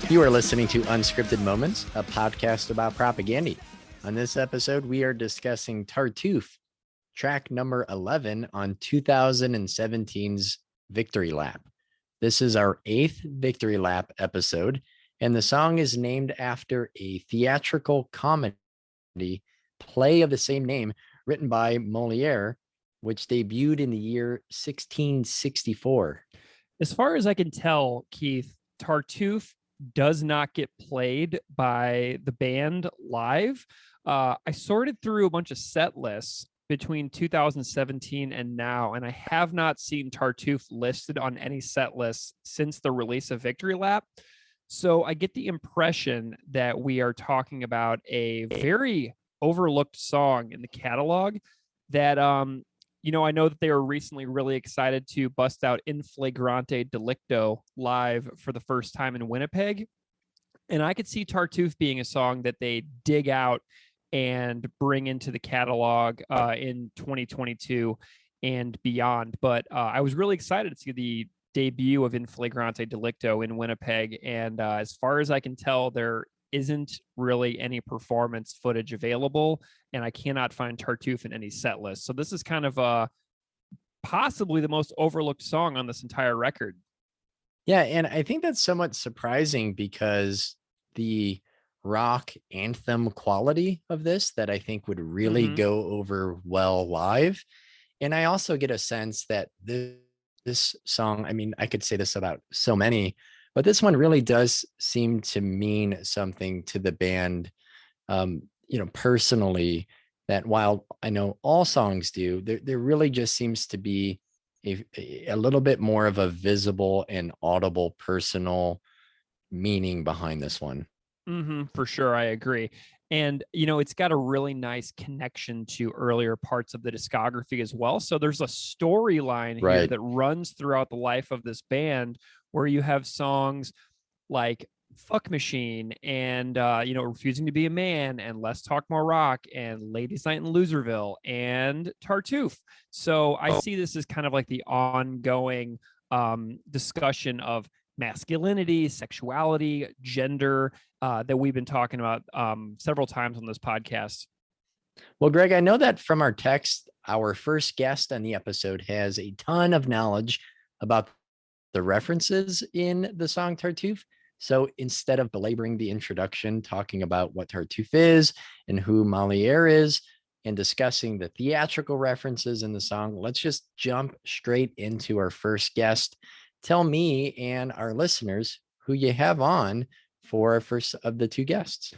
You are listening to Unscripted Moments, a podcast about propaganda. On this episode, we are discussing Tartuffe, track number 11 on 2017's Victory Lap. This is our 8th Victory Lap episode, and the song is named after a theatrical comedy play of the same name written by Moliere, which debuted in the year 1664. As far as I can tell, Keith, Tartuffe does not get played by the band live. I sorted through a bunch of set lists between 2017 and now, and I have not seen Tartuffe listed on any set lists since the release of Victory Lap. So I get the impression that we are talking about a very overlooked song in the catalog that, I know that they were recently really excited to bust out In Flagrante Delicto live for the first time in Winnipeg. And I could see Tartuffe being a song that they dig out and bring into the catalog in 2022 and beyond. But I was really excited to see the debut of In Flagrante Delicto in Winnipeg. And as far as I can tell, there isn't really any performance footage available, and I cannot find Tartuffe in any set list. So this is kind of possibly the most overlooked song on this entire record. Yeah, and I think that's somewhat surprising because the rock anthem quality of this that I think would really go over well live. And I also get a sense that this song, I mean, I could say this about so many, but this one really does seem to mean something to the band, personally, that while I know all songs do, there really just seems to be a little bit more of a visible and audible personal meaning behind this one. For sure. I agree. And, it's got a really nice connection to earlier parts of the discography as well. So there's a storyline here that runs throughout the life of this band where you have songs like Fuck Machine and, Refusing to Be a Man and Let's Talk More Rock and Ladies Night in Loserville and Tartuffe. So I see this as kind of like the ongoing discussion of masculinity, sexuality, gender that we've been talking about several times on this podcast. Well, Greg, I know that from our text, our first guest on the episode has a ton of knowledge about the references in the song Tartuffe. So instead of belaboring the introduction, talking about what Tartuffe is and who Moliere is, and discussing the theatrical references in the song, let's just jump straight into our first guest. Tell me and our listeners who you have on for our first of the two guests.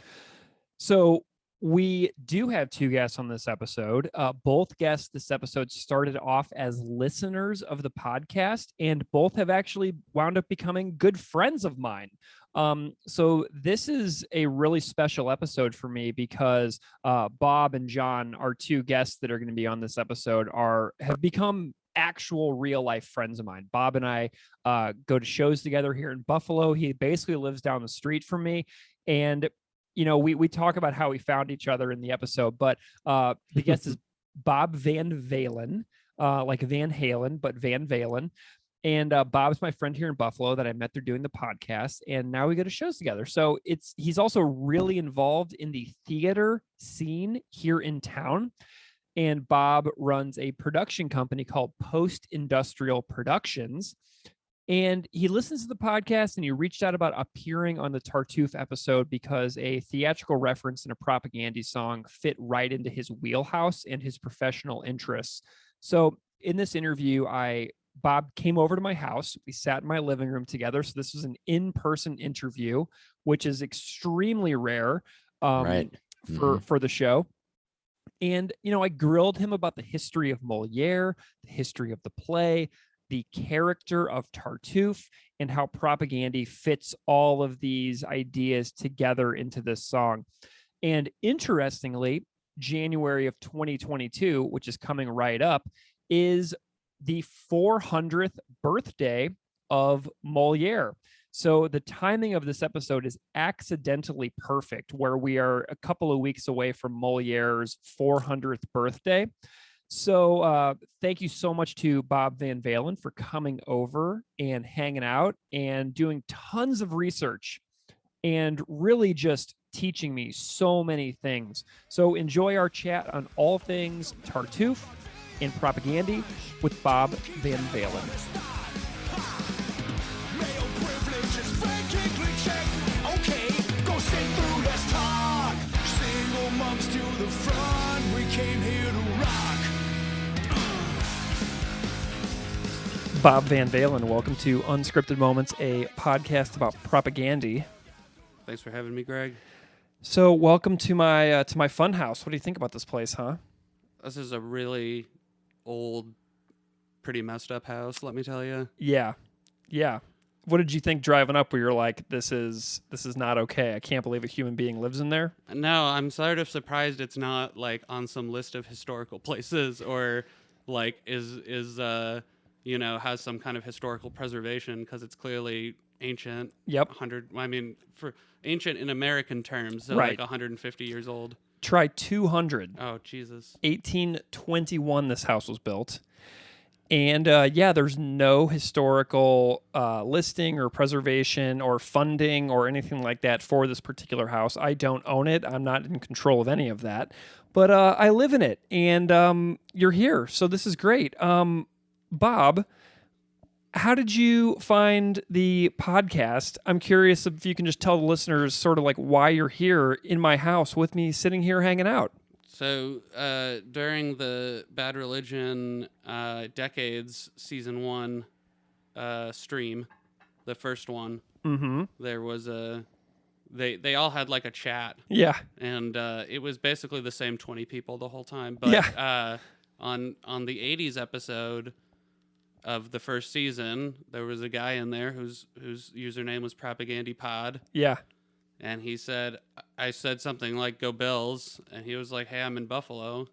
So we do have two guests on this episode. Both guests this episode started off as listeners of the podcast, and both have actually wound up becoming good friends of mine. So this is a really special episode for me because Bob and Jon, our two guests that are going to be on this episode, have become actual real life friends of mine. Bob and I go to shows together here in Buffalo. He basically lives down the street from me, and we talk about how we found each other in the episode, but the guest is Bob Van Valin, like Van Halen, but Van Valin. And Bob's my friend here in Buffalo that I met through doing the podcast, and now we go to shows together. So he's also really involved in the theater scene here in town. And Bob runs a production company called Post Industrial Productions. And he listens to the podcast, and he reached out about appearing on the Tartuffe episode because a theatrical reference in a propaganda song fit right into his wheelhouse and his professional interests. So in this interview, Bob came over to my house. We sat in my living room together. So this was an in-person interview, which is extremely rare for the show. And, I grilled him about the history of Moliere, the history of the play, the character of Tartuffe, and how propaganda fits all of these ideas together into this song. And interestingly, January of 2022, which is coming right up, is the 400th birthday of Moliere. So the timing of this episode is accidentally perfect, where we are a couple of weeks away from Moliere's 400th birthday. So thank you so much to Bob Van Valin for coming over and hanging out and doing tons of research and really just teaching me so many things. So enjoy our chat on all things Tartuffe and Propaganda with Bob Van Valin. Bob Van Valin, welcome to Unscripted Moments, a podcast about propaganda. Thanks for having me, Greg. So, welcome to my fun house. What do you think about this place, huh? This is a really old, pretty messed up house, let me tell you. Yeah. What did you think driving up where you're like, this is not okay. I can't believe a human being lives in there? No, I'm sort of surprised it's not like on some list of historical places or like has some kind of historical preservation, because it's clearly ancient. Yep. For ancient in American terms, so right. Like 150 years old. Try 200. Oh, Jesus. 1821 this house was built. And there's no historical listing or preservation or funding or anything like that for this particular house. I don't own it. I'm not in control of any of that. But I live in it, and you're here, so this is great. Bob, how did you find the podcast? I'm curious if you can just tell the listeners sort of like why you're here in my house with me sitting here hanging out. So during the Bad Religion Decades Season 1 stream, the first one, there was they all had like a chat. Yeah. And it was basically the same 20 people the whole time. But on the 80s episode of the first season, there was a guy in there whose username was PropagandaPod. Yeah. And I said something like, "Go Bills," and he was like, "Hey, I'm in Buffalo."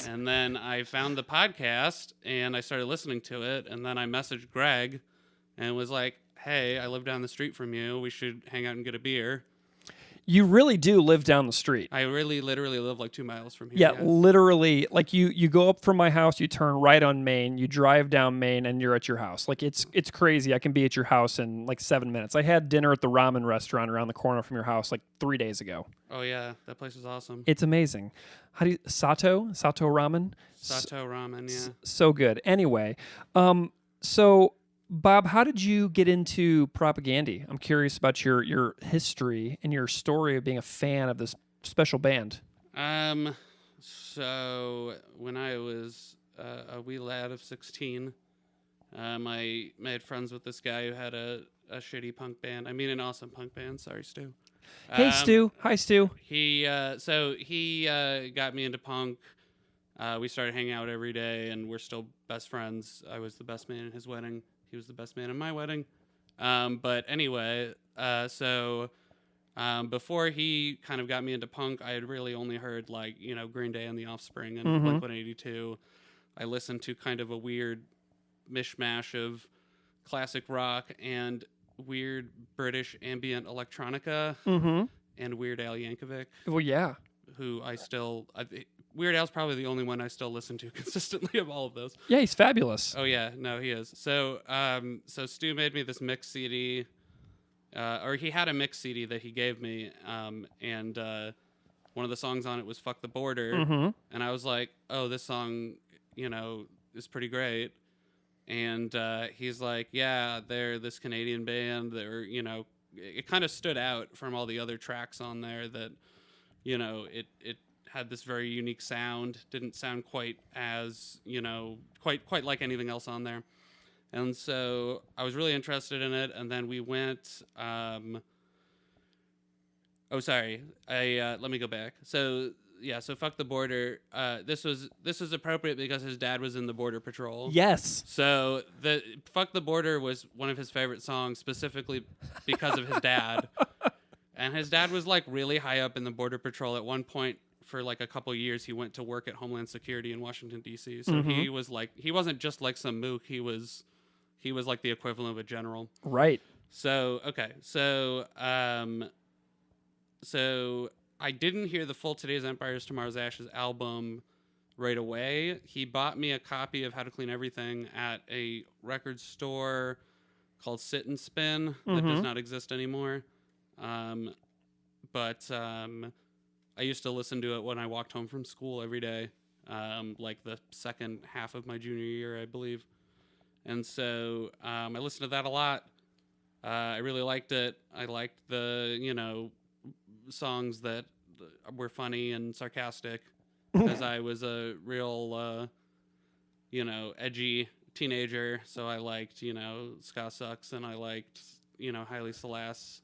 And then I found the podcast and I started listening to it, and then I messaged Greg and was like, "Hey, I live down the street from you. We should hang out and get a beer." You really do live down the street. I really literally live like 2 miles from here. Yeah, literally. Like you go up from my house, you turn right on Main, you drive down Main, and you're at your house. Like it's crazy. I can be at your house in like 7 minutes. I had dinner at the ramen restaurant around the corner from your house like 3 days ago. Oh yeah, that place is awesome. It's amazing. How do you Sato ramen? Sato ramen, yeah. So good. Anyway, so Bob, how did you get into propaganda? I'm curious about your history and your story of being a fan of this special band. So when I was a wee lad of 16, I made friends with this guy who had a shitty punk band. I mean, an awesome punk band. Sorry, Stu. Hey, Stu. Hi, Stu. He got me into punk. We started hanging out every day, and we're still best friends. I was the best man in his wedding. He was the best man in my wedding. But anyway, before he kind of got me into punk, I had really only heard like, Green Day and The Offspring and Blink-182. I listened to kind of a weird mishmash of classic rock and weird British ambient electronica and Weird Al Yankovic. Well, yeah. Who Weird Al's probably the only one I still listen to consistently of all of those. Yeah, he's fabulous. Oh yeah, no, he is. So Stu made me this mix CD, or he had a mix CD that he gave me, and one of the songs on it was "Fuck the Border," and I was like, "Oh, this song, is pretty great." And he's like, "Yeah, they're this Canadian band. It kind of stood out from all the other tracks on there that, it had this very unique sound. Didn't sound quite as, quite like anything else on there." And so I was really interested in it. And then we went, let me go back. So Fuck the Border. This was appropriate because his dad was in the Border Patrol. Yes. So the Fuck the Border was one of his favorite songs, specifically because of his dad. And his dad was like really high up in the Border Patrol. At one point, for like a couple years, he went to work at Homeland Security in Washington, D.C. So he was like, he wasn't just like some mook. He was like the equivalent of a general. Right. So, okay. So I didn't hear the full Today's Empire is Tomorrow's Ashes album right away. He bought me a copy of How to Clean Everything at a record store called Sit and Spin that does not exist anymore. But I used to listen to it when I walked home from school every day, like the second half of my junior year, I believe. And so I listened to that a lot. I really liked it. I liked the, songs that were funny and sarcastic because I was a real, edgy teenager. So I liked, Ska Sucks, and I liked, Haile Selassie.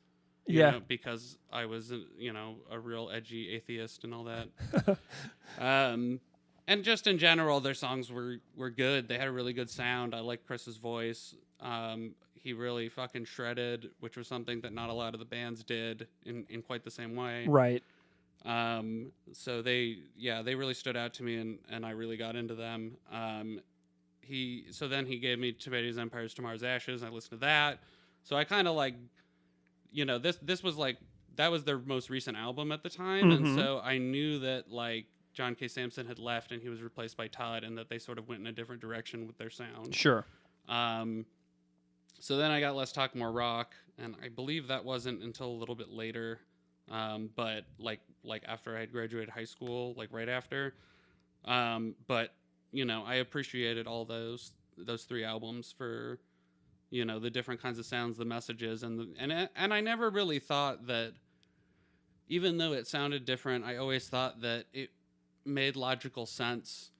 Because I was, a real edgy atheist and all that. And just in general, their songs were good. They had a really good sound. I liked Chris's voice. He really fucking shredded, which was something that not a lot of the bands did in quite the same way. Right. So they really stood out to me, and I really got into them. Then he gave me Tiberius Empire's Tomorrow's Ashes, and I listened to that. So I kind of like, this was like, that was their most recent album at the time. Mm-hmm. And so I knew that like John K. Samson had left and he was replaced by Todd, and that they sort of went in a different direction with their sound. Sure. So then I got Less Talk More Rock, and I believe that wasn't until a little bit later. But like after I had graduated high school, like right after. But I appreciated all those 3 albums for, the different kinds of sounds, the messages, and I never really thought that, even though it sounded different, I always thought that it made logical sense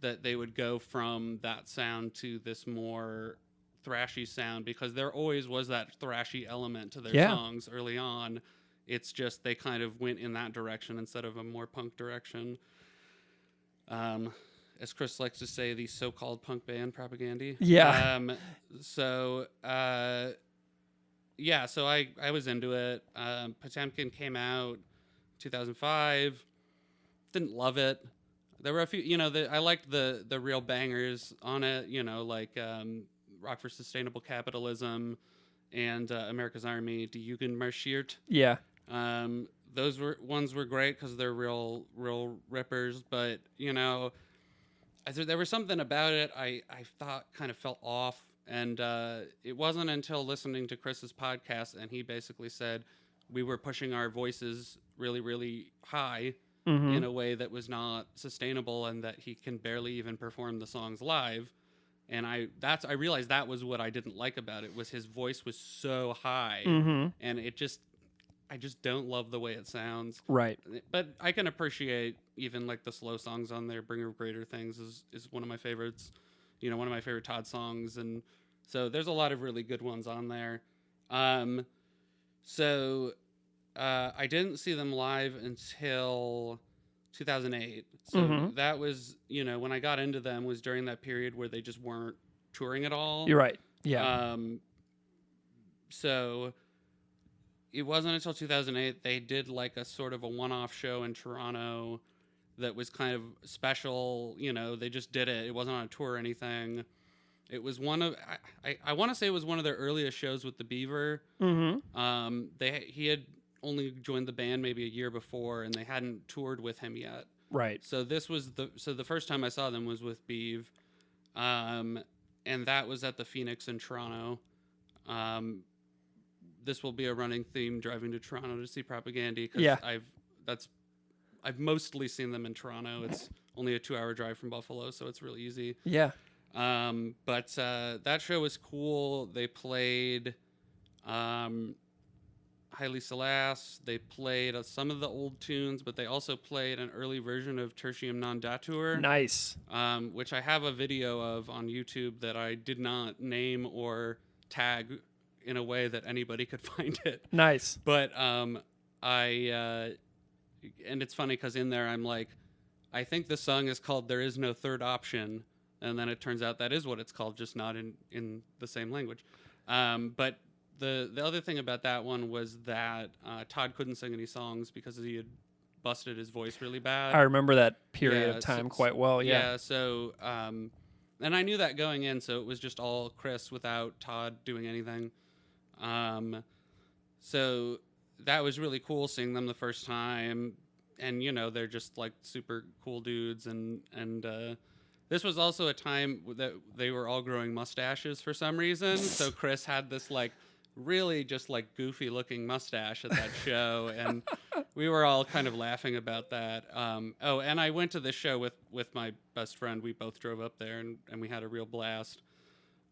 that they would go from that sound to this more thrashy sound, because there always was that thrashy element to their songs early on. It's just they kind of went in that direction instead of a more punk direction. As Chris likes to say, the so-called punk band propaganda. Yeah. So I was into it. Potemkin came out 2005. Didn't love it. There were a few, I liked the real bangers on it, like Rock for Sustainable Capitalism and America's Army, Die Jugend marschiert. Yeah. Those ones were great because they're real rippers, but there was something about it I thought kind of felt off, and it wasn't until listening to Chris's podcast, and he basically said we were pushing our voices really, really high in a way that was not sustainable, and that he can barely even perform the songs live. And I realized that was what I didn't like about it, was his voice was so high, and I just don't love the way it sounds. Right. But I can appreciate even like the slow songs on there. Bringer of Greater Things is one of my favorites. One of my favorite Todd songs. And so there's a lot of really good ones on there. I didn't see them live until 2008. So that was, when I got into them was during that period where they just weren't touring at all. You're right. Yeah. So it wasn't until 2008 they did like a sort of a one-off show in Toronto that was kind of special. They just did it. It wasn't on a tour or anything. It was one of, I want to say it was one of their earliest shows with the Beaver. He had only joined the band maybe a year before, and they hadn't toured with him yet. Right. So the first time I saw them was with Beav, and that was at the Phoenix in Toronto. This will be a running theme, driving to Toronto to see Propaganda, because I've mostly seen them in Toronto. It's only a 2-hour drive from Buffalo, so it's really easy. Yeah. But that show was cool. They played Haile Selassie. They played some of the old tunes, but they also played an early version of Tertium Non Datur. Nice. Which I have a video of on YouTube that I did not name or tag in a way that anybody could find it. Nice. But and it's funny because in there I'm like, I think the song is called There Is No Third Option, and then it turns out that is what it's called, just not in the same language. But the other thing about that one was that Todd couldn't sing any songs because he had busted his voice really bad. I remember that period of time quite well. Yeah. So and I knew that going in, so it was just all Chris without Todd doing anything. So that was really cool seeing them the first time, and they're just like super cool dudes, and this was also a time that they were all growing mustaches for some reason. So Chris had this like really just like goofy looking mustache at that show, and we were all kind of laughing about that. And I went to this show with my best friend. We both drove up there, and we had a real blast.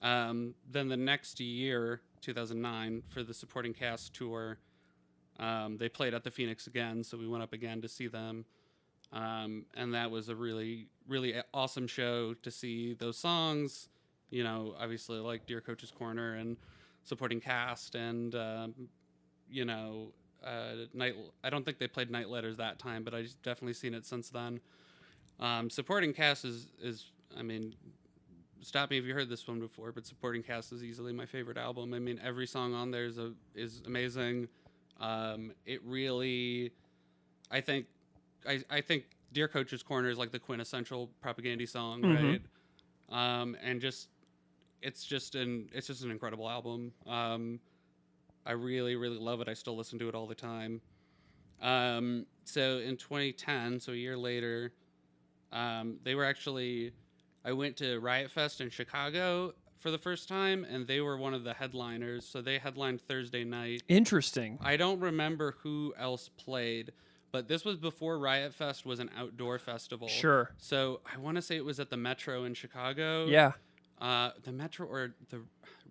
Then the next year, 2009, for the supporting cast tour, they played at the Phoenix again, so we went up again to see them. And that was a really, really awesome show to see those songs. You know, obviously like Dear Coach's Corner and supporting cast, and night. I don't think they played Night Letters that time, but I've definitely seen it since then. Supporting cast is I mean, stop me if you heard this one before, but supporting cast is easily my favorite album. I mean, every song on there is amazing. It really, I think Dear Coach's Corner is like the quintessential Propaganda song, right? And it's just an incredible album. I really, really love it. I still listen to it all the time. So in 2010, so a year later, they were actually, I went to Riot Fest in Chicago for the first time, and they were one of the headliners. So they headlined Thursday night. Interesting. I don't remember who else played, but this was before Riot Fest was an outdoor festival. Sure. So I want to say it was at the Metro in Chicago. Yeah. The Metro or the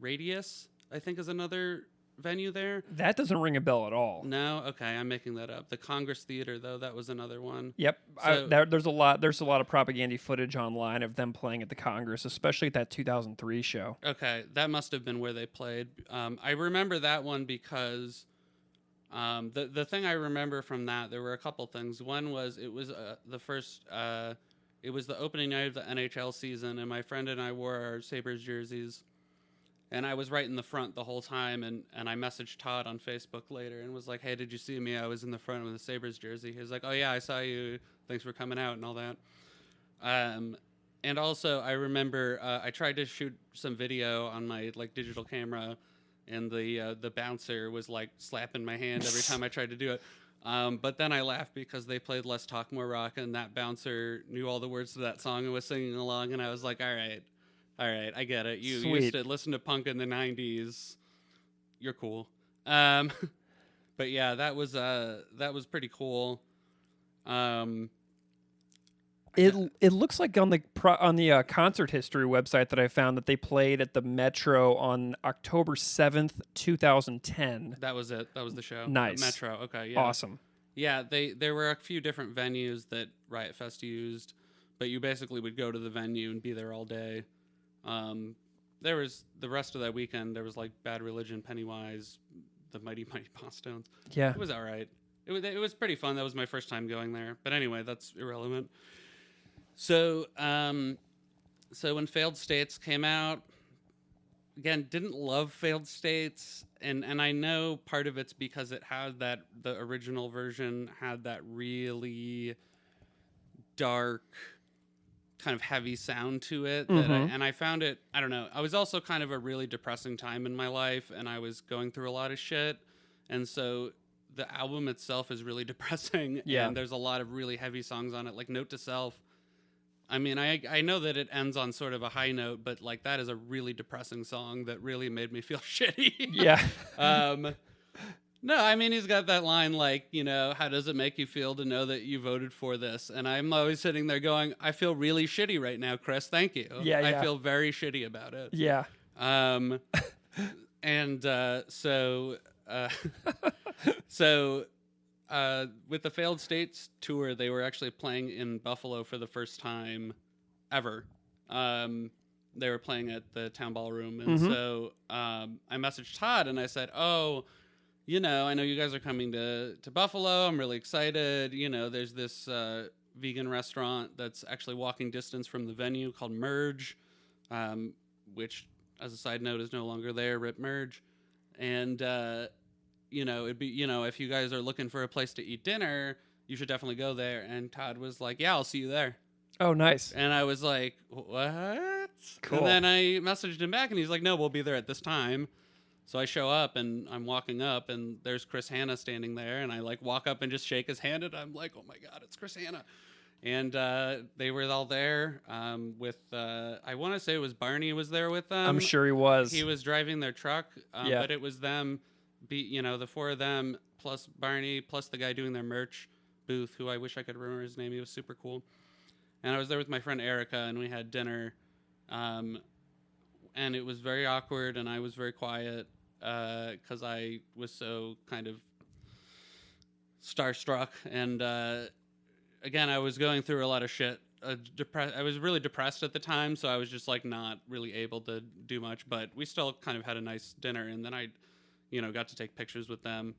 Radius, I think, is another venue there. That doesn't ring a bell at all. No, okay, I'm making that up. The Congress Theater, though, that was another one. Yep. So, There's a lot of propaganda footage online of them playing at the Congress, especially at that 2003 show. Okay, that must have been where they played. I remember that one because the thing I remember from that, there were a couple things. One was it was the first. It was the opening night of the NHL season, and my friend and I wore our Sabres jerseys. And I was right in the front the whole time, and I messaged Todd on Facebook later and was like, hey, did you see me? I was in the front with a Sabres jersey. He was like, oh, yeah, I saw you. Thanks for coming out and all that. And also, I remember I tried to shoot some video on my digital camera, and the bouncer was slapping my hand every time I tried to do it. But then I laughed because they played Less Talk More Rock, and that bouncer knew all the words to that song and was singing along, and I was like, all right, I get it. You used to listen to punk in the 90s. You're cool. But yeah, that was pretty cool. It looks like on the concert history website that I found that they played at the Metro on October 7th, 2010. That was it. That was the show. Nice. Metro. Okay. Yeah. Awesome. Yeah. There were a few different venues that Riot Fest used, but you basically would go to the venue and be there all day. There was the rest of that weekend. There was Bad Religion, Pennywise, the Mighty Mighty Bosstones. Yeah. It was all right. It was pretty fun. That was my first time going there. But anyway, that's irrelevant. So when Failed States came out, again, didn't love Failed States, and I know part of it's because it had the original version had that really dark, kind of heavy sound to it. And I found it, I don't know, I was also kind of a really depressing time in my life, and I was going through a lot of shit, and so the album itself is really depressing. Yeah. And there's a lot of really heavy songs on it, like Note to Self. I mean, I know that it ends on sort of a high note, but that is a really depressing song that really made me feel shitty. Yeah. No, I mean, he's got that line how does it make you feel to know that you voted for this? And I'm always sitting there going, I feel really shitty right now, Chris. Thank you. Yeah. I feel very shitty about it. Yeah. So with the Failed States tour, they were actually playing in Buffalo for the first time ever. They were playing at the Town Ballroom. And so I messaged Todd and I said, oh, I know you guys are coming to Buffalo. I'm really excited. There's this vegan restaurant that's actually walking distance from the venue called Merge, which, as a side note, is no longer there. Rip Merge. And it'd be, if you guys are looking for a place to eat dinner, you should definitely go there. And Todd was like, yeah, I'll see you there. Oh, nice. And I was like, what? Cool. And then I messaged him back and he's like, no, we'll be there at this time. So I show up and I'm walking up and there's Chris Hanna standing there. And I walk up and just shake his hand and I'm like, oh my God, it's Chris Hanna. And they were all there with, I want to say it was Barney was there with them. I'm sure he was. He was driving their truck, Yeah. but it was them, the four of them, plus Barney, plus the guy doing their merch booth, who I wish I could remember his name. He was super cool. And I was there with my friend Erica, and we had dinner. And it was very awkward, and I was very quiet because I was so kind of starstruck. And again, I was going through a lot of shit. I was really depressed at the time, so I was just like not really able to do much. But we still kind of had a nice dinner, and then I, got to take pictures with them.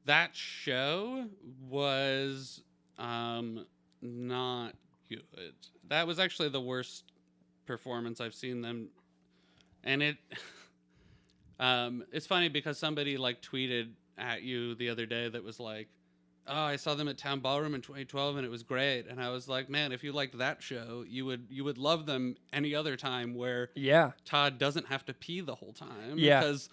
That show was not good. That was actually the worst performance I've seen them, and it's funny because somebody like tweeted at you the other day that was like, oh, I saw them at Town Ballroom in 2012 and it was great. And I was like, man, if you liked that show, you would love them any other time where Todd doesn't have to pee the whole time. Because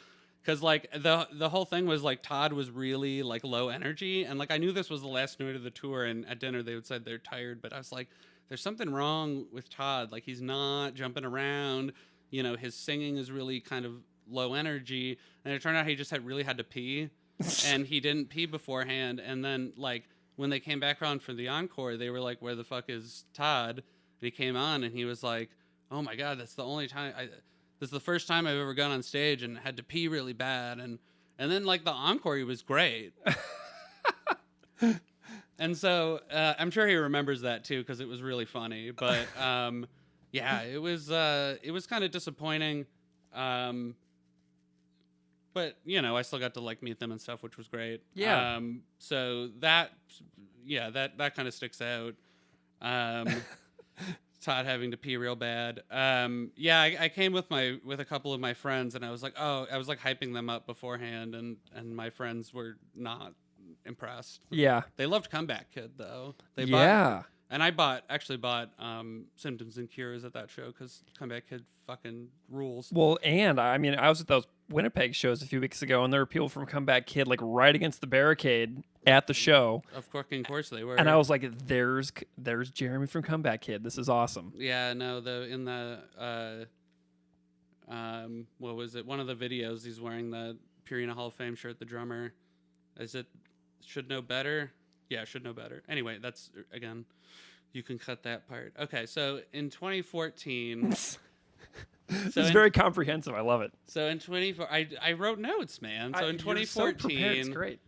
like the whole thing was like Todd was really like low energy, and like I knew this was the last night of the tour, and at dinner they would say they're tired, but I was like, there's something wrong with Todd. Like he's not jumping around, his singing is really kind of low energy, and it turned out he just really had to pee. And he didn't pee beforehand, and then like when they came back around for the encore, they were like, where the fuck is Todd? And he came on and he was like, oh my god, that's the only time this is the first time I've ever gone on stage and had to pee really bad. And then like the encore, he was great. And so I'm sure he remembers that too, because it was really funny. But yeah, it was kind of disappointing. But I still got to like meet them and stuff, which was great. Yeah. So that kind of sticks out. Todd having to pee real bad. I came with a couple of my friends, and I was like hyping them up beforehand, and my friends were not impressed. Yeah. They loved Comeback Kid though. And I actually bought Symptoms and Cures at that show because Comeback Kid fucking rules. Well, and I mean, I was at those Winnipeg shows a few weeks ago, and there were people from Comeback Kid like right against the barricade at the show. Of course they were. And I was like, there's Jeremy from Comeback Kid. This is awesome. Yeah, no, what was it? One of the videos, he's wearing the Purina Hall of Fame shirt, the drummer. Is it Should Know Better? Yeah, Should Know Better. Anyway, that's, again, you can cut that part. Okay, so in 2014... It's very comprehensive. I love it. So in 2014... I wrote notes, man. So in 2014... So prepared. It's great.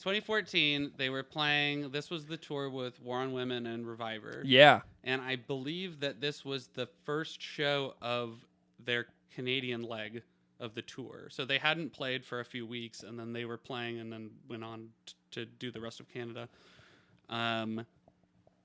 2014, they were playing... This was the tour with War on Women and Reviver. Yeah. And I believe that this was the first show of their Canadian leg of the tour. So they hadn't played for a few weeks, and then they were playing and then went on to do the rest of Canada.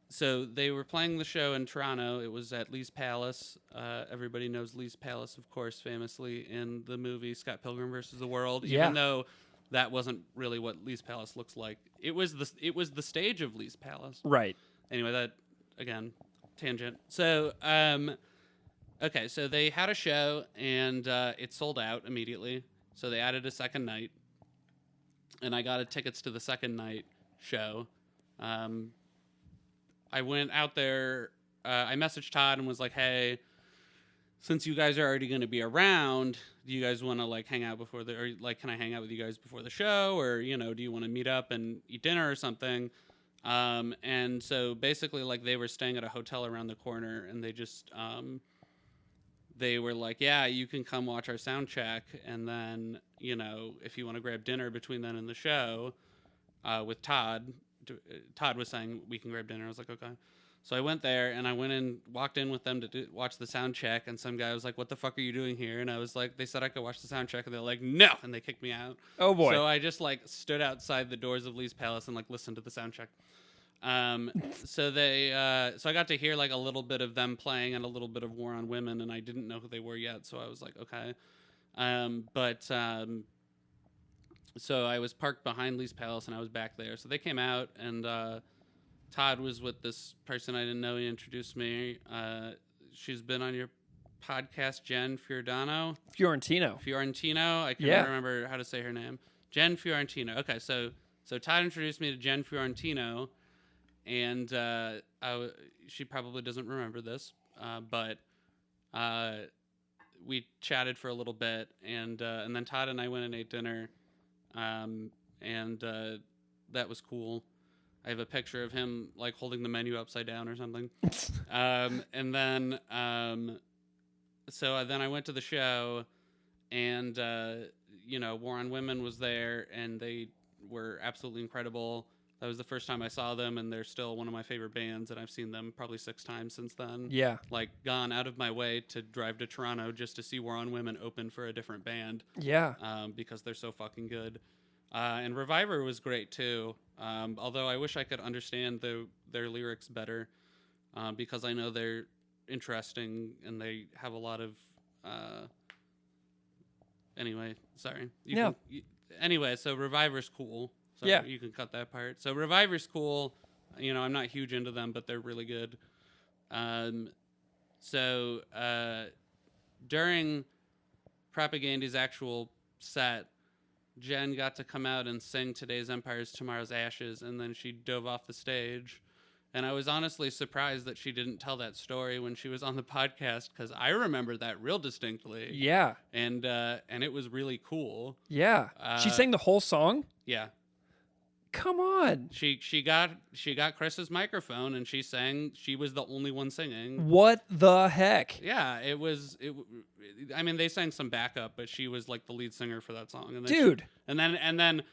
So they were playing the show in Toronto. It was at Lee's Palace. Everybody knows Lee's Palace, of course, famously in the movie Scott Pilgrim vs. the World. Yeah. Even though that wasn't really what Lee's Palace looks like. It was the stage of Lee's Palace. Right. Anyway, that, again, tangent. So, okay, so they had a show, and it sold out immediately. So they added a second night, and I got tickets to the second night show. I went out there. I messaged Todd and was like, hey, since you guys are already going to be around, do you guys want to like hang out can I hang out with you guys before the show? Or, do you want to meet up and eat dinner or something? And so basically like they were staying at a hotel around the corner, and they just, they were like, yeah, you can come watch our sound check. And then, if you want to grab dinner between then and the show, with Todd was saying we can grab dinner. I was like, okay. So I went there, and I walked in with them to watch the sound check, and some guy was like, what the fuck are you doing here? And I was like, they said I could watch the sound check, and they're like, no, and they kicked me out. Oh boy. So I just like stood outside the doors of Lee's Palace and like listened to the sound check. So I got to hear like a little bit of them playing and a little bit of War on Women, and I didn't know who they were yet, so I was like, okay. So I was parked behind Lee's Palace, and I was back there. So they came out, and Todd was with this person I didn't know. He introduced me. She's been on your podcast, Jen Fiorentino. I can't remember how to say her name. Jen Fiorentino. Okay, so Todd introduced me to Jen Fiorentino, and she probably doesn't remember this, but we chatted for a little bit, and then Todd and I went and ate dinner, and that was cool. I have a picture of him like holding the menu upside down or something. And then then I went to the show, and War on Women was there, and they were absolutely incredible. That was the first time I saw them, and they're still one of my favorite bands, and I've seen them probably 6 times since then. Yeah. Like, gone out of my way to drive to Toronto just to see War on Women open for a different band. Yeah. Because they're so fucking good. And Reviver was great, too. Although I wish I could understand their lyrics better, because I know they're interesting, and they have a lot of... Anyway, sorry. Anyway, so Reviver's cool. So yeah. You can cut that part. So Reviver's cool. I'm not huge into them, but they're really good. During Propaganda's actual set, Jen got to come out and sing Today's Empire's Tomorrow's Ashes, and then she dove off the stage. And I was honestly surprised that she didn't tell that story when she was on the podcast, because I remember that real distinctly. Yeah. And it was really cool. Yeah. She sang the whole song? Yeah. Come on. She got Chris's microphone, and she sang. She was the only one singing. What the heck? Yeah, I mean, they sang some backup, but she was like the lead singer for that song. And then dude. And then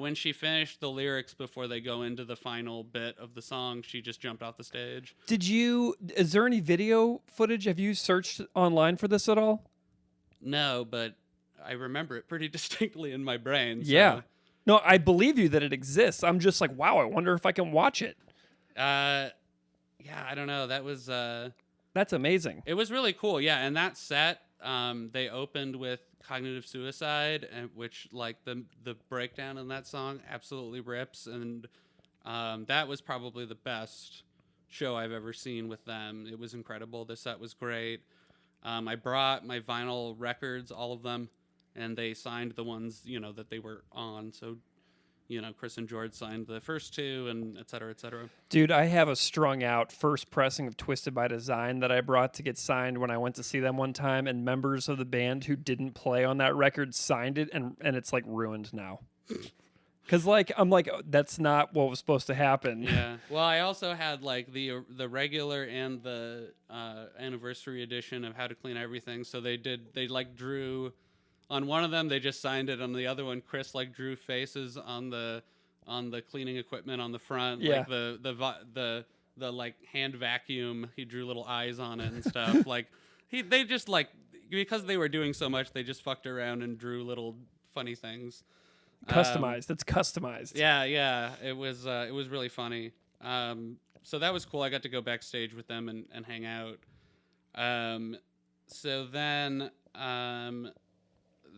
when she finished the lyrics before they go into the final bit of the song, she just jumped off the stage. Is there any video footage? Have you searched online for this at all? No, but I remember it pretty distinctly in my brain. So. Yeah. No, I believe you that it exists. I'm just like, wow, I wonder if I can watch it. Yeah, I don't know. That was... That's amazing. It was really cool, yeah. And that set, they opened with Cognitive Suicide, which, like, the breakdown in that song absolutely rips. And that was probably the best show I've ever seen with them. It was incredible. The set was great. I brought my vinyl records, all of them, and they signed the ones, that they were on. So, Chris and George signed the first 2, and et cetera, et cetera. Dude, I have a strung out first pressing of Twisted by Design that I brought to get signed when I went to see them one time, and members of the band who didn't play on that record signed it, and it's like ruined now. Because I'm like, that's not what was supposed to happen. Yeah. Well, I also had like the regular and the anniversary edition of How to Clean Everything. So they drew on one of them. They just signed it. On the other one, Chris like drew faces on the cleaning equipment on the front. Yeah. Like the like hand vacuum. He drew little eyes on it and stuff. Like they just like, because they were doing so much, they just fucked around and drew little funny things. Customized. It's customized. Yeah. It was really funny. So that was cool. I got to go backstage with them and hang out. So then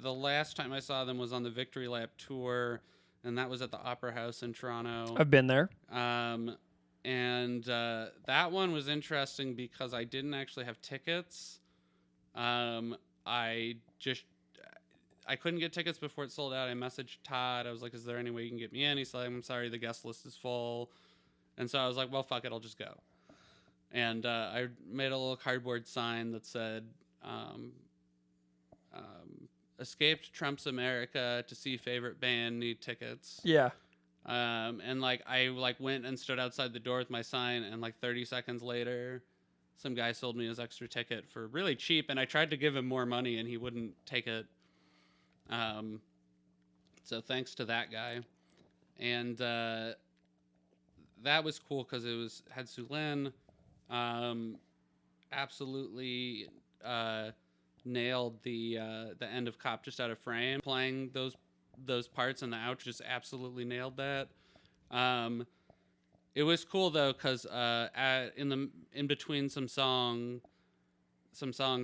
the last time I saw them was on the Victory Lap tour, and that was at the Opera House in Toronto. I've been there. And that one was interesting because I didn't actually have tickets. I couldn't get tickets before it sold out. I messaged Todd. I was like, is there any way you can get me in? He's like, I'm sorry, the guest list is full. And so I was like, well, fuck it, I'll just go. And I made a little cardboard sign that said, escaped Trump's America to see favorite band, need tickets. Yeah. And like I like went and stood outside the door with my sign, and like 30 seconds later, some guy sold me his extra ticket for really cheap, and I tried to give him more money and he wouldn't take it. So thanks to that guy. And that was cool because it had Sue Lin. Absolutely nailed the end of Cop Just Out of Frame, playing those parts, and the ouch just absolutely nailed that. It was cool though because in between some songs,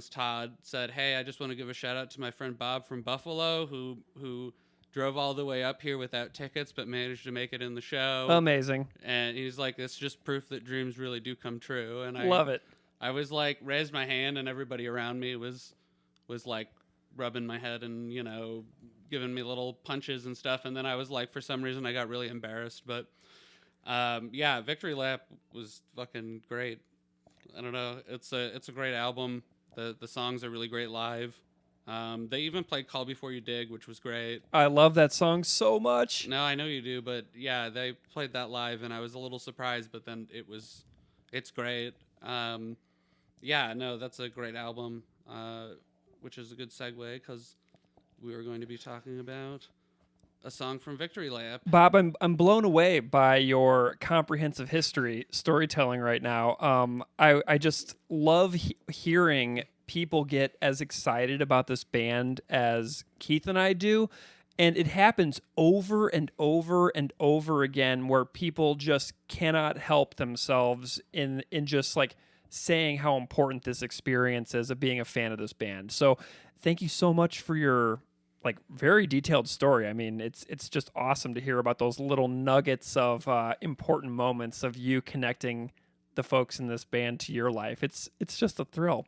Todd said, "Hey, I just want to give a shout out to my friend Bob from Buffalo who drove all the way up here without tickets but managed to make it in the show." Amazing. And he's like, "It's just proof that dreams really do come true." And I love it. I was like, raised my hand, and everybody around me was like rubbing my head and giving me little punches and stuff. And then I was like, for some reason, I got really embarrassed, but Yeah, Victory Lap was fucking great. I don't know. It's a great album. The songs are really great live. They even played Call Before You Dig, which was great. I love that song so much. No, I know you do, but yeah, they played that live, and I was a little surprised, but then it's great. Yeah, no, that's a great album, which is a good segue because we were going to be talking about a song from Victory Lap. Bob, I'm blown away by your comprehensive history storytelling right now. I just love hearing people get as excited about this band as Keith and I do. And it happens over and over and over again where people just cannot help themselves in just like saying how important this experience is of being a fan of this band. So thank you so much for your like very detailed story. I mean, it's just awesome to hear about those little nuggets of important moments of you connecting the folks in this band to your life. It's just a thrill.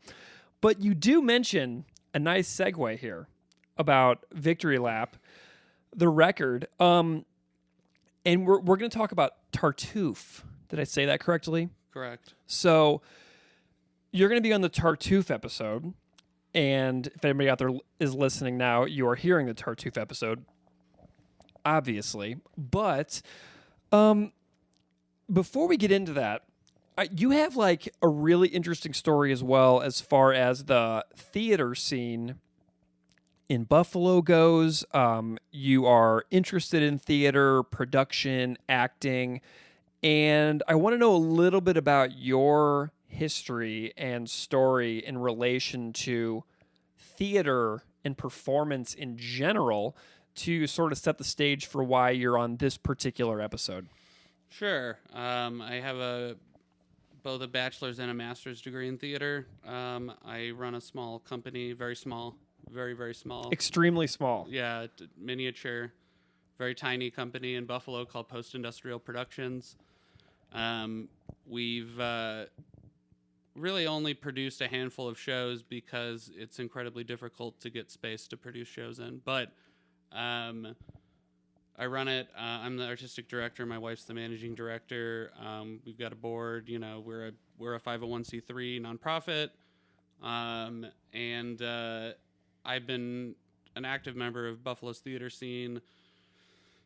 But you do mention a nice segue here about Victory Lap, the record. And we're going to talk about Tartuffe. Did I say that correctly? Correct. So you're going to be on the Tartuffe episode. And if anybody out there is listening now, you are hearing the Tartuffe episode, obviously. But before we get into that, you have like a really interesting story as well as far as the theater scene in Buffalo goes. You are interested in theater, production, acting, and I want to know a little bit about your history and story in relation to theater and performance in general to sort of set the stage for why you're on this particular episode. Sure. I have both a bachelor's and a master's degree in theater. I run a small company, very small, very, very small. Extremely small. Yeah, miniature, very tiny company in Buffalo called Post Industrial Productions. We've really only produced a handful of shows because it's incredibly difficult to get space to produce shows in. But I run it. I'm the artistic director. My wife's the managing director. We've got a board. You know, we're a 501c3 nonprofit, and I've been an active member of Buffalo's theater scene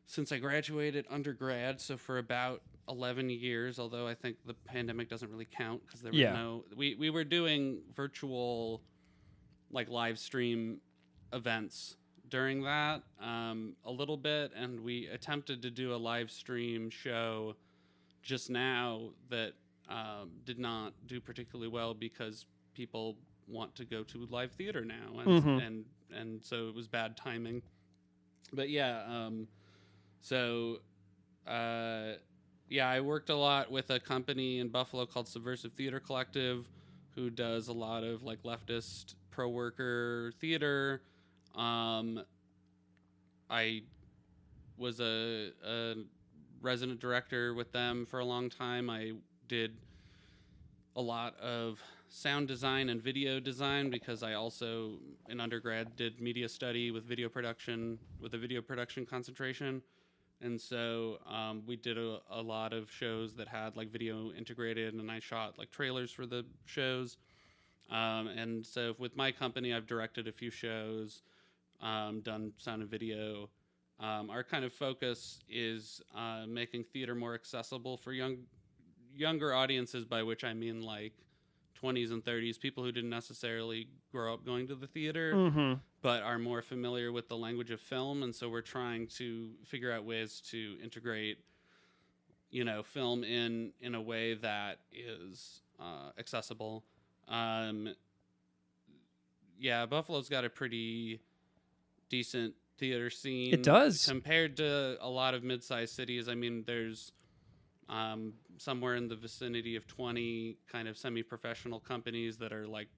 since I graduated undergrad. So for about 11 years, although I think the pandemic doesn't really count because there was we were doing virtual like live stream events during that a little bit, and we attempted to do a live stream show just now that did not do particularly well because people want to go to live theater now, and so it was bad timing. But yeah, I worked a lot with a company in Buffalo called Subversive Theater Collective, who does a lot of like leftist pro-worker theater. I was a resident director with them for a long time. I did a lot of sound design and video design because I also, in undergrad, did media study with video production, with a video production concentration. And so we did a lot of shows that had like video integrated, and I shot like trailers for the shows. And so with my company, I've directed a few shows, done sound and video. Our kind of focus is making theater more accessible for younger audiences, by which I mean like 20s and 30s, people who didn't necessarily grow up going to the theater, but are more familiar with the language of film. And so we're trying to figure out ways to integrate, you know, film in a way that is accessible. Buffalo's got a pretty decent theater scene. It does. Compared to a lot of mid-sized cities. I mean, there's somewhere in the vicinity of 20 kind of semi-professional companies that are like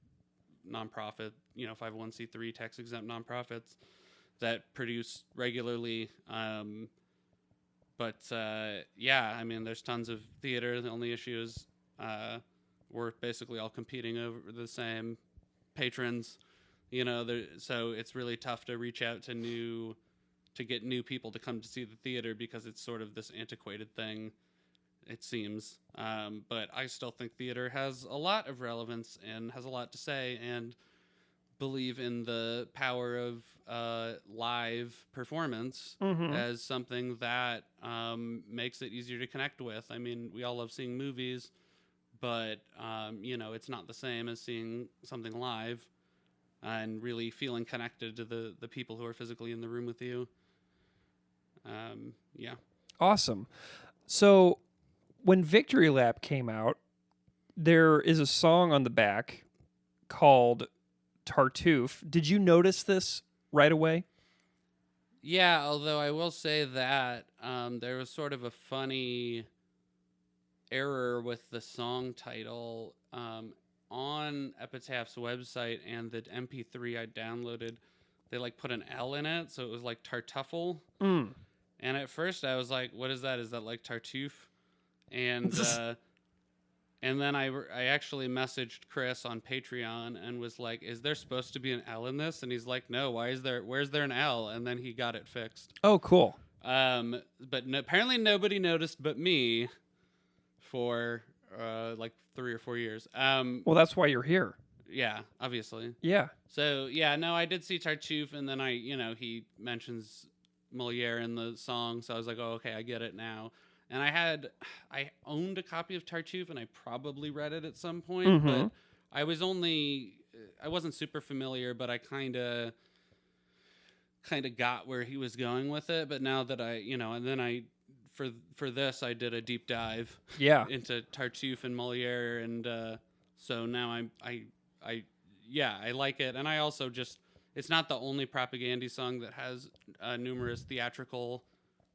nonprofit, you know, 501c3 tax-exempt nonprofits that produce regularly. I mean, there's tons of theater. The only issue is we're basically all competing over the same patrons, you know, so it's really tough to reach out to get new people to come to see the theater because it's sort of this antiquated thing. it seems. But I still think theater has a lot of relevance and has a lot to say, and believe in the power of live performance as something that makes it easier to connect with. I mean, we all love seeing movies, but it's not the same as seeing something live and really feeling connected to the people who are physically in the room with you. Yeah. Awesome. So when Victory Lap came out, there is a song on the back called Tartuffe. Did you notice this right away? Yeah, although I will say that there was sort of a funny error with the song title on Epitaph's website, and the MP3 I downloaded, they like put an L in it, so it was like Tartuffe. And at first I was like, what is that? Is that like Tartuffe? And and then I actually messaged Chris on Patreon and was like, is there supposed to be an L in this? And he's like, no, where's there an L? And then he got it fixed. Oh, cool. But apparently nobody noticed but me for like 3 or 4 years. Well, that's why you're here. Yeah, obviously. Yeah. So yeah, no, I did see Tartuffe, and then he mentions Moliere in the song, so I was like, oh, okay, I get it now. And I owned a copy of Tartuffe, and I probably read it at some point, but I wasn't super familiar, but I kind of got where he was going with it. But now that and then for this, I did a deep dive into Tartuffe and Moliere, and so now I like it. And I also it's not the only Propagandhi song that has numerous theatrical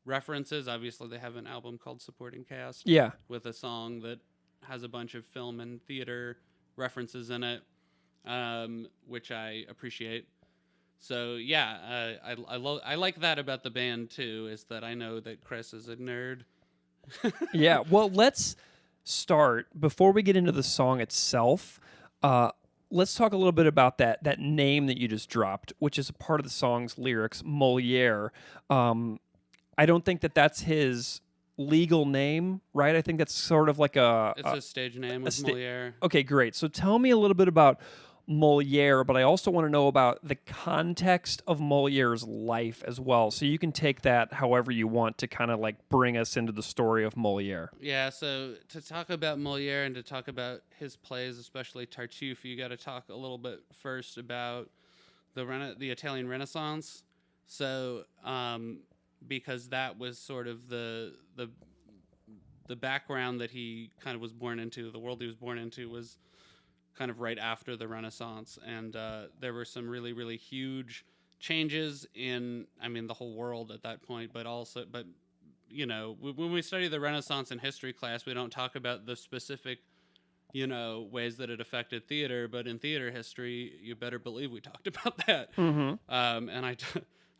references. Obviously, they have an album called Supporting Cast with a song that has a bunch of film and theater references in it, which I appreciate. So yeah, I like that about the band too, is that I know that Chris is a nerd. Yeah, well, let's start before we get into the song itself. Let's talk a little bit about that name that you just dropped, which is a part of the song's lyrics, Moliere. I don't think that's his legal name, right? I think that's sort of like it's a stage name with Moliere. Okay, great. So tell me a little bit about Moliere, but I also want to know about the context of Moliere's life as well. So you can take that however you want to kind of like bring us into the story of Moliere. Yeah, so to talk about Moliere and to talk about his plays, especially Tartuffe, you got to talk a little bit first about the Italian Renaissance. So because that was sort of the background that he kind of was born into, the world he was born into was kind of right after the Renaissance, and there were some really, really huge changes in, the whole world at that point, but when we study the Renaissance in history class, we don't talk about the specific, ways that it affected theater, but in theater history, you better believe we talked about that. And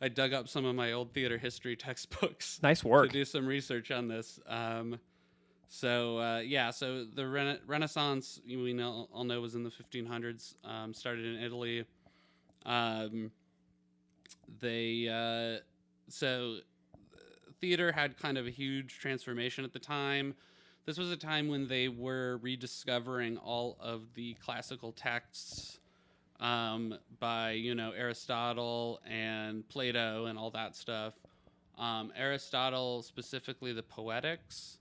I dug up some of my old theater history textbooks. Nice work. To do some research on this. So the Renaissance, we all know, was in the 1500s, started in Italy. So theater had kind of a huge transformation at the time. This was a time when they were rediscovering all of the classical texts by, Aristotle and Plato and all that stuff. Aristotle, specifically the Poetics,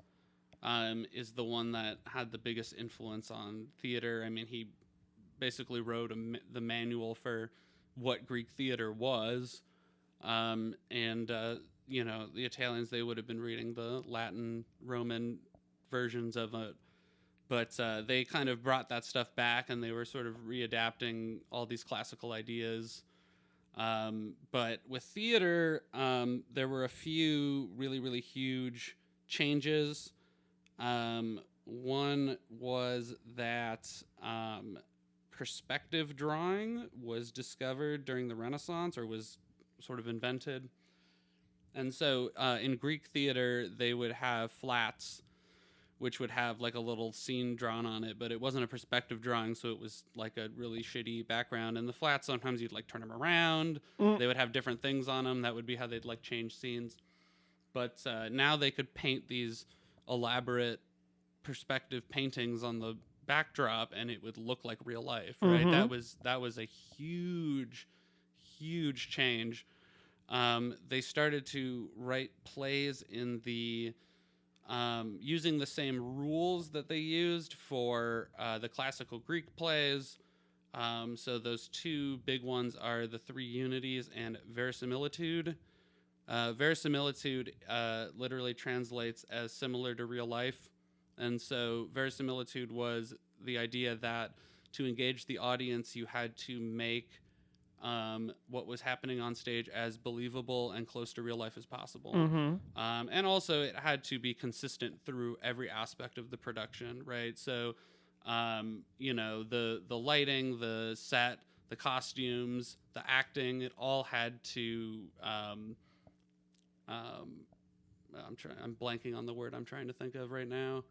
is the one that had the biggest influence on theater. I mean, he basically wrote the manual for what Greek theater was. The Italians, they would have been reading the Latin, Roman versions of it. But they kind of brought that stuff back, and they were sort of readapting all these classical ideas. But with theater, there were a few really, really huge changes. One was that perspective drawing was discovered during the Renaissance, or was sort of invented. And so in Greek theater, they would have flats, which would have like a little scene drawn on it, but it wasn't a perspective drawing, so it was like a really shitty background. And the flats, sometimes you'd like turn them around. They would have different things on them. That would be how they'd like change scenes. But now they could paint these elaborate perspective paintings on the backdrop, and it would look like real life, right? That was a huge change. They started to write plays in the using the same rules that they used for the classical Greek plays. So those two big ones are the three unities and verisimilitude. Verisimilitude literally translates as similar to real life. And so verisimilitude was the idea that to engage the audience, you had to make what was happening on stage as believable and close to real life as possible. And also it had to be consistent through every aspect of the production, right? So, the lighting, the set, the costumes, the acting, it all had to, I'm blanking on the word I'm trying to think of right now.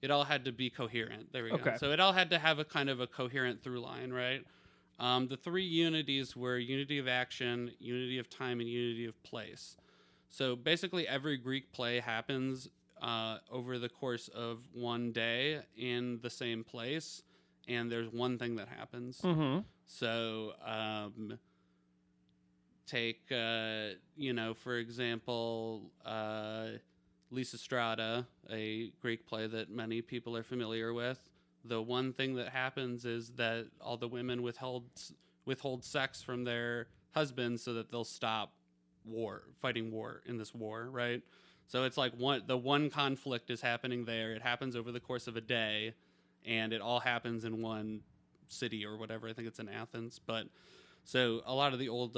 It all had to be coherent. There we go. So it all had to have a kind of a coherent through line, right? The three unities were unity of action, unity of time, and unity of place. So basically every Greek play happens over the course of one day in the same place, and there's one thing that happens. So take, for example, Lysistrata, a Greek play that many people are familiar with. The one thing that happens is that all the women withhold sex from their husbands so that they'll stop fighting war in this war, right? So it's like the one conflict is happening there. It happens over the course of a day, and it all happens in one city or whatever. I think it's in Athens. But so a lot of the old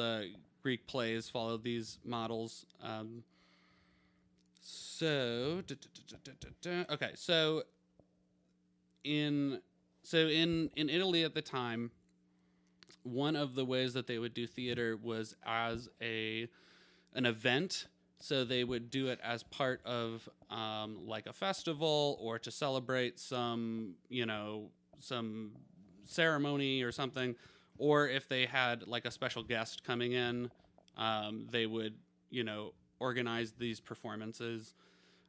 Greek plays followed these models. Okay, so in Italy at the time, one of the ways that they would do theater was as an event. So they would do it as part of like a festival or to celebrate some ceremony or something. Or if they had like a special guest coming in, they would, organize these performances.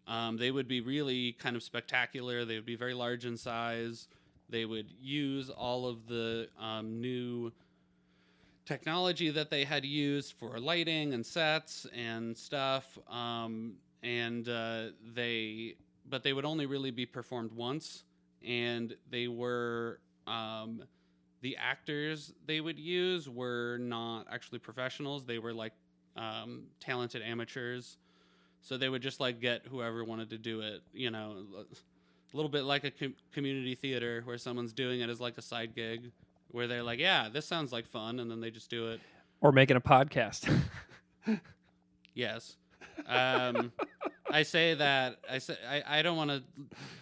They would be really kind of spectacular. They would be very large in size. They would use all of the new technology that they had used for lighting and sets and stuff. But they would only really be performed once, and they were the actors they would use were not actually professionals. They were like talented amateurs. So they would just like get whoever wanted to do it, a little bit like a community theater where someone's doing it as like a side gig where they're like, yeah, this sounds like fun. And then they just do it. Or making a podcast. Yes. I say that I don't want to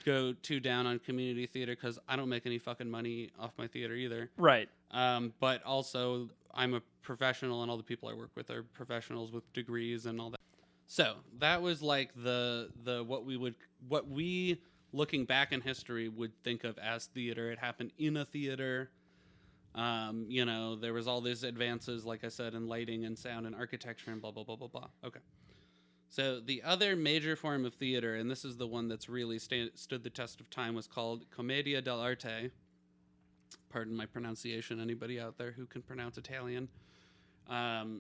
go too down on community theater because I don't make any fucking money off my theater either. Right. But also I'm a professional, and all the people I work with are professionals with degrees and all that. So that was like what we looking back in history would think of as theater. It happened in a theater. There was all these advances, like I said, in lighting and sound and architecture and blah, blah, blah, blah, blah. Okay. So the other major form of theater, and this is the one that's really stood the test of time, was called Commedia dell'arte. Pardon my pronunciation, anybody out there who can pronounce Italian.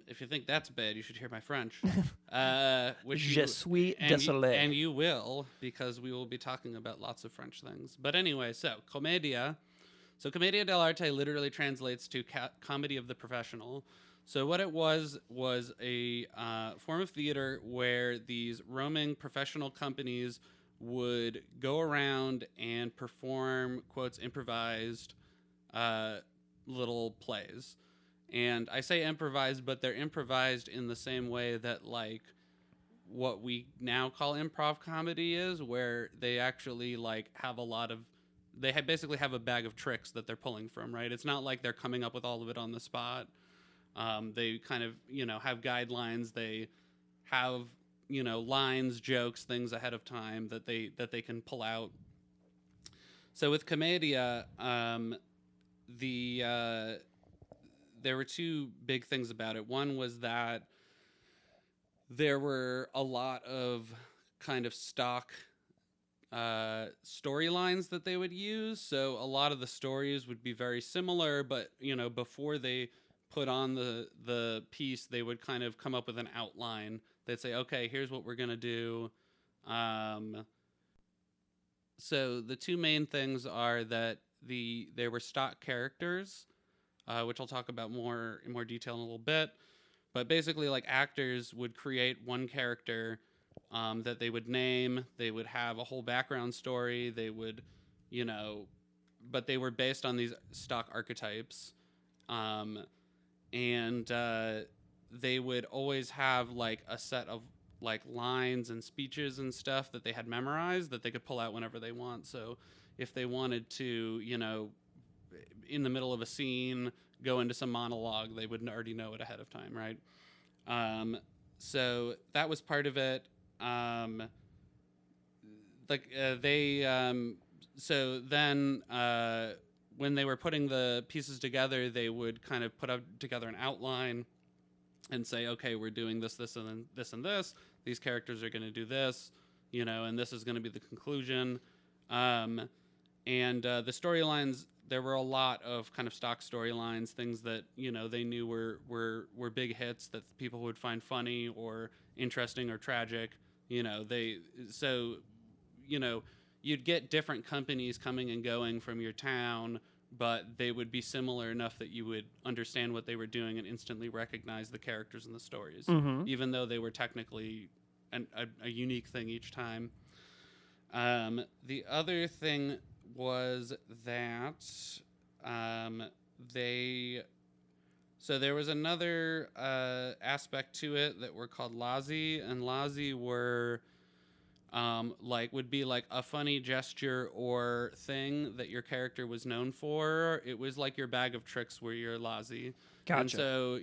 If you think that's bad, you should hear my French. Je suis désolé. And you will, because we will be talking about lots of French things. But anyway, so Commedia. So Commedia dell'arte literally translates to comedy of the professional. So what it was a form of theater where these roaming professional companies would go around and perform, quotes, improvised little plays. And I say improvised, but they're improvised in the same way that like what we now call improv comedy is, where they actually like have a lot of, basically have a bag of tricks that they're pulling from, right? It's not like they're coming up with all of it on the spot. They kind of, have guidelines. They have, lines, jokes, things ahead of time that they can pull out. So with Commedia, there were two big things about it. One was that there were a lot of kind of stock storylines that they would use. So a lot of the stories would be very similar, but before they put on the piece, they would kind of come up with an outline. They'd say, okay, here's what we're gonna do. So the two main things are that there were stock characters, which I'll talk about in more detail in a little bit. But basically, like, actors would create one character that they would name. They would have a whole background story. They would, but they were based on these stock archetypes. And they would always have like a set of like lines and speeches and stuff that they had memorized that they could pull out whenever they want. So if they wanted to, in the middle of a scene, go into some monologue, they would already know it ahead of time, right? So that was part of it. So then when they were putting the pieces together, they would kind of put together an outline and say, okay, we're doing this, this, and then this and this. These characters are going to do this, and this is going to be the conclusion. And the storylines, there were a lot of kind of stock storylines, things that, they knew were big hits that people would find funny or interesting or tragic. You'd get different companies coming and going from your town, but they would be similar enough that you would understand what they were doing and instantly recognize the characters and the stories, even though they were technically a unique thing each time. The other thing was that so there was another aspect to it that were called Lazi, and Lazi were would be like a funny gesture or thing that your character was known for. It was like your bag of tricks where you're Lazi. Gotcha. And so,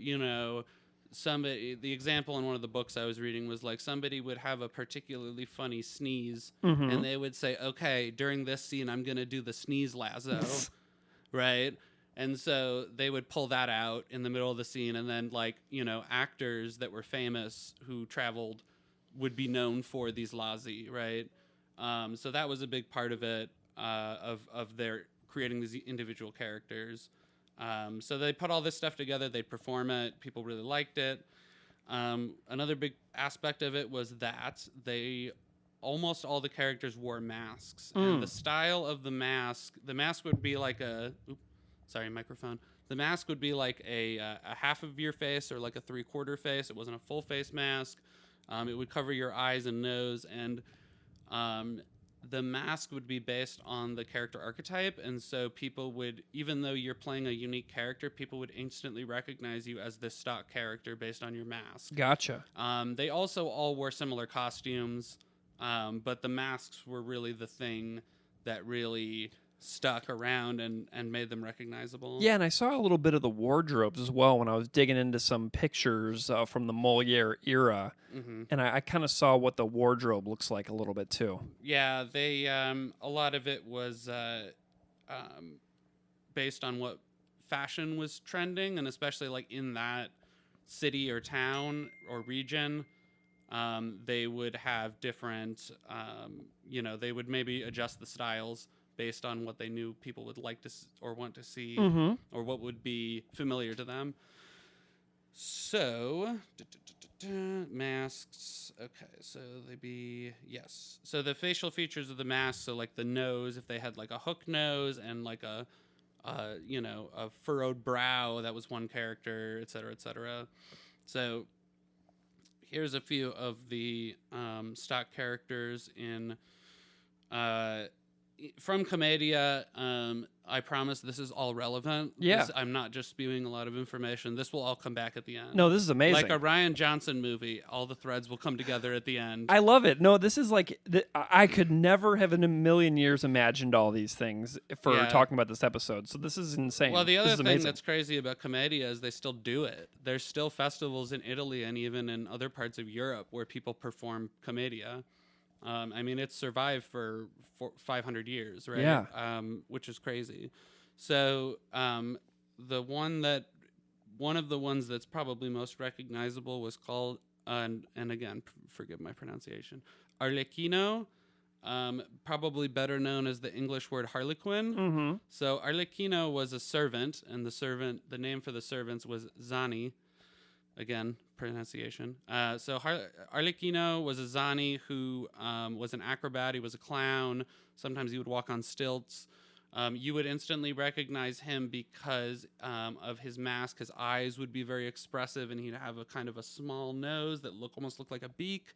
the example in one of the books I was reading was like somebody would have a particularly funny sneeze, and they would say, okay, during this scene, I'm going to do the sneeze lasso, right? And so they would pull that out in the middle of the scene, and then actors that were famous who traveled would be known for these Lazi, right? So that was a big part of it, of their creating these individual characters. So they put all this stuff together, they'd perform it, people really liked it. Another big aspect of it was that almost all the characters wore masks. And the style of the mask would be like the mask would be like a half of your face or like a 3/4 face. It wasn't a full face mask. It would cover your eyes and nose, and the mask would be based on the character archetype, and so people would, even though you're playing a unique character, people would instantly recognize you as this stock character based on your mask. Gotcha. They also all wore similar costumes, but the masks were really the thing that really stuck around and made them recognizable. Yeah, and I saw a little bit of the wardrobes as well when I was digging into some pictures from the Molière era, and I kind of saw what the wardrobe looks like a little bit too. Yeah, they a lot of it was based on what fashion was trending, and especially like in that city or town or region, they would have different, they would maybe adjust the styles based on what they knew people would like to or want to see, or what would be familiar to them. So, masks. Okay, so so the facial features of the mask, so like the nose, if they had like a hook nose and like a furrowed brow, that was one character, et cetera, et cetera. So here's a few of the stock characters in from Commedia. I promise this is all relevant. Yeah. I'm not just spewing a lot of information. This will all come back at the end. No, this is amazing. Like a Rian Johnson movie, all the threads will come together at the end. I love it. No, this is like, I could never have in a million years imagined all these things for talking about this episode. So this is insane. Well, the other thing that's crazy about Commedia is they still do it. There's still festivals in Italy and even in other parts of Europe where people perform Commedia. I mean, it's survived for 500 years, right? Yeah. Which is crazy. So one of the ones that's probably most recognizable was called and again, forgive my pronunciation, Arlecchino, probably better known as the English word harlequin. Mm-hmm. So Arlecchino was a servant, and the name for the servants was Zani. Again, pronunciation. So Arlecchino was a Zani who was an acrobat. He was a clown. Sometimes he would walk on stilts. You would instantly recognize him because of his mask. His eyes would be very expressive, and he'd have a kind of a small nose that almost looked like a beak.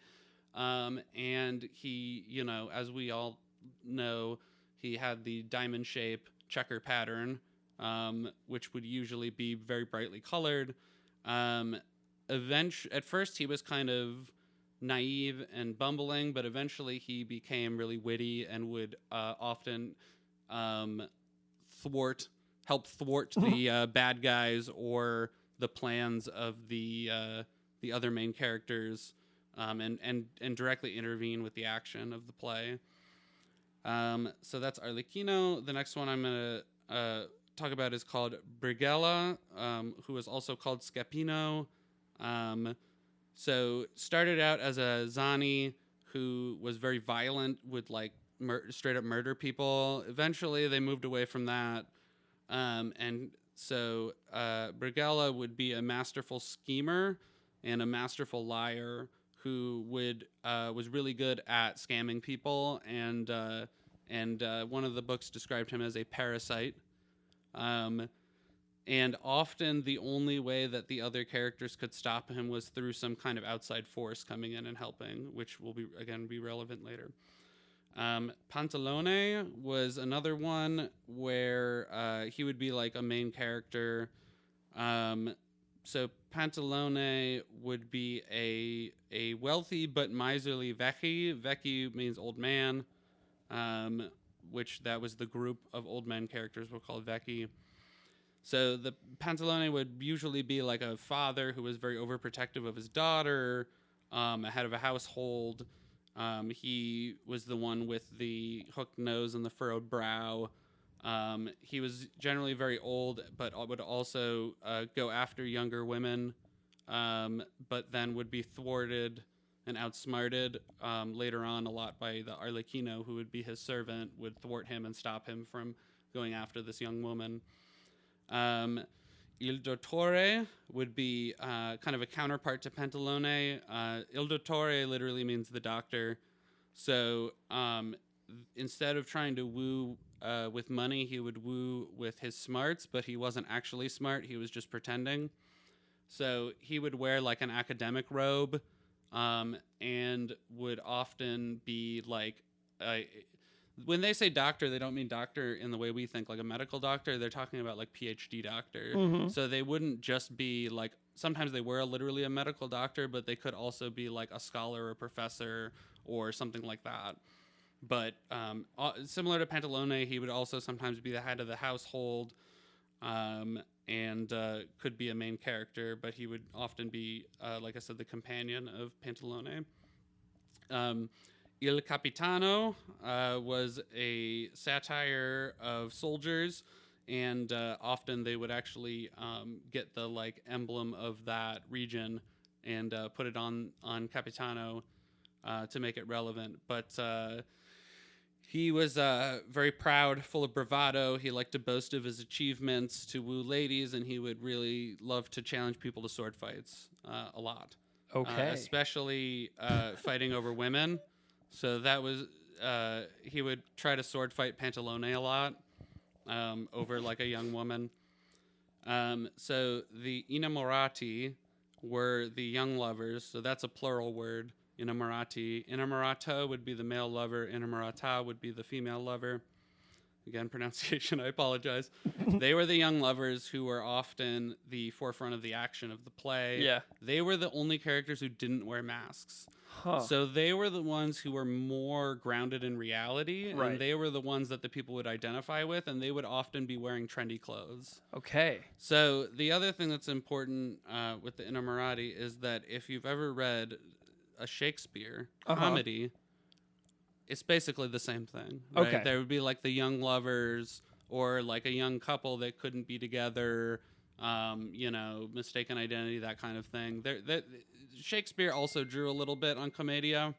And he, as we all know, he had the diamond shape checker pattern, which would usually be very brightly colored. At first, he was kind of naive and bumbling, but eventually he became really witty and would often help thwart the bad guys or the plans of the other main characters, and directly intervene with the action of the play. So that's Arlecchino. The next one I'm going to talk about is called Brigella, who is also called Scapino. So started out as a Zani who was very violent, would like straight up murder people. Eventually they moved away from that. And so Brigella would be a masterful schemer and a masterful liar who was really good at scamming people, and one of the books described him as a parasite. And often the only way that the other characters could stop him was through some kind of outside force coming in and helping, which will be relevant later. Pantalone was another one where he would be like a main character. So Pantalone would be a wealthy but miserly vecchi. Vecchi means old man, which that was the group of old men characters were called vecchi. So the Pantalone would usually be like a father who was very overprotective of his daughter, a head of a household. He was the one with the hooked nose and the furrowed brow. He was generally very old, but would also go after younger women, but then would be thwarted and outsmarted later on a lot by the Arlecchino, who would be his servant, would thwart him and stop him from going after this young woman. Il Dottore would be kind of a counterpart to Pantalone. Il Dottore literally means the doctor. So instead of trying to woo with money, he would woo with his smarts, but he wasn't actually smart. He was just pretending. So he would wear like an academic robe, and would often be like, when they say doctor, they don't mean doctor in the way we think, like a medical doctor. They're talking about like PhD doctor. Mm-hmm. So they wouldn't just be like, sometimes they were literally a medical doctor, but they could also be like a scholar or a professor or something like that. But similar to Pantalone, he would also sometimes be the head of the household, and could be a main character, but he would often be, like I said, the companion of Pantalone. Il Capitano was a satire of soldiers, and often they would actually get the like emblem of that region and put it on Capitano to make it relevant. But he was very proud, full of bravado. He liked to boast of his achievements, to woo ladies, and he would really love to challenge people to sword fights a lot. Okay. Especially fighting over women. So that was, he would try to sword fight Pantalone a lot over like a young woman. So the innamorati were the young lovers. So that's a plural word, innamorati. Innamorata would be the male lover. Innamorata would be the female lover. Again, pronunciation, I apologize. They were the young lovers who were often the forefront of the action of the play. Yeah. They were the only characters who didn't wear masks. Huh. So they were the ones who were more grounded in reality, Right. and they were the ones that the people would identify with, and they would often be wearing trendy clothes. Okay. So the other thing that's important with the innamorati is that if you've ever read a Shakespeare comedy, it's basically the same thing. Right? Okay. There would be like the young lovers or like a young couple that couldn't be together, mistaken identity, that kind of thing. Shakespeare also drew a little bit on commedia,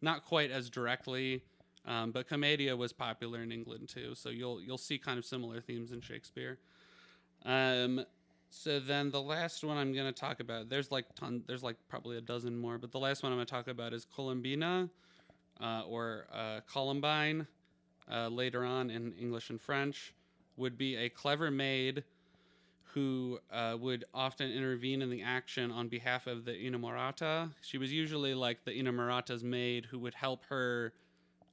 not quite as directly, but commedia was popular in England too. So you'll see kind of similar themes in Shakespeare. So then the last one I'm going to talk about, there's probably a dozen more, but the last one I'm going to talk about is Columbina, or Columbine, later on in English and French, would be a clever maid who would often intervene in the action on behalf of the inamorata. She was usually like the inamorata's maid who would help her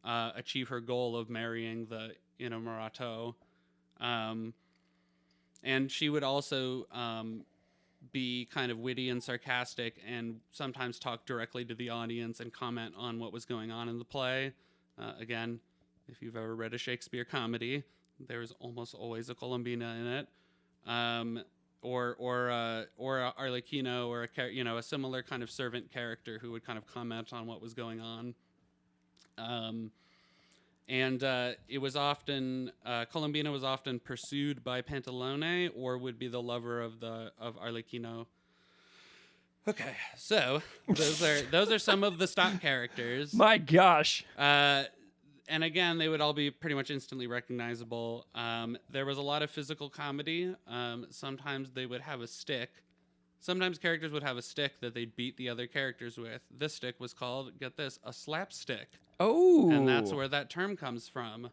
achieve her goal of marrying the inamorato. And she would also be kind of witty and sarcastic and sometimes talk directly to the audience and comment on what was going on in the play. Again, if you've ever read a Shakespeare comedy, there's almost always a Columbina in it. Or a Arlecchino, or a similar kind of servant character who would kind of comment on what was going on. It was often Columbina was often pursued by Pantalone, or would be the lover of Arlecchino. Okay, so those are some of the stock characters. My gosh. And again, they would all be pretty much instantly recognizable. There was a lot of physical comedy. Sometimes they would have a stick. Sometimes characters would have a stick that they'd beat the other characters with. This stick was called, get this, a slapstick. Oh. And that's where that term comes from.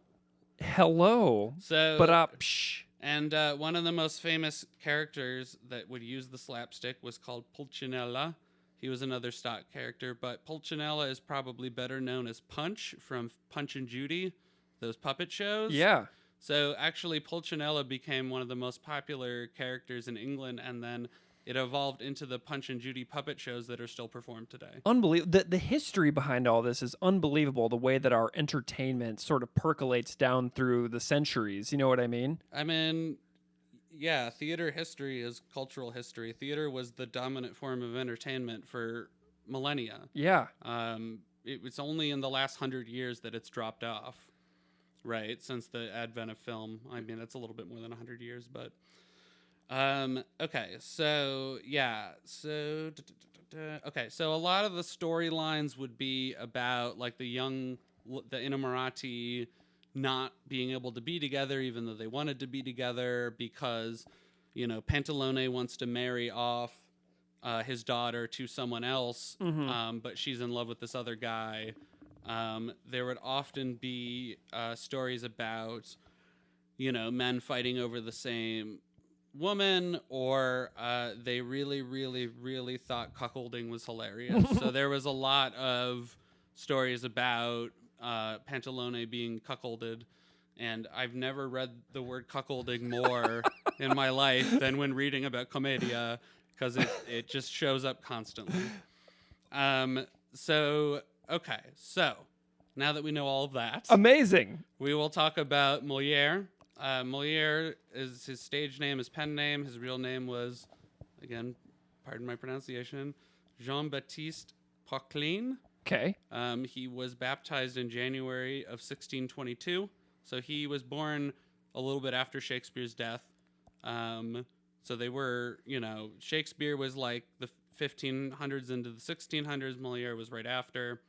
Hello. So, Psh. And one of the most famous characters that would use the slapstick was called Pulcinella. He was another stock character, but Pulcinella is probably better known as Punch from Punch and Judy, those puppet shows. Yeah. So actually, Pulcinella became one of the most popular characters in England, and then it evolved into the Punch and Judy puppet shows that are still performed today. Unbelievable. The history behind all this is unbelievable, the way that our entertainment sort of percolates down through the centuries. You know what I mean? I mean, yeah, theater history is cultural history. Theater was the dominant form of entertainment for millennia. Yeah. It was only in the last 100 years that it's dropped off, right? Since the advent of film. I mean, it's a little bit more than 100 years, but... okay, so, yeah. So, okay, so a lot of the storylines would be about, like, the innamorati not being able to be together even though they wanted to be together because, Pantalone wants to marry off his daughter to someone else, but she's in love with this other guy. There would often be stories about, men fighting over the same woman, or they really, really, really thought cuckolding was hilarious. So there was a lot of stories about Pantalone being cuckolded, and I've never read the word cuckolding more in my life than when reading about commedia, because it just shows up constantly. So now that we know all of that, amazing, we will talk about Moliere. Moliere is his stage name, his pen name. His real name was, again, pardon my pronunciation, Jean-Baptiste Poquelin. Okay. He was baptized in January of 1622. So he was born a little bit after Shakespeare's death. So they were, Shakespeare was like the 1500s into the 1600s. Moliere was right after.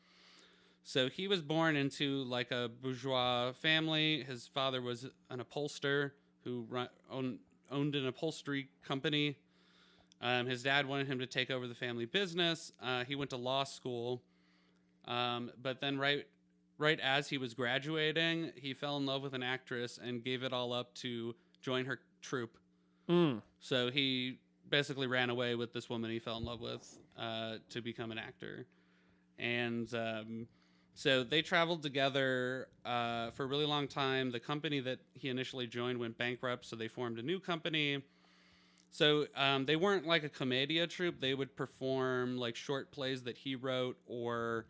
So he was born into like a bourgeois family. His father was an upholsterer who owned an upholstery company. His dad wanted him to take over the family business. He went to law school. But then right as he was graduating, he fell in love with an actress and gave it all up to join her troupe. So he basically ran away with this woman he fell in love with to become an actor. And so they traveled together for a really long time. The company that he initially joined went bankrupt, so they formed a new company. So they weren't like a commedia troupe. They would perform like short plays that he wrote, or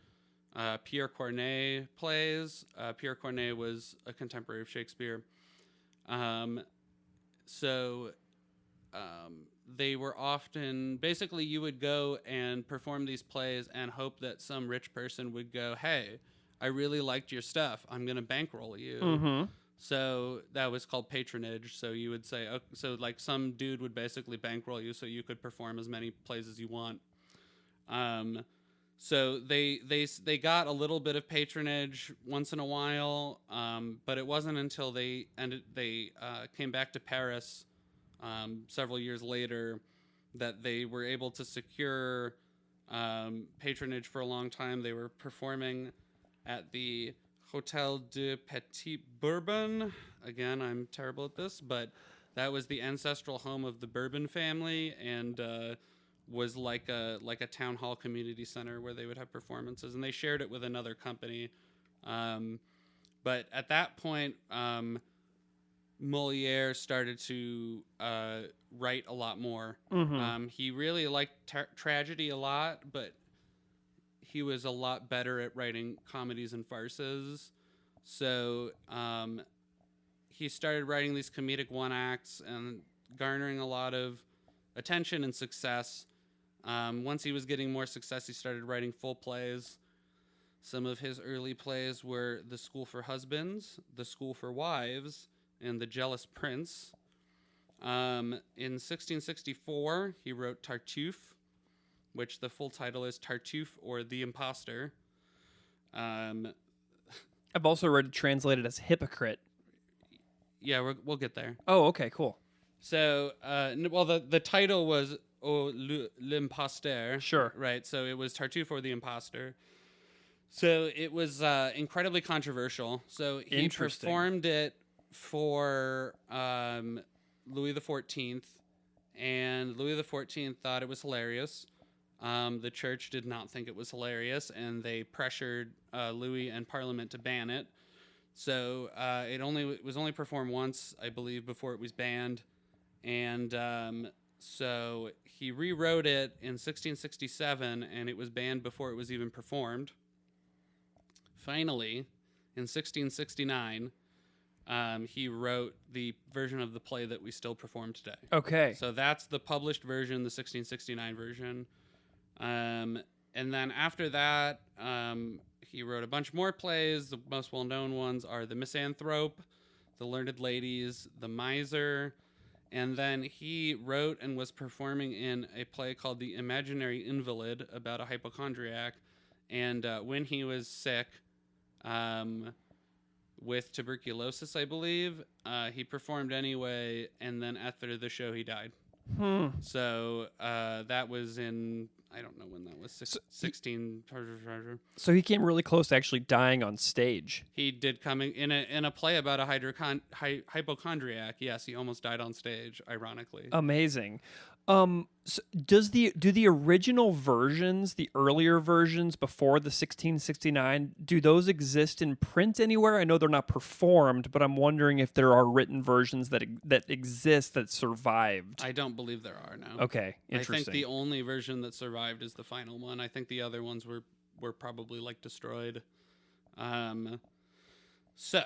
Pierre Corneille plays. Pierre Corneille was a contemporary of Shakespeare. They were often, basically you would go and perform these plays and hope that some rich person would go, hey, I really liked your stuff, I'm going to bankroll you. So that was called patronage. So you would say, so like some dude would basically bankroll you so you could perform as many plays as you want. So they got a little bit of patronage once in a while, but it wasn't until they came back to Paris several years later that they were able to secure patronage for a long time. They were performing at the Hotel de Petit Bourbon. Again, I'm terrible at this, but that was the ancestral home of the Bourbon family, and was like a town hall community center where they would have performances, and they shared it with another company. But at that point, Moliere started to write a lot more. He really liked tragedy a lot, but he was a lot better at writing comedies and farces. So he started writing these comedic one-acts and garnering a lot of attention and success. Once he was getting more success, he started writing full plays. Some of his early plays were The School for Husbands, The School for Wives, and The Jealous Prince. In 1664, he wrote Tartuffe, which the full title is Tartuffe or The Imposter. I've also read it translated as hypocrite. Yeah, we'll get there. Oh, okay, cool. So, the title was L'Imposteur. Sure. Right, so it was Tartuffe or The Imposter. So it was incredibly controversial. So he performed it for Louis XIV, and Louis XIV thought it was hilarious. The church did not think it was hilarious, and they pressured Louis and Parliament to ban it. So it was only performed once, I believe, before it was banned. And so he rewrote it in 1667, and it was banned before it was even performed. Finally, in 1669, he wrote the version of the play that we still perform today. Okay. So that's the published version, the 1669 version. And then after that, he wrote a bunch more plays. The most well-known ones are The Misanthrope, The Learned Ladies, The Miser, and then he wrote and was performing in a play called The Imaginary Invalid about a hypochondriac. And when he was sick with tuberculosis, I believe, he performed anyway, and then after the show, he died. So that was in, I don't know when that was, 16. So he came really close to actually dying on stage. He did come in a play about a hypochondriac. Yes, he almost died on stage, ironically. Amazing. So do the original versions, the earlier versions before the 1669, do those exist in print anywhere? I know they're not performed, but I'm wondering if there are written versions that exist that survived. I don't believe there are, no. Okay, interesting. I think the only version that survived is the final one. I think the other ones were probably like destroyed. So,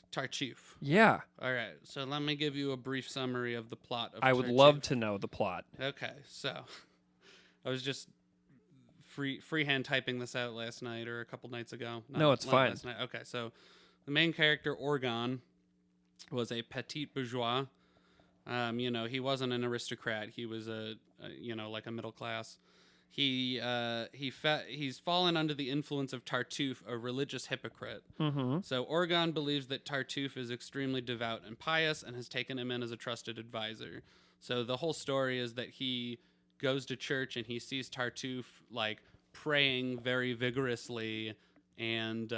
Tartuffe. Yeah. All right, so let me give you a brief summary of the plot of I would love to know the plot. Okay, so I was just freehand typing this out last night or a couple nights ago. No, it's fine. Last night. Okay, so the main character, Orgon, was a petit bourgeois. He wasn't an aristocrat. He was like a middle class. He's fallen under the influence of Tartuffe, a religious hypocrite. Mm-hmm. So Orgon believes that Tartuffe is extremely devout and pious and has taken him in as a trusted advisor. So the whole story is that he goes to church and he sees Tartuffe like praying very vigorously and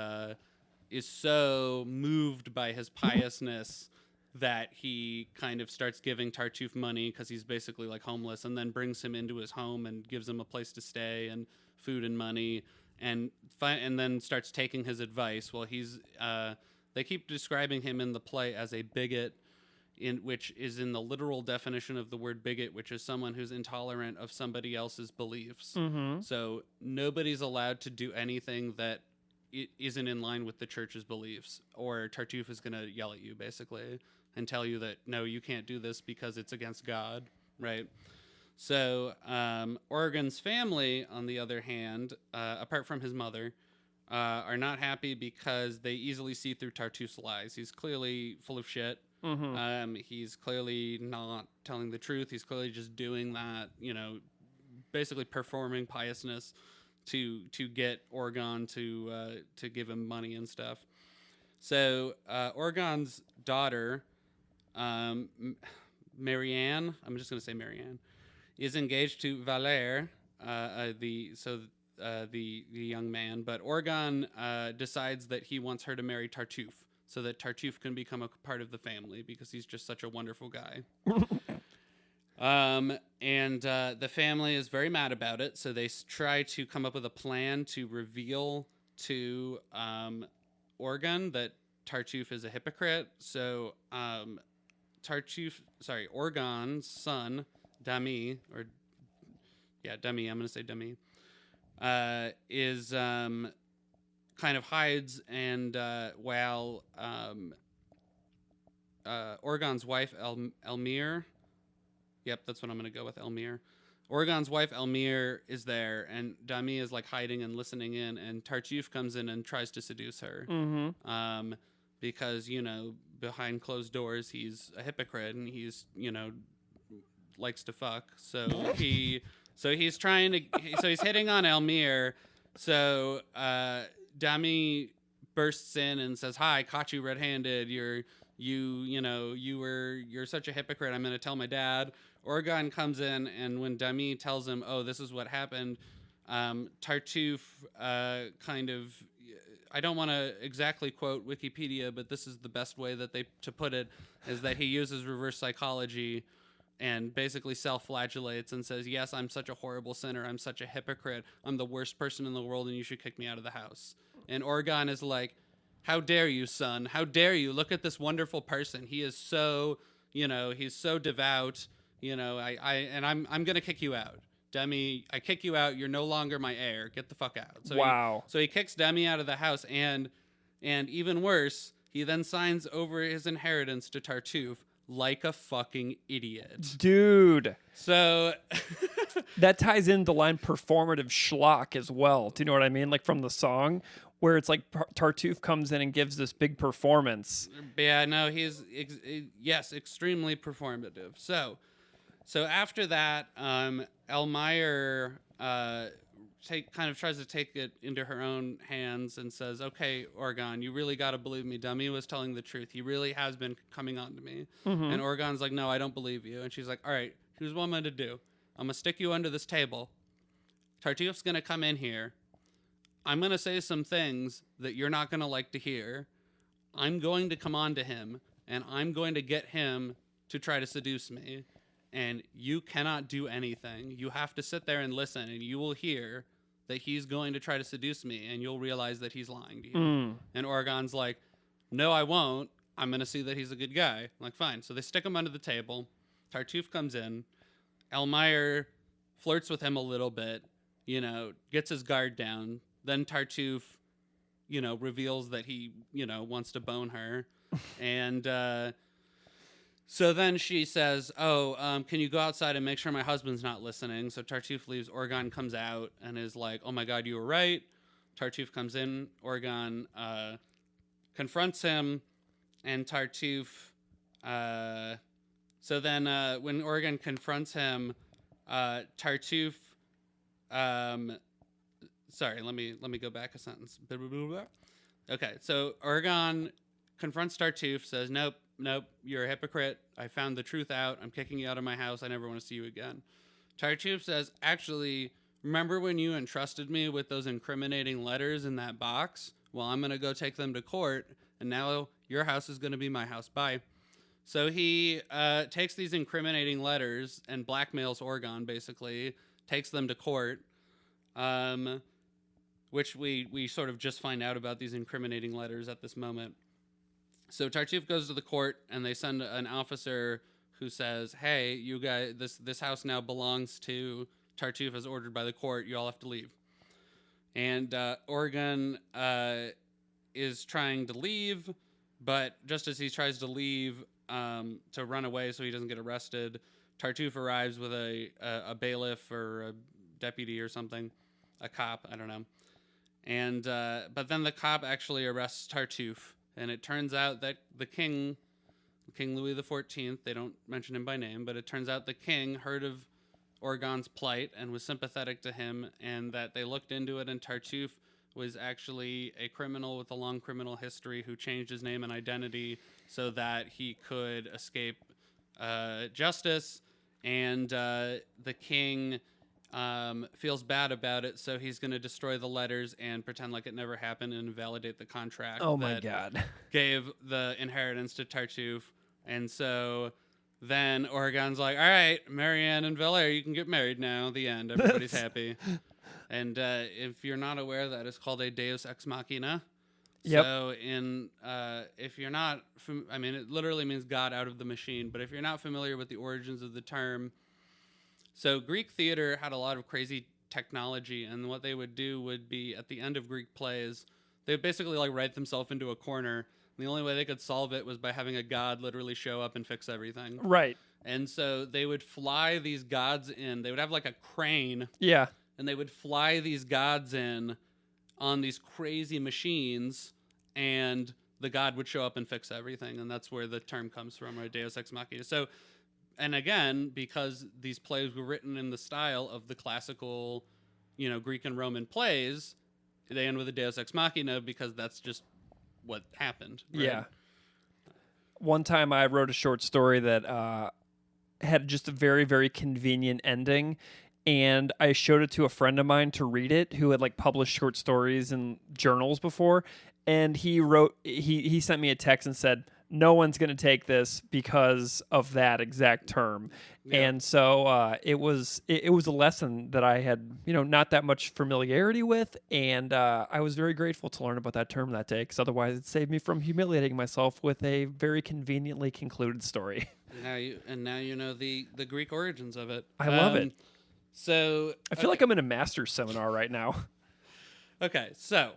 is so moved by his piousness that he kind of starts giving Tartuffe money because he's basically like homeless, and then brings him into his home and gives him a place to stay and food and money, and then starts taking his advice. Well, they keep describing him in the play as a bigot, which is in the literal definition of the word bigot, which is someone who's intolerant of somebody else's beliefs. Mm-hmm. So nobody's allowed to do anything that isn't in line with the church's beliefs, or Tartuffe is going to yell at you, basically, and tell you that, no, you can't do this because it's against God, right? So Orgon's family, on the other hand, apart from his mother, are not happy because they easily see through Tartuffe's lies. He's clearly full of shit. He's clearly not telling the truth. He's clearly just doing that, basically performing piousness to get Orgon to give him money and stuff. So Orgon's daughter, Marianne, I'm just going to say Marianne, is engaged to Valère, the young man. But Orgon decides that he wants her to marry Tartuffe, so that Tartuffe can become a part of the family because he's just such a wonderful guy. And the family is very mad about it, so they try to come up with a plan to reveal to Orgon that Tartuffe is a hypocrite. So Orgon's son, Dami, Dami, I'm going to say Dami, is kind of hides, and while Orgon's wife, Elmire, yep, that's what I'm going to go with, Elmire. Orgon's wife, Elmire, is there, and Dami is like hiding and listening in, and Tartuffe comes in and tries to seduce her. Because, behind closed doors, he's a hypocrite, and he's, likes to fuck. So he's hitting on Elmire. So Dami bursts in and says, "Hi, caught you red-handed. You're such a hypocrite. I'm going to tell my dad." Orgon comes in, and when Dami tells him, "Oh, this is what happened," Tartuffe kind of, I don't want to exactly quote Wikipedia, but this is the best way to put it, is that he uses reverse psychology and basically self-flagellates and says, "Yes, I'm such a horrible sinner. I'm such a hypocrite. I'm the worst person in the world, and you should kick me out of the house." And Orgon is like, "How dare you, son? How dare you? Look at this wonderful person. He is so, he's so devout. I'm going to kick you out. Demi, I kick you out. You're no longer my heir. Get the fuck out." So wow. He kicks Demi out of the house, and even worse, he then signs over his inheritance to Tartuffe like a fucking idiot. Dude. So that ties in the line performative schlock as well. Do you know what I mean? Like from the song, where it's like Tartuffe comes in and gives this big performance. Yeah, no, he's extremely performative. So after that, Elmire kind of tries to take it into her own hands and says, "Okay, Orgon, you really got to believe me. Demi was telling the truth. He really has been coming on to me." And Orgon's like, "No, I don't believe you." And she's like, "All right, here's what I'm going to do. I'm going to stick you under this table. Tartuffe's going to come in here. I'm going to say some things that you're not going to like to hear. I'm going to come on to him, and I'm going to get him to try to seduce me. And you cannot do anything. You have to sit there and listen, and you will hear that he's going to try to seduce me, and you'll realize that he's lying to you." And Orgon's like, "No, I won't. I'm going to see that he's a good guy." I'm like, fine. So they stick him under the table. Tartuffe comes in. Elmire flirts with him a little bit, gets his guard down. Then Tartuffe, reveals that he, wants to bone her. And so then she says, "Oh, can you go outside and make sure my husband's not listening?" So Tartuffe leaves. Orgon comes out and is like, "Oh my God, you were right." Tartuffe comes in. Orgon confronts him, and Tartuffe. So then when Orgon confronts him, Tartuffe. Sorry, let me go back a sentence. Okay, so Orgon confronts Tartuffe, says, Nope, you're a hypocrite. I found the truth out. I'm kicking you out of my house. I never want to see you again." Tartuffe says, "Actually, remember when you entrusted me with those incriminating letters in that box? Well, I'm going to go take them to court, and now your house is going to be my house. Bye." So he takes these incriminating letters and blackmails Orgon, basically, takes them to court, which we sort of just find out about these incriminating letters at this moment. So Tartuffe goes to the court, and they send an officer who says, "Hey, you guys, this house now belongs to Tartuffe as ordered by the court. You all have to leave." And Orgon is trying to leave, but just as he tries to leave to run away so he doesn't get arrested, Tartuffe arrives with a bailiff or a deputy or something, a cop, I don't know. And but then the cop actually arrests Tartuffe, and it turns out that the king, King Louis XIV, they don't mention him by name, but it turns out the king heard of Orgon's plight and was sympathetic to him, and that they looked into it, and Tartuffe was actually a criminal with a long criminal history who changed his name and identity so that he could escape justice. And the king feels bad about it, so he's going to destroy the letters and pretend like it never happened and invalidate the contract Oh my God. gave the inheritance to Tartuffe. And so then Oregon's like, all right, Marianne and Valère, you can get married now. The end. Everybody's happy. And if you're not aware, that is called a Deus Ex Machina. Yep. So if you're not, I mean, it literally means God out of the machine. But if you're not familiar with the origins of the term, so Greek theater had a lot of crazy technology, and what they would do would be at the end of Greek plays, they would basically like write themselves into a corner. And the only way they could solve it was by having a god literally show up and fix everything. Right. And so they would fly these gods in. They would have like a crane. Yeah. And they would fly these gods in on these crazy machines, and the god would show up and fix everything. And that's where the term comes from, right? Deus Ex Machina. So, and again, because these plays were written in the style of the classical, Greek and Roman plays, they end with a Deus Ex Machina because that's just what happened. Right? Yeah. One time I wrote a short story that had just a very, very convenient ending, and I showed it to a friend of mine to read it who had like published short stories in journals before, and he sent me a text and said, no one's going to take this because of that exact term. Yeah. And so it was a lesson that I had, not that much familiarity with. And I was very grateful to learn about that term that day, because otherwise it saved me from humiliating myself with a very conveniently concluded story. Now you know the Greek origins of it. I love it. So I feel like I'm in a master's seminar right now. Okay, so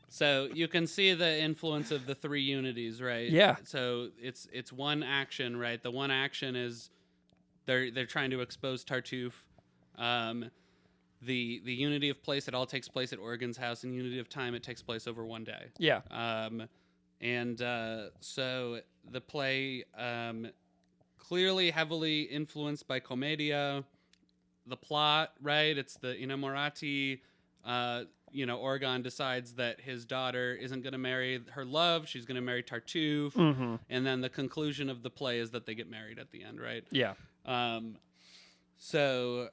so you can see the influence of the three unities, right? Yeah. So it's one action, right? The one action is they're trying to expose Tartuffe. The unity of place, it all takes place at Orgon's house, and unity of time, it takes place over one day. Yeah. So the play clearly heavily influenced by Commedia. The plot, right? It's the innamorati. Orgon decides that his daughter isn't going to marry her love. She's going to marry Tartuffe. Mm-hmm. And then the conclusion of the play is that they get married at the end, right? Yeah. So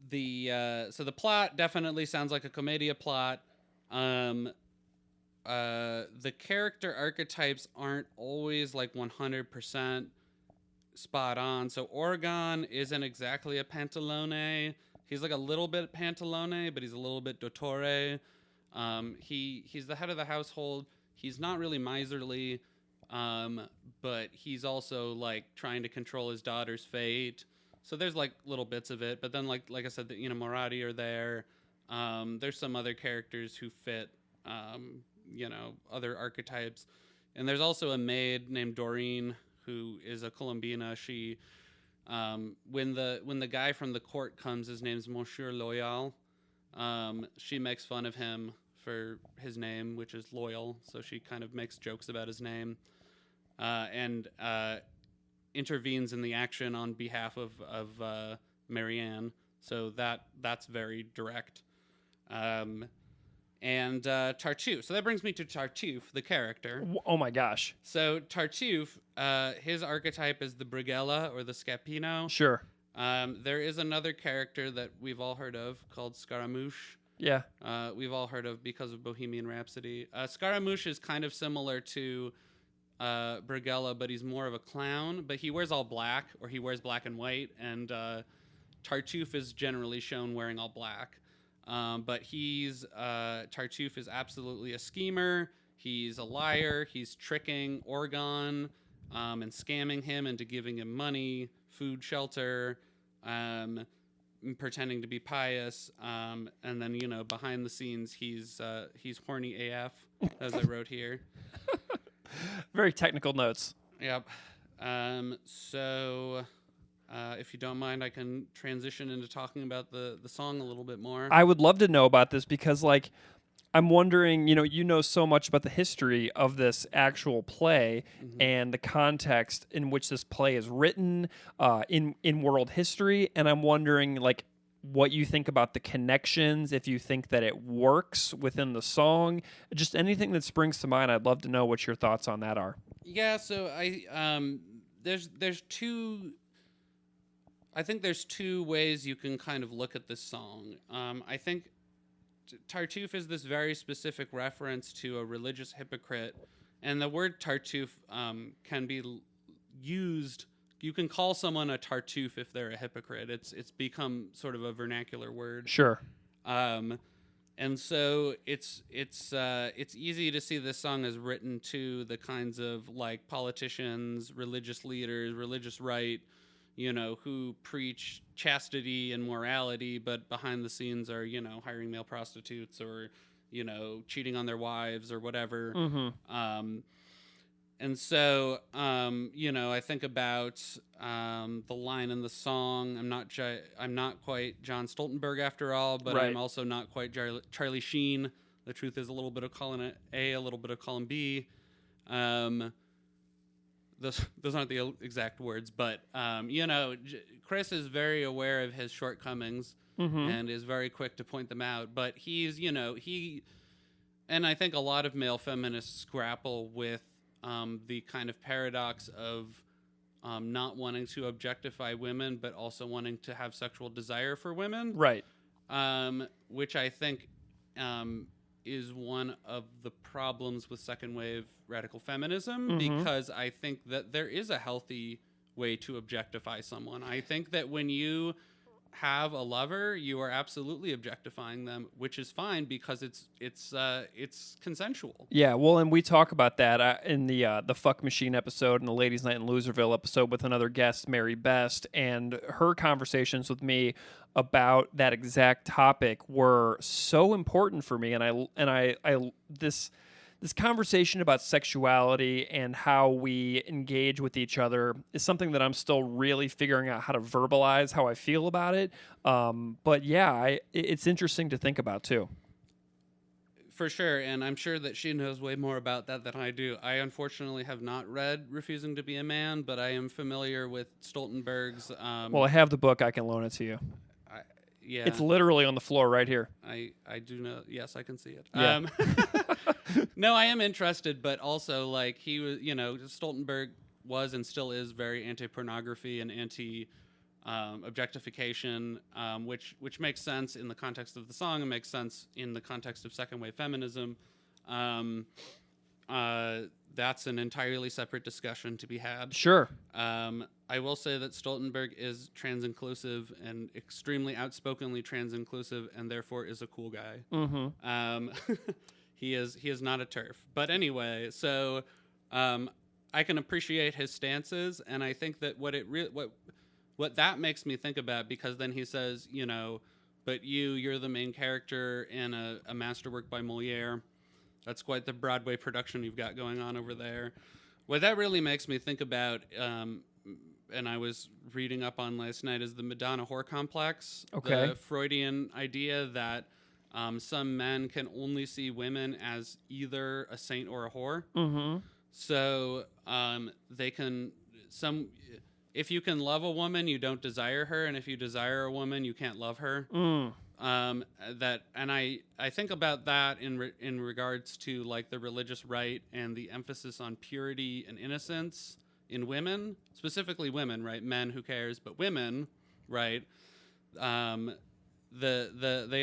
the plot definitely sounds like a Commedia plot. The character archetypes aren't always like 100% spot on. So Orgon isn't exactly a Pantalone. He's like a little bit Pantalone, but he's a little bit Dottore. He's the head of the household. He's not really miserly, but he's also like trying to control his daughter's fate. So there's like little bits of it. But then like I said, the Morati are there. There's some other characters who fit other archetypes. And there's also a maid named Doreen who is a Colombina. She when the guy from the court comes, his name's Monsieur Loyal. She makes fun of him for his name, which is Loyal, so she kind of makes jokes about his name, and intervenes in the action on behalf of Marianne. So that's very direct. And Tartuffe. So that brings me to Tartuffe, the character. Oh my gosh. So Tartuffe, his archetype is the Brighella or the Scapino. Sure. There is another character that we've all heard of called Scaramouche. Yeah. We've all heard of because of Bohemian Rhapsody. Scaramouche is kind of similar to Brighella, but he's more of a clown. But he wears all black, or he wears black and white, and Tartuffe is generally shown wearing all black. But Tartuffe is absolutely a schemer. He's a liar. He's tricking Orgon and scamming him into giving him money, food, shelter, pretending to be pious. And then, behind the scenes, he's horny AF, as I wrote here. Very technical notes. Yep. if you don't mind, I can transition into talking about the song a little bit more. I would love to know about this because, like, I'm wondering, you know so much about the history of this actual play and the context in which this play is written in world history, and I'm wondering, like, what you think about the connections, if you think that it works within the song, just anything that springs to mind. I'd love to know what your thoughts on that are. Yeah, so there's two. I think there's two ways you can kind of look at this song. I think Tartuffe is this very specific reference to a religious hypocrite, and the word Tartuffe can be used. You can call someone a Tartuffe if they're a hypocrite. It's become sort of a vernacular word. Sure. And so it's easy to see this song as written to the kinds of like politicians, religious leaders, religious right, who preach chastity and morality, but behind the scenes are, hiring male prostitutes or, cheating on their wives or whatever. And so, I think about the line in the song. I'm not quite John Stoltenberg after all, but Right. I'm also not quite Charlie Sheen. The truth is a little bit of column A, a little bit of column B. Those aren't the exact words, but Chris is very aware of his shortcomings and is very quick to point them out. But he's, and I think a lot of male feminists grapple with the kind of paradox of not wanting to objectify women, but also wanting to have sexual desire for women. Right. Which I think is one of the problems with second wave radical feminism, because I think that there is a healthy way to objectify someone. I think that when you have a lover, you are absolutely objectifying them, which is fine because it's consensual. Yeah, well, and we talk about that in the Fuck Machine episode and the Ladies' Night in Loserville episode with another guest, Mary Best, and her conversations with me about that exact topic were so important for me. And this conversation about sexuality and how we engage with each other is something that I'm still really figuring out how to verbalize how I feel about it. But yeah, it's interesting to think about too. For sure, and I'm sure that she knows way more about that than I do. I unfortunately have not read Refusing to Be a Man, but I am familiar with Stoltenberg's... Well, I have the book. I can loan it to you. Yeah. It's literally on the floor right here. I do know. Yes, I can see it. Yeah. No, I am interested, but also like he was, Stoltenberg was and still is very anti-pornography and anti-objectification, which makes sense in the context of the song and makes sense in the context of second wave feminism. That's an entirely separate discussion to be had. Sure. I will say that Stoltenberg is trans-inclusive and extremely outspokenly trans-inclusive, and therefore is a cool guy. He is not a TERF. But anyway, so I can appreciate his stances, and I think that what that makes me think about, because then he says, but you're the main character in a masterwork by Moliere. That's quite the Broadway production you've got going on over there. What that really makes me think about, and I was reading up on last night, is the Madonna whore complex. Okay. The Freudian idea that some men can only see women as either a saint or a whore. So they can if you can love a woman, you don't desire her, and if you desire a woman, you can't love her. I think about that in regards to like the religious right and the emphasis on purity and innocence in women, specifically women, right? Men, who cares? But women, right? The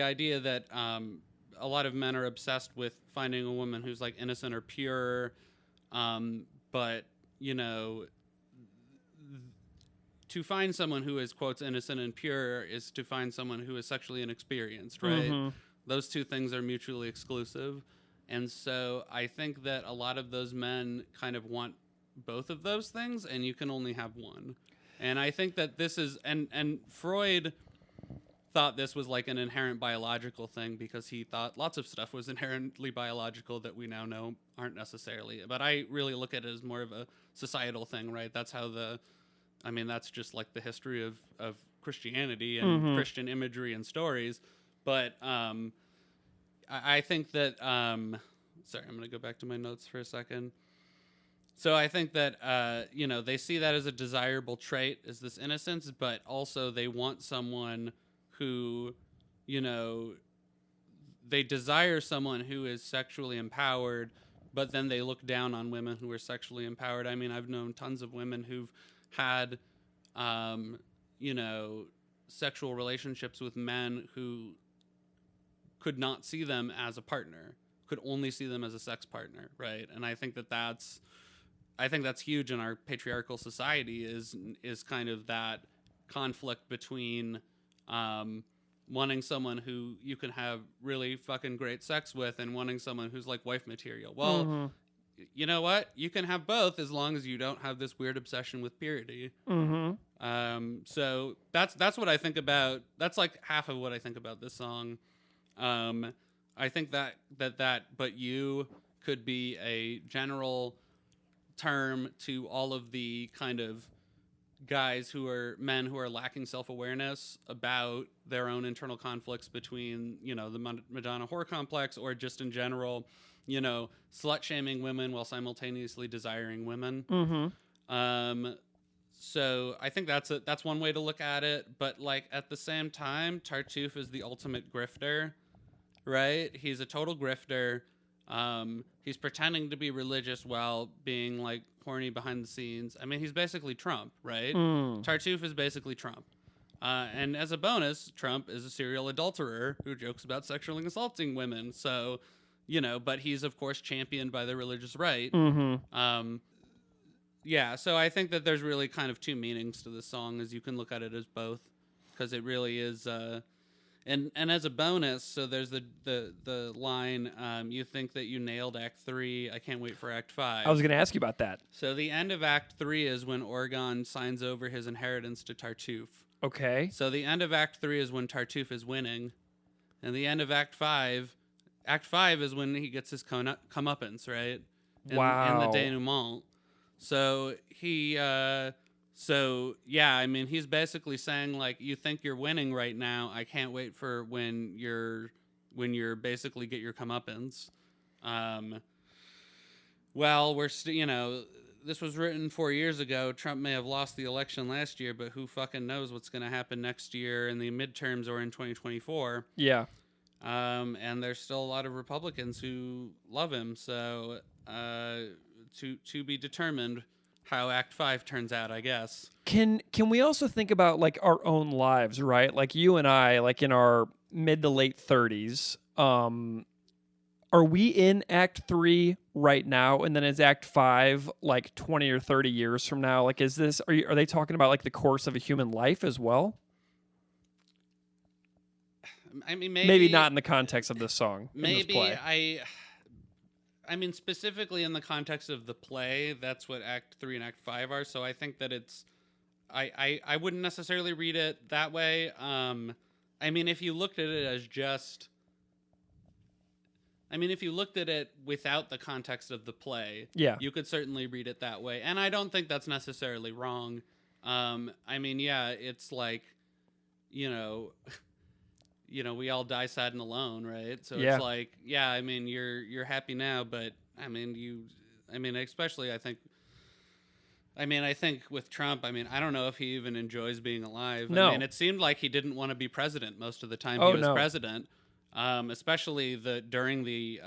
idea that a lot of men are obsessed with finding a woman who's like innocent or pure, but to find someone who is, quotes, innocent and pure is to find someone who is sexually inexperienced, right? Those two things are mutually exclusive. And so I think that a lot of those men kind of want both of those things, and you can only have one. And I think that this is, and Freud thought this was like an inherent biological thing, because he thought lots of stuff was inherently biological that we now know aren't necessarily. But I really look at it as more of a societal thing, right? That's how the I mean, that's just like the history of Christianity and Christian imagery and stories. But I think that, sorry, I'm going to go back to my notes for a second. So I think that, they see that as a desirable trait, is this innocence, but also they want someone who, they desire someone who is sexually empowered, but then they look down on women who are sexually empowered. I mean, I've known tons of women who've had, sexual relationships with men who could not see them as a partner, could only see them as a sex partner, right? And I think that's huge in our patriarchal society, is kind of that conflict between wanting someone who you can have really fucking great sex with and wanting someone who's like wife material. Well, you know what? You can have both as long as you don't have this weird obsession with purity. So that's what I think about. That's like half of what I think about this song. I think that but you could be a general term to all of the kind of men who are lacking self-awareness about their own internal conflicts between, the Madonna whore complex, or just in general, slut-shaming women while simultaneously desiring women. So I think that's one way to look at it. But like at the same time, Tartuffe is the ultimate grifter, right? He's a total grifter. He's pretending to be religious while being like horny behind the scenes. I mean, he's basically Trump, right? Tartuffe is basically Trump. And as a bonus, Trump is a serial adulterer who jokes about sexually assaulting women. So, but he's of course championed by the religious right. Yeah, so I think that there's really kind of two meanings to this song, as you can look at it as both, because it really is. And as a bonus, so there's the line, you think that you nailed Act 3, I can't wait for Act 5. I was going to ask you about that. So the end of Act 3 is when Orgon signs over his inheritance to Tartuffe. Okay. So the end of Act 3 is when Tartuffe is winning. And the end of Act 5 is when he gets his comeuppance, right? Wow. In the denouement. So I mean, he's basically saying like, you think you're winning right now. I can't wait for when you're basically get your comeuppance. Well, this was written 4 years ago. Trump may have lost the election last year, but who fucking knows what's going to happen next year in the midterms or in 2024. Yeah. And there's still a lot of Republicans who love him. So, to be determined how Act 5 turns out, I guess. Can we also think about like our own lives, right? Like you and I, like in our mid to late 30s, are we in Act 3 right now? And then is Act 5 like 20 or 30 years from now? Like, are they talking about like the course of a human life as well? I mean, maybe not in the context of this song. Maybe in this play. I mean, specifically in the context of the play, that's what Act 3 and Act 5 are. So I think that it's, I wouldn't necessarily read it that way. I mean, if you looked at it as just, if you looked at it without the context of the play, yeah, you could certainly read it that way. And I don't think that's necessarily wrong. I mean, yeah, it's like, we all die sad and alone, right? So yeah. It's like, yeah, I mean, you're happy now, but especially I think with Trump, I don't know if he even enjoys being alive. No. I mean, it seemed like he didn't want to be president most of the time he was president. Especially during the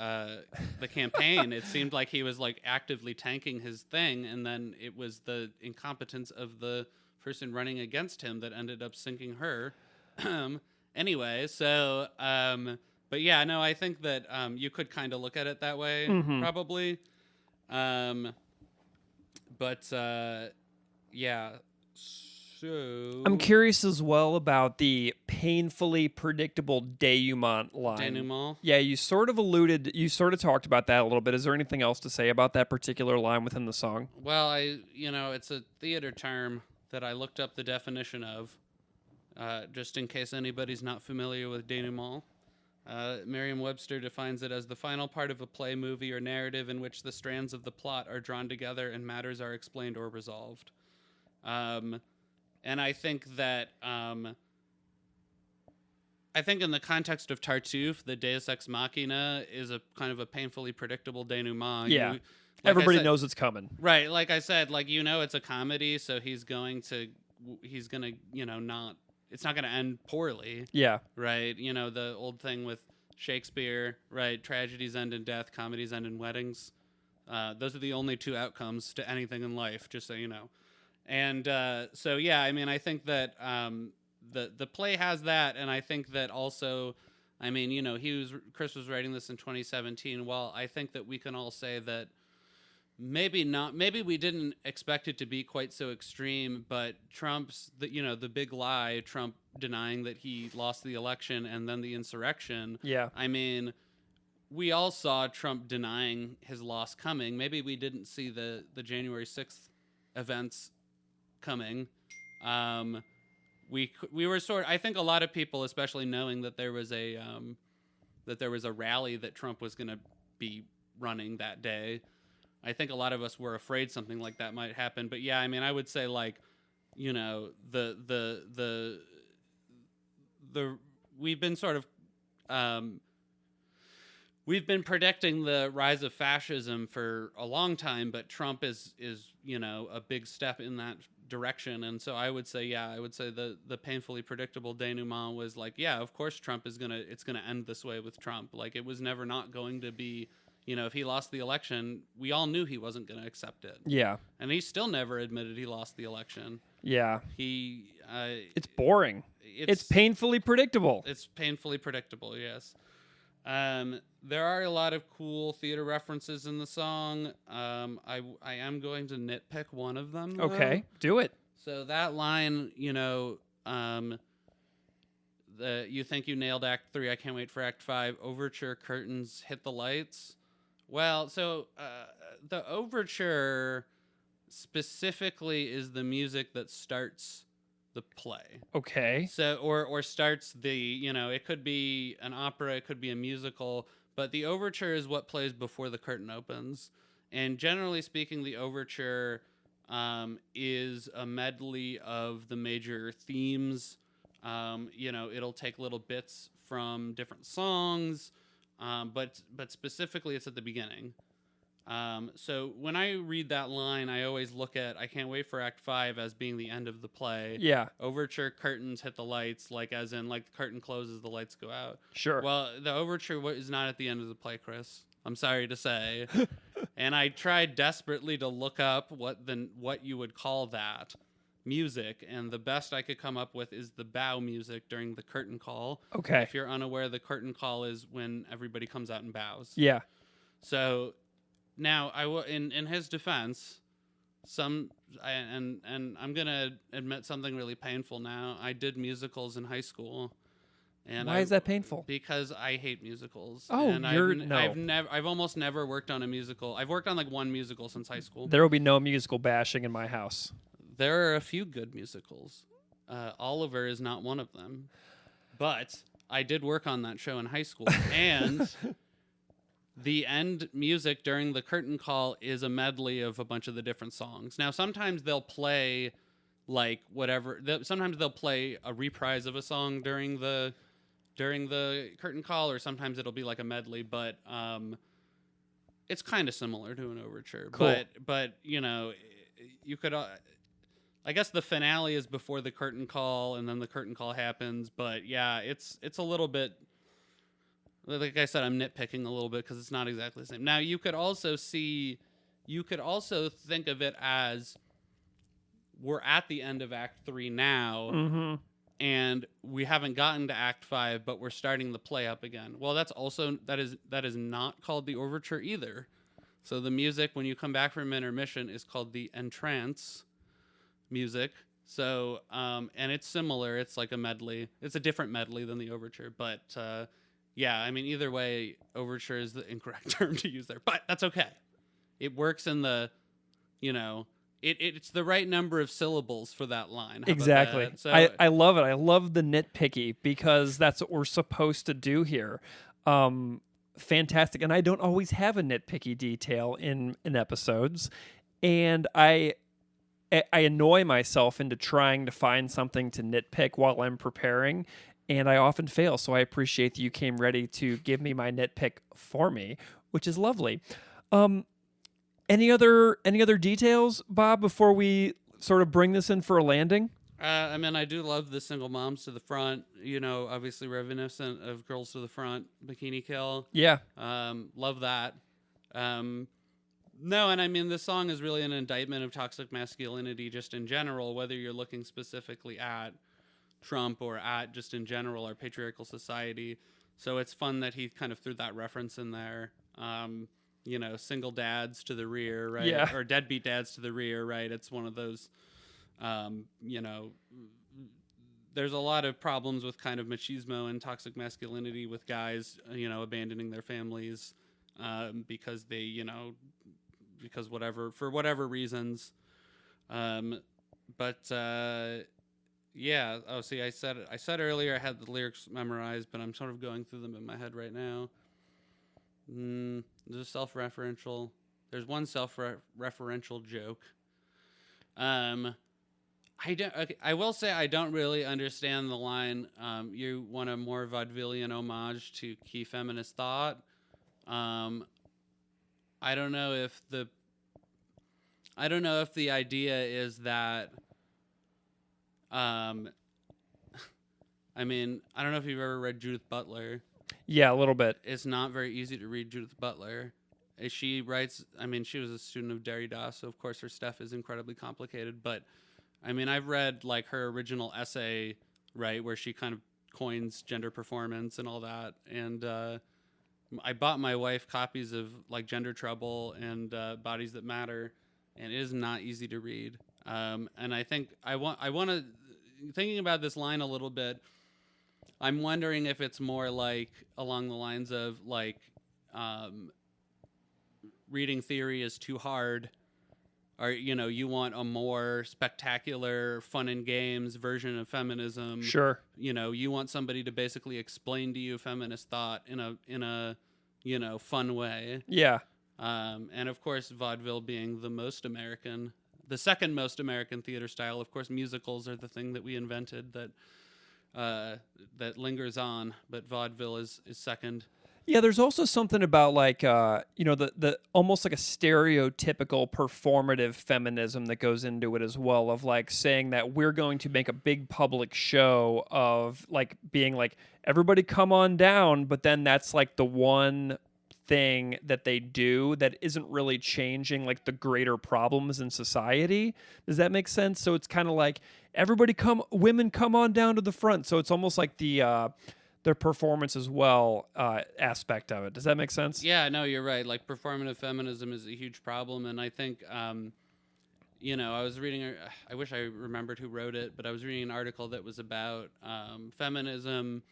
campaign, it seemed like he was like actively tanking his thing, and then it was the incompetence of the person running against him that ended up sinking her. Anyway, so, but yeah, no, I think that you could kind of look at it that way, probably. Yeah, so... I'm curious as well about the painfully predictable denouement line. Denouement? Yeah, you sort of talked about that a little bit. Is there anything else to say about that particular line within the song? Well, it's a theater term that I looked up the definition of. Just in case anybody's not familiar with denouement. Merriam-Webster defines it as the final part of a play, movie, or narrative in which the strands of the plot are drawn together and matters are explained or resolved. And I think that I think in the context of Tartuffe, the Deus Ex Machina is a kind of a painfully predictable denouement. Yeah. Like Everybody I said, knows it's coming. right? Like I said, like it's a comedy, so he's gonna not. It's not gonna end poorly. Yeah. Right. The old thing with Shakespeare, right? Tragedies end in death, comedies end in weddings. Those are the only two outcomes to anything in life, just so you know. And so, yeah, I mean, I think that the play has that, and I think that also, I mean, Chris was writing this in 2017. Well, I think that we can all say that maybe we didn't expect it to be quite so extreme, but the big lie, Trump denying that he lost the election and then the insurrection. Yeah. I mean, we all saw Trump denying his loss coming. Maybe we didn't see the January 6th events coming. We were I think a lot of people, especially knowing that there was a rally that Trump was going to be running that day, I think a lot of us were afraid something like that might happen. But yeah, I mean, I would say like, we've been sort of we've been predicting the rise of fascism for a long time, but Trump is a big step in that direction. And so I would say the painfully predictable denouement was like, yeah, of course it's gonna end this way with Trump. Like, it was never not going to be, if he lost the election, we all knew he wasn't going to accept it. Yeah. And he still never admitted he lost the election. Yeah. It's boring. It's painfully predictable. It's painfully predictable, yes. There are a lot of cool theater references in the song. I am going to nitpick one of them, though. Okay, do it. So that line, you think you nailed Act 3, I can't wait for Act 5. Overture, curtains, hit the lights. Well, so the overture specifically is the music that starts the play. Okay. So or starts the, it could be an opera, it could be a musical, but the overture is what plays before the curtain opens. And generally speaking, the overture is a medley of the major themes. It'll take little bits from different songs, but specifically it's at the beginning. So when I read that line, I always look at I can't wait for Act 5 as being the end of the play. Yeah. Overture, curtains, hit the lights, like as in like the curtain closes, the lights go out. Sure. Well, the overture is not at the end of the play, Chris. I'm sorry to say. And I tried desperately to look up what you would call that music, and the best I could come up with is the bow music during the curtain call. Okay. If you're unaware, the curtain call is when everybody comes out and bows. Yeah. So now I will, in his defense, and I'm gonna admit something really painful now. I did musicals in high school. And why is that painful? Because I hate musicals. Oh, and no. I've almost never worked on a musical. I've worked on like one musical since high school. There will be no musical bashing in my house. There are a few good musicals. Oliver is not one of them. But I did work on that show in high school. And the end music during the curtain call is a medley of a bunch of the different songs. Now, sometimes they'll play like whatever. Sometimes they'll play a reprise of a song during the curtain call, or sometimes it'll be like a medley. But it's kind of similar to an overture. Cool. But you could. I guess the finale is before the curtain call, and then the curtain call happens. But yeah, it's a little bit. Like I said, I'm nitpicking a little bit because it's not exactly the same. Now you could also think of it as we're at the end of Act 3 now, mm-hmm. and we haven't gotten to Act 5, but we're starting the play up again. Well, that is not called the overture either. So the music when you come back from intermission is called the entrance music. So and it's similar. It's like a medley. It's a different medley than the overture, but yeah, I mean, either way, overture is the incorrect term to use there, but that's okay. It works in the, it's the right number of syllables for that line. How exactly. That? So, I love it. I love the nitpicky because that's what we're supposed to do here. Fantastic. And I don't always have a nitpicky detail in episodes. And I annoy myself into trying to find something to nitpick while I'm preparing, and I often fail. So I appreciate that you came ready to give me my nitpick for me, which is lovely. Any other details, Bob, before we sort of bring this in for a landing? I mean, I do love the single moms to the front, obviously reminiscent of Girls to the Front, Bikini Kill. Yeah. Love that. No, and I mean, this song is really an indictment of toxic masculinity just in general, whether you're looking specifically at Trump or at just in general our patriarchal society. So it's fun that he kind of threw that reference in there. Single dads to the rear, right? Yeah. Or deadbeat dads to the rear, right? It's one of those, there's a lot of problems with kind of machismo and toxic masculinity with guys, abandoning their families because they, for whatever reasons. Yeah. Oh, see, I said earlier I had the lyrics memorized, but I'm sort of going through them in my head right now. There's a self-referential. There's one self-referential joke. I will say I don't really understand the line. You want a more vaudevillian homage to key feminist thought. I don't know if the idea is that. I mean, I don't know if you've ever read Judith Butler. Yeah, a little bit. It's not very easy to read Judith Butler. She writes, I mean, she was a student of Derrida, so of course her stuff is incredibly complicated. But, I mean, I've read like her original essay, right, where she kind of coins gender performance and all that. And I bought my wife copies of like Gender Trouble and Bodies That Matter, and it is not easy to read. And I think I want to, thinking about this line a little bit, I'm wondering if it's more like along the lines of like reading theory is too hard, or you want a more spectacular, fun and games version of feminism. Sure. You want somebody to basically explain to you feminist thought in a fun way. Yeah. And of course, vaudeville being the second most American theater style. Of course, musicals are the thing that we invented that lingers on, but vaudeville is second. Yeah, there's also something about like the almost like a stereotypical performative feminism that goes into it as well, of like saying that we're going to make a big public show of like being like everybody come on down, but then that's like the one thing that they do that isn't really changing like the greater problems in society. Does that make sense? So it's kind of like women come on down to the front. So it's almost like their performance as well aspect of it. Does that make sense? Yeah, no, you're right. Like performative feminism is a huge problem, and I think I was reading. I wish I remembered who wrote it, but I was reading an article that was about feminism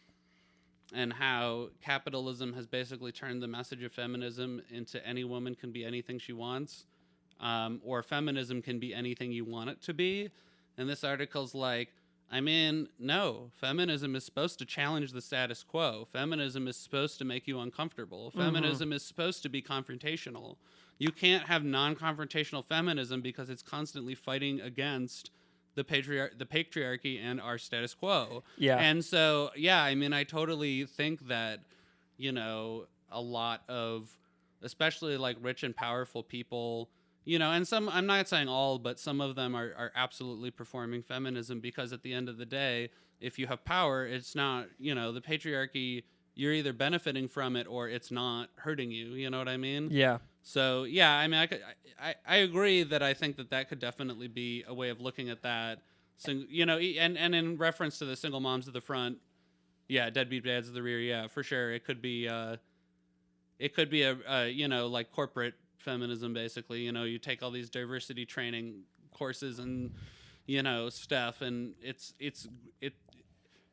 and how capitalism has basically turned the message of feminism into any woman can be anything she wants, or feminism can be anything you want it to be. And this article's like, I mean, no, feminism is supposed to challenge the status quo. Feminism is supposed to make you uncomfortable. Feminism is supposed to be confrontational. You can't have non-confrontational feminism because it's constantly fighting against the patriarchy and our status quo. Yeah. And so, yeah, I mean, I totally think that, a lot of, especially like rich and powerful people, and some, I'm not saying all, but some of them are absolutely performing feminism because at the end of the day, if you have power, it's not, the patriarchy, you're either benefiting from it or it's not hurting you. You know what I mean? Yeah. So, yeah, I mean, I agree that I think that could definitely be a way of looking at that. So, and in reference to the single moms at the front, yeah, deadbeat dads at the rear, yeah, for sure. It could be a like corporate feminism, basically. You take all these diversity training courses and, stuff, and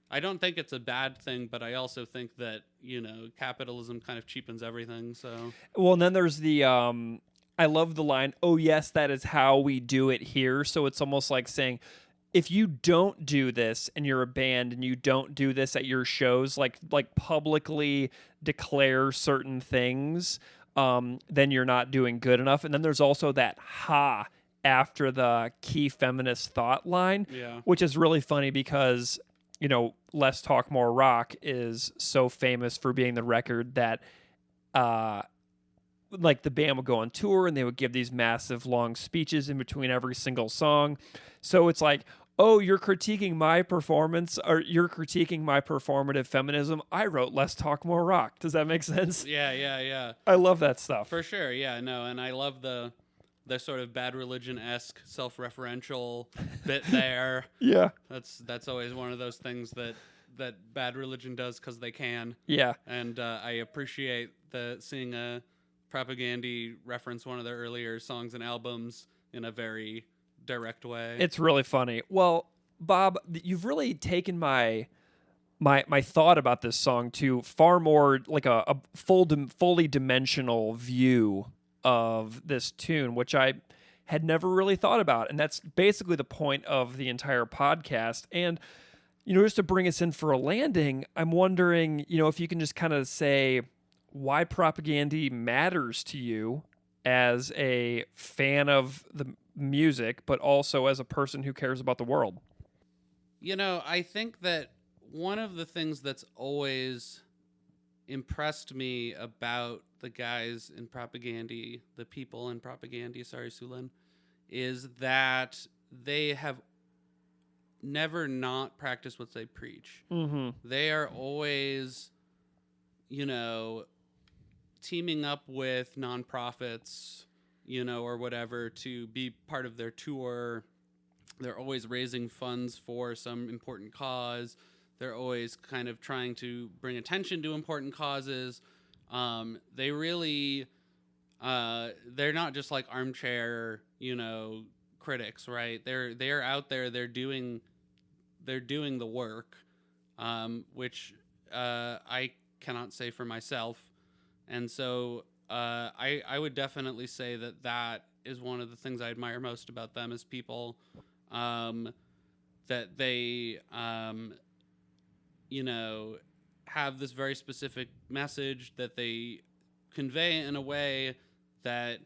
I don't think it's a bad thing, but I also think that, capitalism kind of cheapens everything. So, well, and then there's the, I love the line, "Oh yes, that is how we do it here." So it's almost like saying, if you don't do this and you're a band and you don't do this at your shows, like publicly declare certain things, then you're not doing good enough. And then there's also that after the key feminist thought line, Yeah. which is really funny because, you know, Less Talk More Rock is so famous for being the record that like the band would go on tour and they would give these massive long speeches in between every single song. So it's like, oh, you're critiquing my performance, or you're critiquing my performative feminism. I wrote Less Talk More Rock. Does that make sense? Yeah. I love that stuff. For sure. Yeah, no, and I love the sort of Bad Religion-esque self-referential bit there. Yeah. That's always one of those things that Bad Religion does because they can. Yeah. And I appreciate seeing a Propaganda reference one of their earlier songs and albums in a very direct way. It's really funny. Well, Bob, you've really taken my thought about this song to far more like a fully dimensional view of this tune, which I had never really thought about. And that's basically the point of the entire podcast. And, you know, just to bring us in for a landing, I'm wondering, you know, if you can just kind of say why Propaganda matters to you as a fan of the music, but also as a person who cares about the world. You know, I think that one of the things that's always impressed me about the guys in Propaganda, the people in Propaganda, sorry, Sulan, is that they have never not practiced what they preach. Mm-hmm. They are always, you know, teaming up with nonprofits, you know, or whatever to be part of their tour. They're always raising funds for some important cause. They're always kind of trying to bring attention to important causes. They really, they're not just like armchair, you know, critics, right? They're out there. They're doing the work, which I cannot say for myself. And so I would definitely say that is one of the things I admire most about them as people, that they, you know, have this very specific message that they convey in a way that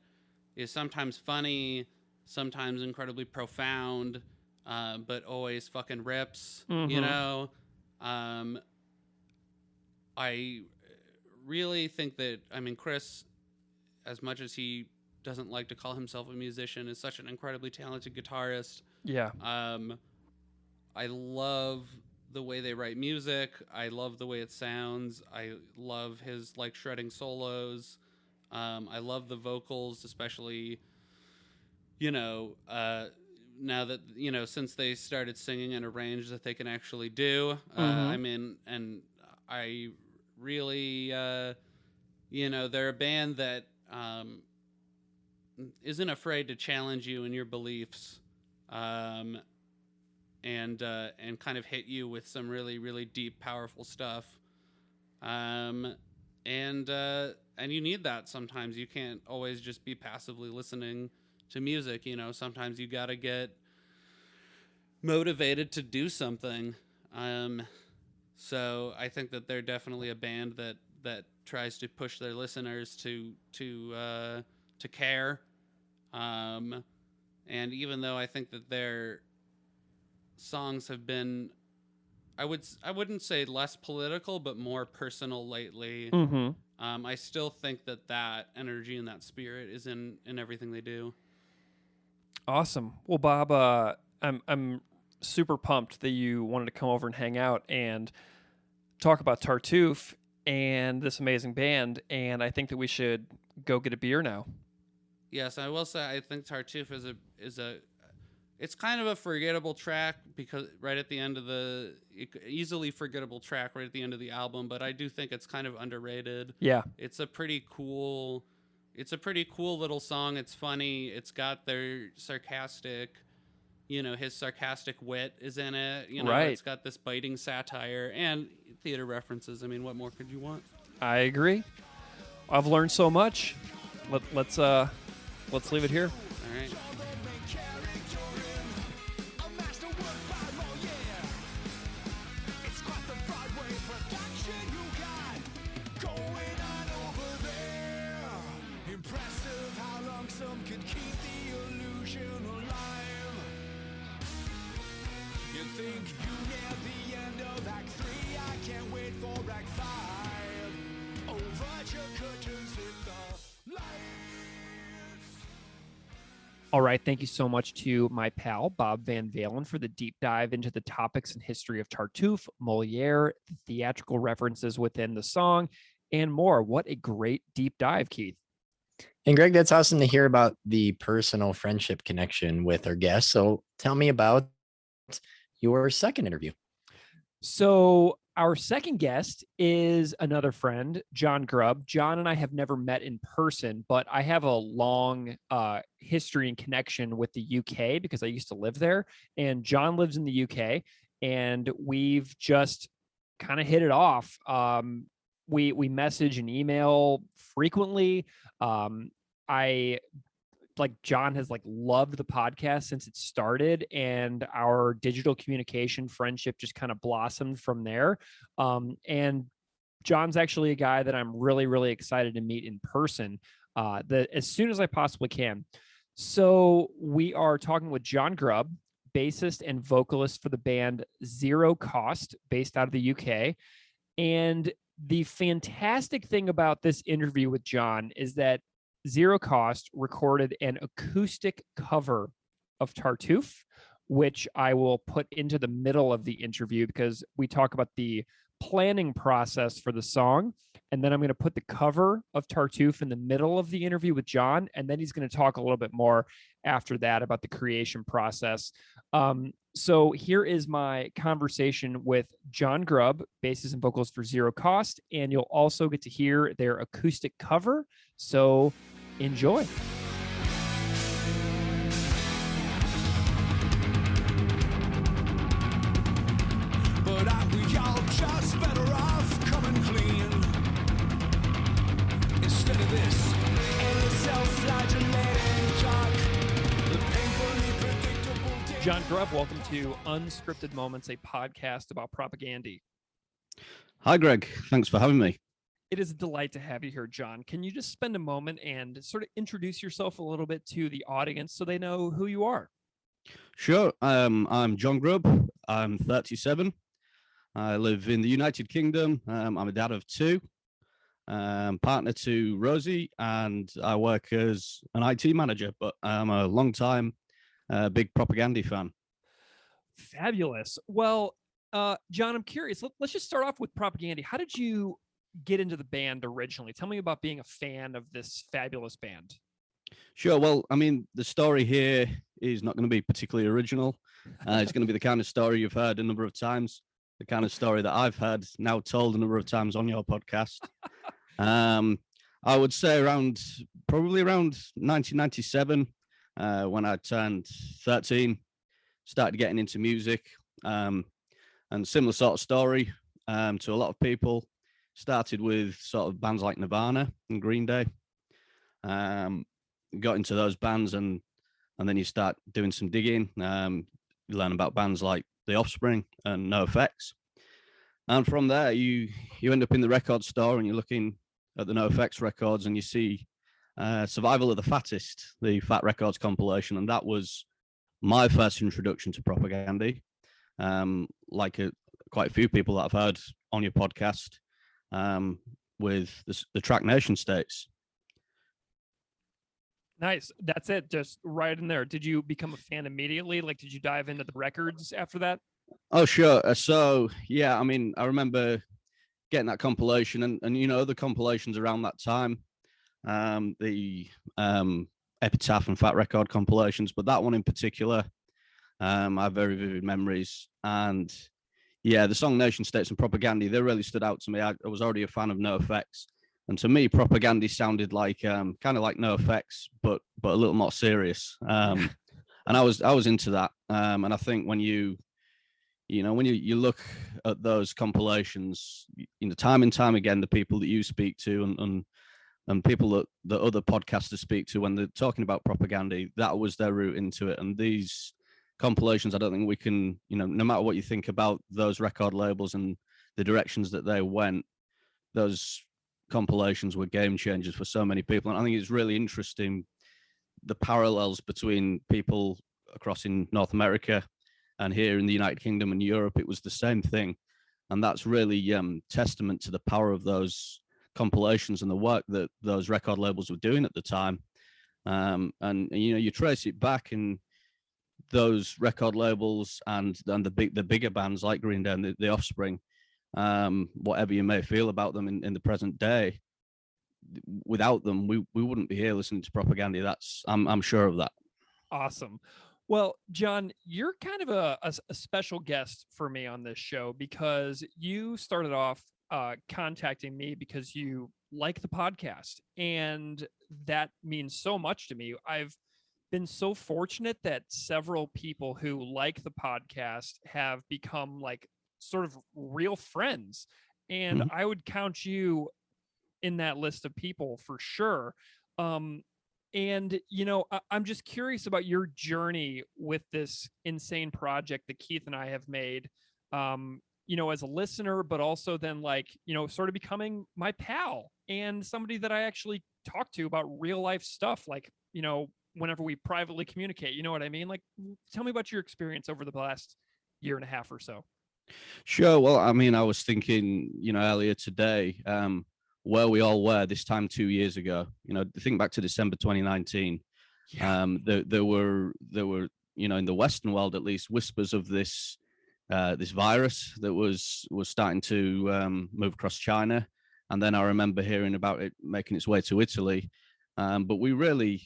is sometimes funny, sometimes incredibly profound, but always fucking rips, you know? I really think that, I mean, Chris, as much as he doesn't like to call himself a musician, is such an incredibly talented guitarist. Yeah. I love the way they write music. I love the way it sounds. I love his like shredding solos. I love the vocals, especially, you know, now that, you know, since they started singing in a range that they can actually do. I mean, and I really, you know, they're a band that isn't afraid to challenge you in your beliefs, and kind of hit you with some really, really deep, powerful stuff. And you need that sometimes. You can't always just be passively listening to music. You know, sometimes you got to get motivated to do something. So I think that they're definitely a band that tries to push their listeners to care. And even though I think that their songs have been, I wouldn't say less political, but more personal lately. I still think that energy and that spirit is in everything they do. Awesome. Well, Bob, I'm super pumped that you wanted to come over and hang out and talk about Tartuffe and this amazing band. And I think that we should go get a beer now. Yes, I will say I think Tartuffe is a it's kind of a forgettable track because right at the end of easily forgettable track right at the end of the album, but I do think it's kind of underrated. Yeah. It's a pretty cool little song. It's funny. It's got their sarcastic, you know, his sarcastic wit is in it. You know, right. It's got this biting satire and theater references. I mean, what more could you want? I agree. I've learned so much. Let's leave it here. All right. Impressive how long some could keep the illusion alive. think you near the end of Act 3. I can't wait for Act 5. Over your curtains hit the lights. All right. Thank you so much to my pal, Bob Van Valin, for the deep dive into the topics and history of Tartuffe, Moliere, the theatrical references within the song, and more. What a great deep dive, Keith. And Greg, that's awesome to hear about the personal friendship connection with our guest. So tell me about your second interview. So our second guest is another friend, Jon Grubb. Jon and I have never met in person, but I have a long history and connection with the UK because I used to live there. And Jon lives in the UK, and we've just kind of hit it off. We message and email frequently. Jon has loved the podcast since it started, and our digital communication friendship just kind of blossomed from there. And Jon's actually a guy that I'm really, really excited to meet in person as soon as I possibly can. So we are talking with Jon Grubb, bassist and vocalist for the band Zero Cost, based out of the UK. And the fantastic thing about this interview with Jon is that Zero Cost recorded an acoustic cover of Tartuffe, which I will put into the middle of the interview because we talk about the planning process for the song. And then I'm going to put the cover of Tartuffe in the middle of the interview with Jon. And then he's going to talk a little bit more after that about the creation process. So here is my conversation with Jon Grubb, bassist and vocals for Zero Cost. And you'll also get to hear their acoustic cover. So enjoy. But aren't we all just better off coming clean? Instead of this endless self-flagellating talk, the painfully predictable day. Jon Grubb, welcome to Unscripted Moments, a podcast about propaganda. Hi, Greg. Thanks for having me. It is a delight to have you here, Jon. Can you just spend a moment and sort of introduce yourself a little bit to the audience so they know who you are? Sure. I'm Jon Grubb. I'm 37. I live in the United Kingdom. I'm a dad of two, partner to Rosie, and I work as an IT manager, but I'm a long-time big propaganda fan. Fabulous. Well, Jon, I'm curious. Let's just start off with propaganda. How did you get into the band originally? Tell me about being a fan of this fabulous band. Sure. Well, I mean, the story here is not going to be particularly original. It's going to be the kind of story you've heard a number of times, the kind of story that I've heard now told a number of times on your podcast. I would say probably around 1997, when I turned 13, started getting into music, and similar sort of story to a lot of people. Started with sort of bands like Nirvana and Green Day. Got into those bands, and then you start doing some digging. You learn about bands like The Offspring and NoFX. And from there, you end up in the record store, and you're looking at the NoFX records, and you see Survival of the Fattest, the Fat Records compilation. And that was my first introduction to propaganda. Quite a few people that I've heard on your podcast, with the track Nation States. Nice. That's it. Just right in there. Did you become a fan immediately? Did you dive into the records after that? Oh, sure. So, yeah, I mean, I remember getting that compilation and the compilations around that time, the Epitaph and Fat Record compilations, but that one in particular, I have very vivid memories. And yeah, the song Nation States and Propaganda, they really stood out to me. I was already a fan of NoFX. And to me, Propaganda sounded like kind of like NoFX, but a little more serious. And I was into that. And I think when you look at those compilations, time and time again, the people that you speak to and people that other podcasters speak to when they're talking about propaganda, that was their route into it. And these compilations, I don't think we can, no matter what you think about those record labels and the directions that they went, those compilations were game changers for so many people. And I think it's really interesting the parallels between people across in North America and here in the United Kingdom and Europe, it was the same thing. And that's really testament to the power of those compilations and the work that those record labels were doing at the time. And you trace it back in those record labels and the bigger bands like Green.END, the Offspring, whatever you may feel about them in the present day. Without them, we wouldn't be here listening to Propaganda. I'm sure of that. Awesome. Well, Jon, you're kind of a special guest for me on this show because you started off contacting me because you like the podcast, and that means so much to me. I've been so fortunate that several people who like the podcast have become like sort of real friends, and I would count you in that list of people for sure. And, I'm just curious about your journey with this insane project that Keith and I have made, as a listener, but also then sort of becoming my pal and somebody that I actually talk to about real life stuff. Whenever we privately communicate, you know what I mean? Like, tell me about your experience over the last year and a half or so. Sure. Well, I mean, I was thinking, earlier today, where we all were this time 2 years ago. Think back to December 2019. Yeah. There were in the Western world at least whispers of this virus that was starting to move across China, and then I remember hearing about it making its way to Italy. But we really,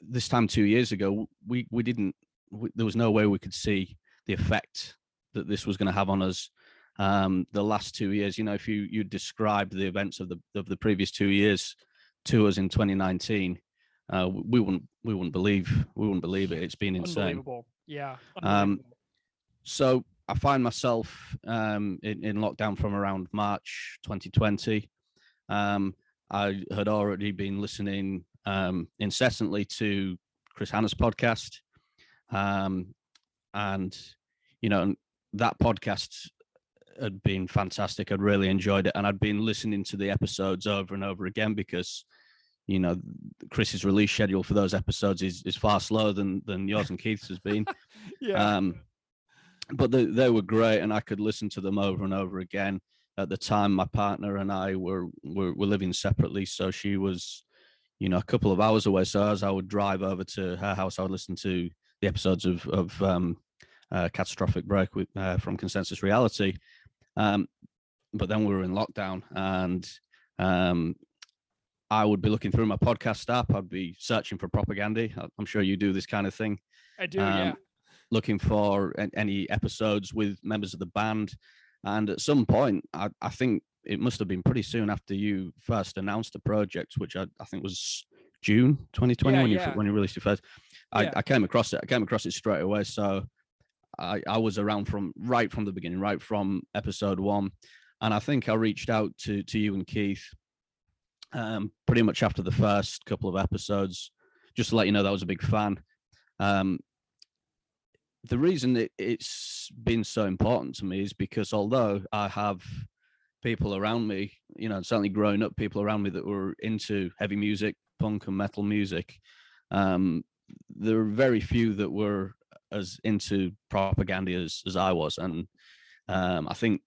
this time 2 years ago, there was no way we could see the effect that this was going to have on us. The last 2 years, if you describe the events of the previous 2 years to us in 2019, we wouldn't believe it. It's been insane. Unbelievable. Yeah. Unbelievable. So I find myself in lockdown from around March 2020. I had already been listening incessantly to Chris Hanna's podcast, and that podcast had been fantastic. I'd really enjoyed it, and I'd been listening to the episodes over and over again because Chris's release schedule for those episodes is far slower than yours and Keith's has been. Yeah. But they were great, and I could listen to them over and over again. At the time, my partner and I were living separately, so she was a couple of hours away. So as I would drive over to her house, I would listen to the episodes of Catastrophic Break from Consensus Reality. But then we were in lockdown, and I would be looking through my podcast app. I'd be searching for Propaganda. I'm sure you do this kind of thing. I do, yeah. Looking for any episodes with members of the band. And at some point, I think it must have been pretty soon after you first announced the project, which I think was June 2020 when you released it first. I came across it. I came across it straight away. So I was around right from the beginning, right from episode 1. And I think I reached out to you and Keith pretty much after the first couple of episodes, just to let you know that I was a big fan. The reason it's been so important to me is because although I have people around me, certainly growing up, people around me that were into heavy music, punk and metal music, there are very few that were as into Propaganda as I was. And I think,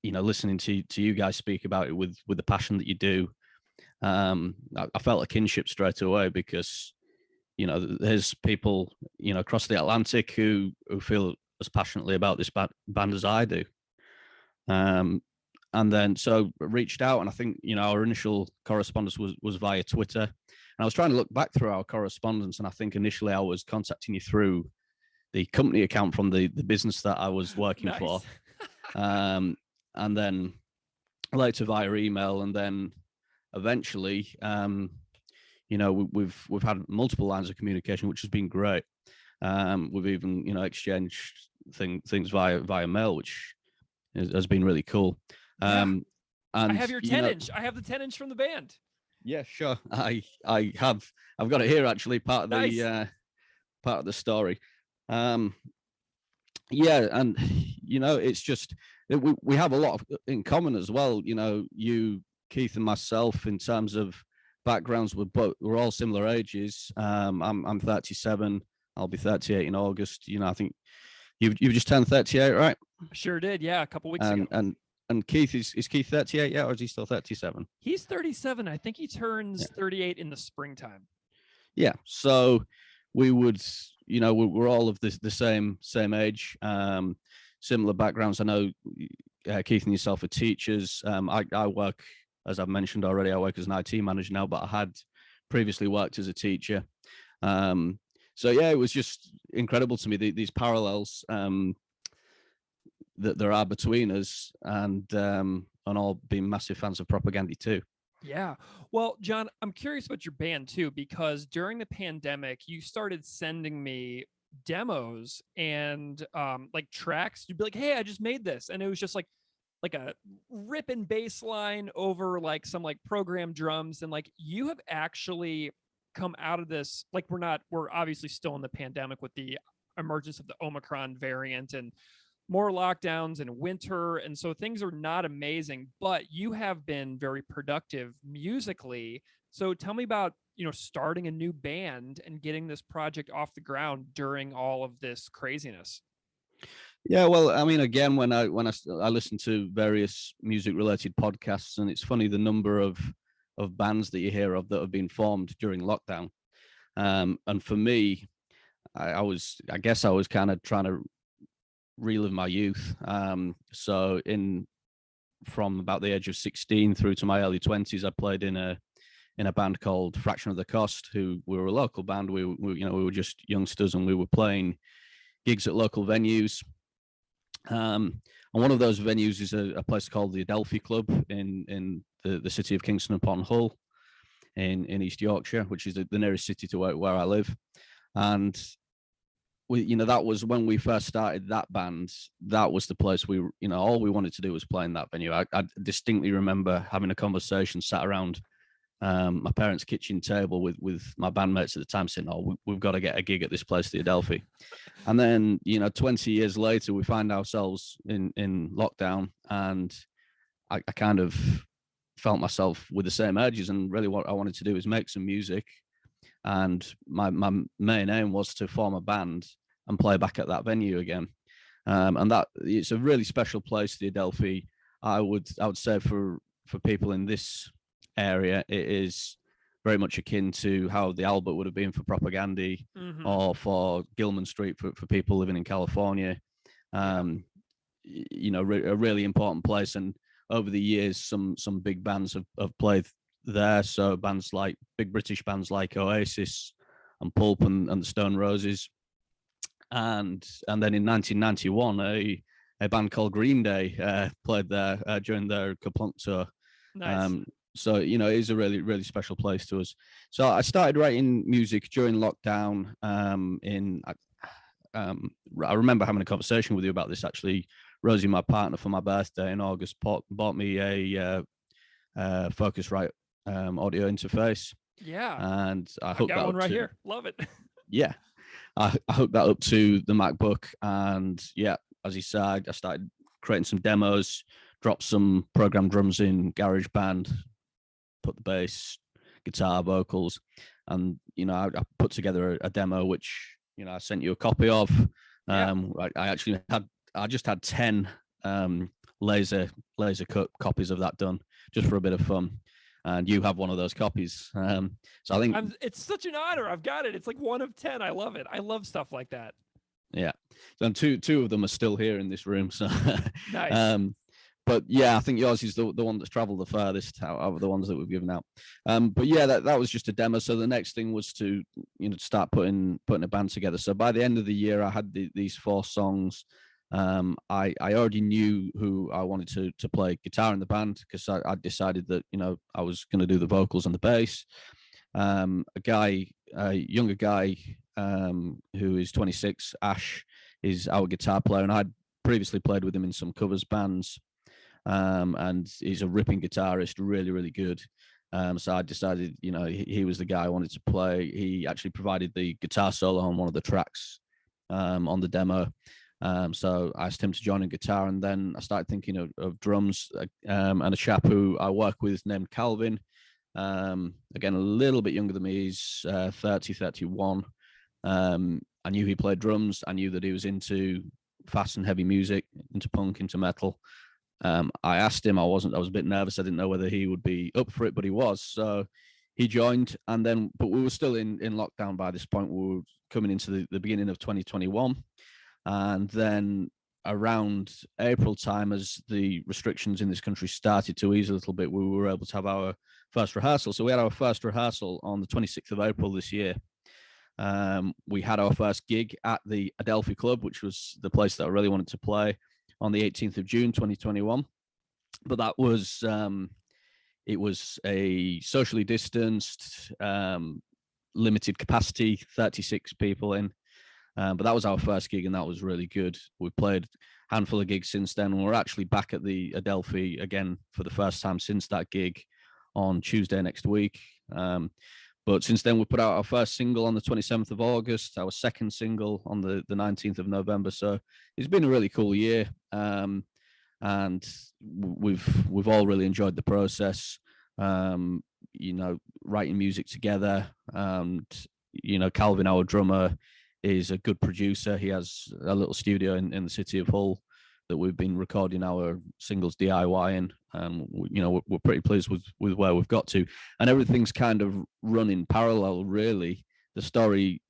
listening to you guys speak about it with the passion that you do, I felt a kinship straight away because, there's people, across the Atlantic who feel as passionately about this band as I do. And then so I reached out, and I think, our initial correspondence was via Twitter. And I was trying to look back through our correspondence, and I think initially I was contacting you through the company account from the business that I was working for. And then later via email, and then eventually, we've had multiple lines of communication, which has been great. We've even, exchanged things via mail, which has been really cool. And I have your 10-inch. I have the 10-inch from the band. Yeah, sure. I've got it here actually, part of Nice. part of the story. Yeah, and it's just we have a lot in common as well. You, Keith, and myself, in terms of backgrounds, we're all similar ages. I'm 37. I'll be 38 in August. You know, I think you've just turned 38, right? Sure did. Yeah, a couple weeks ago. And Keith is Keith 38 yet, or is he still 37? He's 37. I think he turns 38 in the springtime. Yeah. So we would, you know, we're all of the same age, similar backgrounds. I know Keith and yourself are teachers. I work, as I've mentioned already, I work as an IT manager now, but I had previously worked as a teacher. So yeah, it was just incredible to me, these parallels that there are between us, and all being massive fans of Propaganda too. Yeah. Well, Jon, I'm curious about your band too, because during the pandemic, you started sending me demos and like tracks. You'd be like, "Hey, I just made this," and it was just like a ripping bass line over like some like programmed drums, and like you have actually come out of this. Like we're obviously still in the pandemic with the emergence of the Omicron variant and more lockdowns and winter, and so things are not amazing, but you have been very productive musically. So tell me about, you know, starting a new band and getting this project off the ground during all of this craziness. Yeah, well, I mean, again, when I listen to various music related podcasts, and it's funny the number of bands that you hear of that have been formed during lockdown. And for me, I guess I was kind of trying to relive my youth. So from about the age of 16 through to my early 20s, I played in a band called Fraction of the Cost, who were a local band. We were just youngsters, and we were playing gigs at local venues. And one of those venues is a place called the Adelphi Club in the city of Kingston upon Hull in East Yorkshire, which is the nearest city to where I live. And that was when we first started that band. That was the place all we wanted to do was play in that venue. I distinctly remember having a conversation sat around my parents' kitchen table with my bandmates at the time, saying, "Oh, we've got to get a gig at this place, the Adelphi." And then, 20 years later, we find ourselves in lockdown, and I kind of felt myself with the same urges, and really what I wanted to do is make some music. And my main aim was to form a band and play back at that venue again. And that it's a really special place, the Adelphi. I would say for people in this area, it is very much akin to how the Albert would have been for Propaganda, or for Gilman Street for people living in California. A really important place. And over the years, some big bands have played there. So big British bands like Oasis and Pulp and the Stone Roses. And then in 1991, a band called Green.Day played there during their Kaplunk tour. Nice. So, it is a really, really special place to us. So I started writing music during lockdown. I remember having a conversation with you about this, actually. Rosie, my partner, for my birthday in August, bought me a Focusrite audio interface. Yeah. And I got one right here. Love it. Yeah. I hooked that up to the MacBook, and yeah, as you said, I started creating some demos, dropped some programmed drums in GarageBand, put the bass, guitar, vocals, and I put together a demo which I sent you a copy of. I just had 10 laser cut copies of that done just for a bit of fun. And you have one of those copies. So I think it's such an honor. I've got it. It's like 1 of 10. I love it. I love stuff like that. Yeah. And two of them are still here in this room. So nice. But yeah, I think yours is the one that's traveled the furthest out of the ones that we've given out. But yeah, that was just a demo. So the next thing was to start putting a band together. So by the end of the year, I had these 4 songs. I already knew who I wanted to play guitar in the band, because I decided that I was going to do the vocals and the bass. A younger guy who is 26, Ash, is our guitar player, and I'd previously played with him in some covers bands. And he's a ripping guitarist, really, really good. So I decided, he was the guy I wanted to play. He actually provided the guitar solo on one of the tracks on the demo. So I asked him to join in guitar, and then I started thinking of drums, and a chap who I work with named Calvin. Again, a little bit younger than me. He's 30, 31. I knew he played drums. I knew that he was into fast and heavy music, into punk, into metal. I asked him. I was a bit nervous. I didn't know whether he would be up for it, but he was. So he joined, and then, but we were still in lockdown by this point. We were coming into the beginning of 2021, and then around April time, as the restrictions in this country started to ease a little bit, we were able to have our first rehearsal. So we had our first rehearsal on the 26th of April this year. We had our first gig at the Adelphi Club, which was the place that I really wanted to play, on the 18th of June 2021. But that was it was a socially distanced, limited capacity, 36 people in. But that was our first gig, and that was really good. We've played a handful of gigs since then, and we're actually back at the Adelphi again for the first time since that gig on Tuesday next week. But since then, we put out our first single on the 27th of August, our second single on the 19th of November. So it's been a really cool year, and we've all really enjoyed the process. Writing music together, and Calvin, our drummer, is a good producer. He has a little studio in the city of Hull that we've been recording our singles DIY in. We're pretty pleased with where we've got to, and everything's kind of running parallel. Really, the story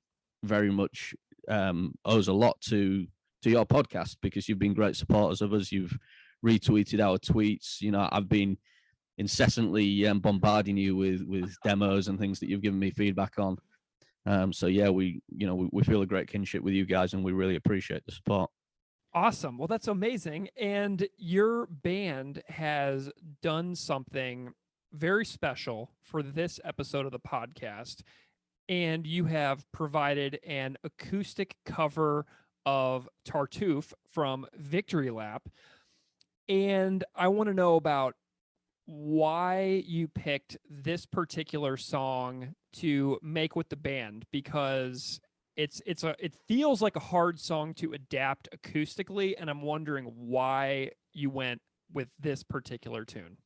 very much owes a lot to your podcast, because you've been great supporters of us. You've retweeted our tweets. I've been incessantly bombarding you with demos and things that you've given me feedback on. So yeah, we feel a great kinship with you guys, and we really appreciate the support. Awesome. Well, that's amazing. And your band has done something very special for this episode of the podcast. And you have provided an acoustic cover of Tartuffe from Victory Lap. And I want to know about why you picked this particular song to make with the band, because it feels like a hard song to adapt acoustically, and I'm wondering why you went with this particular tune.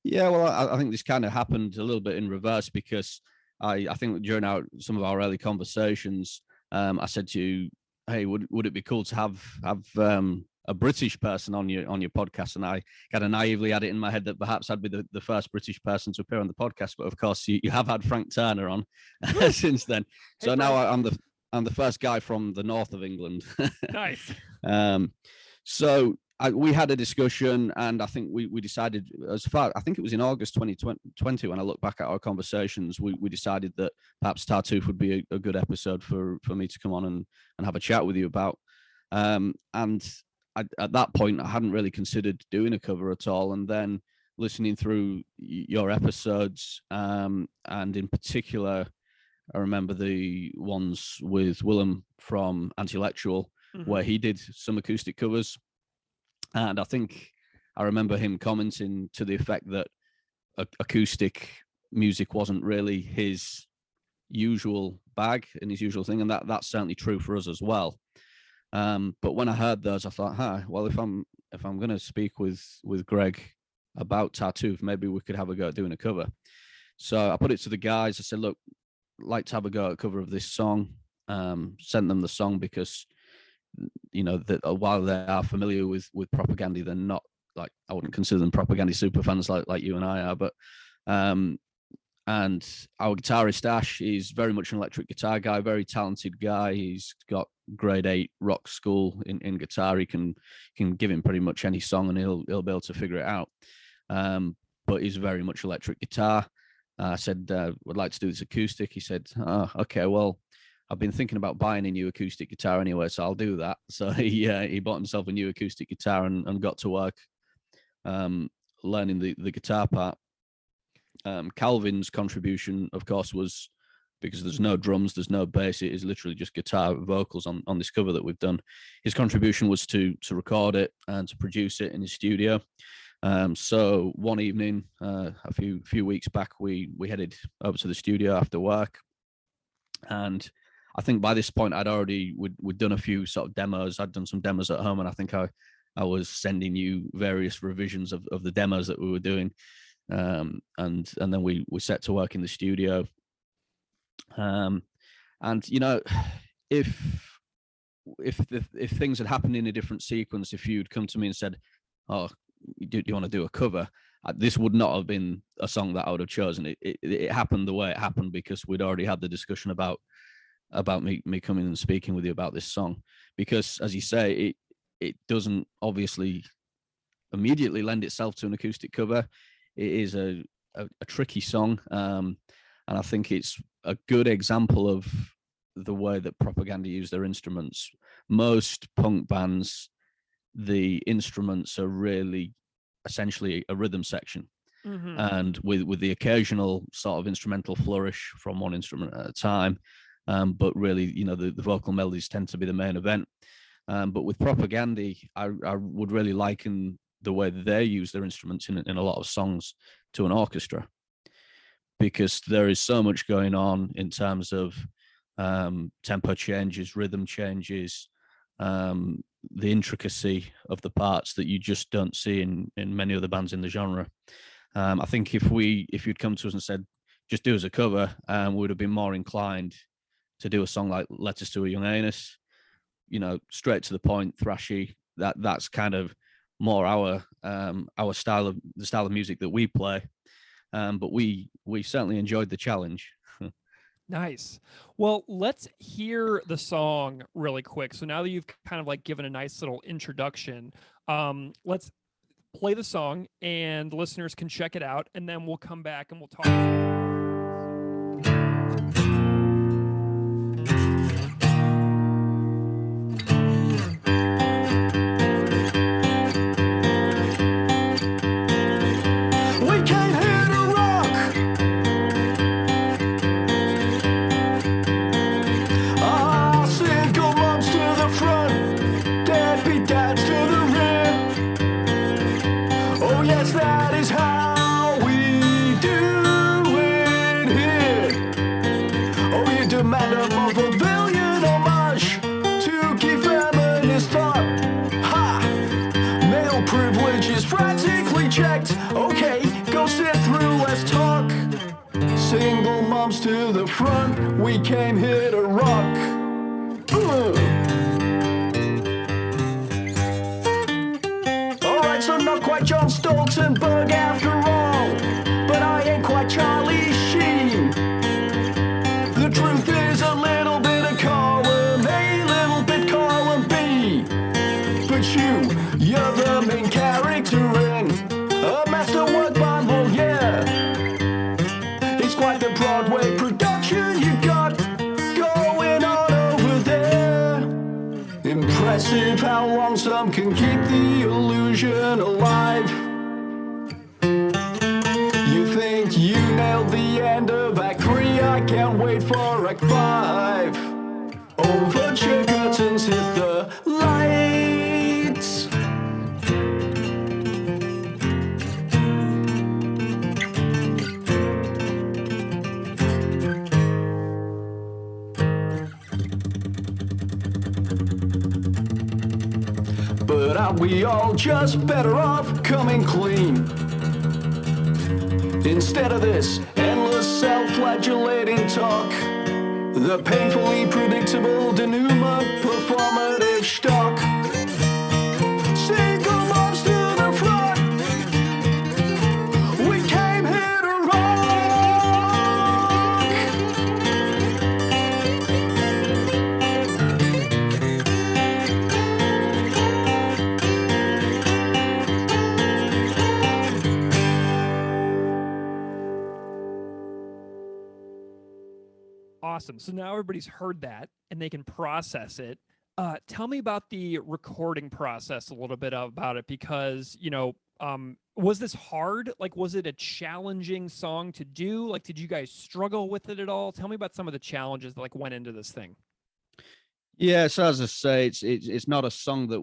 Yeah, well, I think this kind of happened a little bit in reverse, because I think during some of our early conversations, I said to you, hey, would it be cool to have a British person on your podcast? And I kind of naively had it in my head that perhaps I'd be the first British person to appear on the podcast. But of course, you have had Frank Turner on since then. Hey, so Frank. now I'm the first guy from the north of England. Nice. So we had a discussion, and I think we decided, I think it was in August 2020, when I look back at our conversations, we decided that perhaps Tartuffe would be a good episode for me to come on and have a chat with you about. And at that point, I hadn't really considered doing a cover at all. And then listening through your episodes, and in particular, I remember the ones with Willem from Antilectual, where he did some acoustic covers. And I think I remember him commenting to the effect that acoustic music wasn't really his usual bag and his usual thing. And that's certainly true for us as well. But when I heard those, I thought, well, if I'm going to speak with Greg about Tartuffe, maybe we could have a go at doing a cover. So I put it to the guys. I said, look, I'd like to have a go at a cover of this song. Sent them the song because, that while they are familiar with Propaganda, they're not, like, I wouldn't consider them Propaganda super fans like you and I are. But and our guitarist Ash is very much an electric guitar guy, very talented guy. He's got grade 8 rock school in guitar. He can give him pretty much any song and he'll be able to figure it out. But he's very much electric guitar. I said, would like to do this acoustic. He said, okay, well, I've been thinking about buying a new acoustic guitar anyway, so I'll do that. So he bought himself a new acoustic guitar and got to work learning the guitar part. Calvin's contribution, of course, was, because there's no drums, there's no bass, it is literally just guitar vocals on this cover that we've done. His contribution was to record it and to produce it in his studio. So one evening, a few weeks back, we headed over to the studio after work, and I think by this point we'd done a few sort of demos. I'd done some demos at home, and I think I was sending you various revisions of the demos that we were doing. And then we set to work in the studio. And if things had happened in a different sequence, if you'd come to me and said, "Oh, do you want to do a cover?" This would not have been a song that I would have chosen. It happened the way it happened because we'd already had the discussion about me coming and speaking with you about this song. Because, as you say, it doesn't obviously immediately lend itself to an acoustic cover. It is a tricky song, and I think it's a good example of the way that Propaganda use their instruments. Most punk bands, the instruments are really essentially a rhythm section, and with the occasional sort of instrumental flourish from one instrument at a time, but really, the vocal melodies tend to be the main event. But with Propaganda, I would really liken the way they use their instruments in a lot of songs to an orchestra, because there is so much going on in terms of tempo changes, rhythm changes, the intricacy of the parts that you just don't see in many other bands in the genre. I think if you'd come to us and said, just do as a cover, we would have been more inclined to do a song like Letters to a Young Anus, straight to the point, thrashy. That's kind of more our style of the style of music that we play. But we certainly enjoyed the challenge. Nice. Well, let's hear the song really quick. So now that you've kind of like given a nice little introduction, let's play the song and listeners can check it out, and then we'll come back and we'll talk. Okay, go sit through, let's talk. Single moms to the front, we came here to rock. Alright, so not quite John Stoltenberg after all, but I ain't quite Charlie Sheen. The truth is a little bit of column A, little bit column B. But you're the main character in a masterwork Bible, yeah. It's quite the Broadway production you got going on over there. Impressive how long some can keep the illusion alive. You think you nailed the end of Act 3, I can't wait for Act 5. Overture curtains hit the lights. But are we all just better off coming clean? Instead of this endless self-flagellating talk, the painfully predictable denouement performative stock. Single moms to the front, we came here to Awesome. So now everybody's heard that and they can process it. Tell me about the recording process a little bit about it, because, was this hard? Like, was it a challenging song to do? Like, did you guys struggle with it at all? Tell me about some of the challenges that went into this thing. Yeah, so as I say, it's not a song that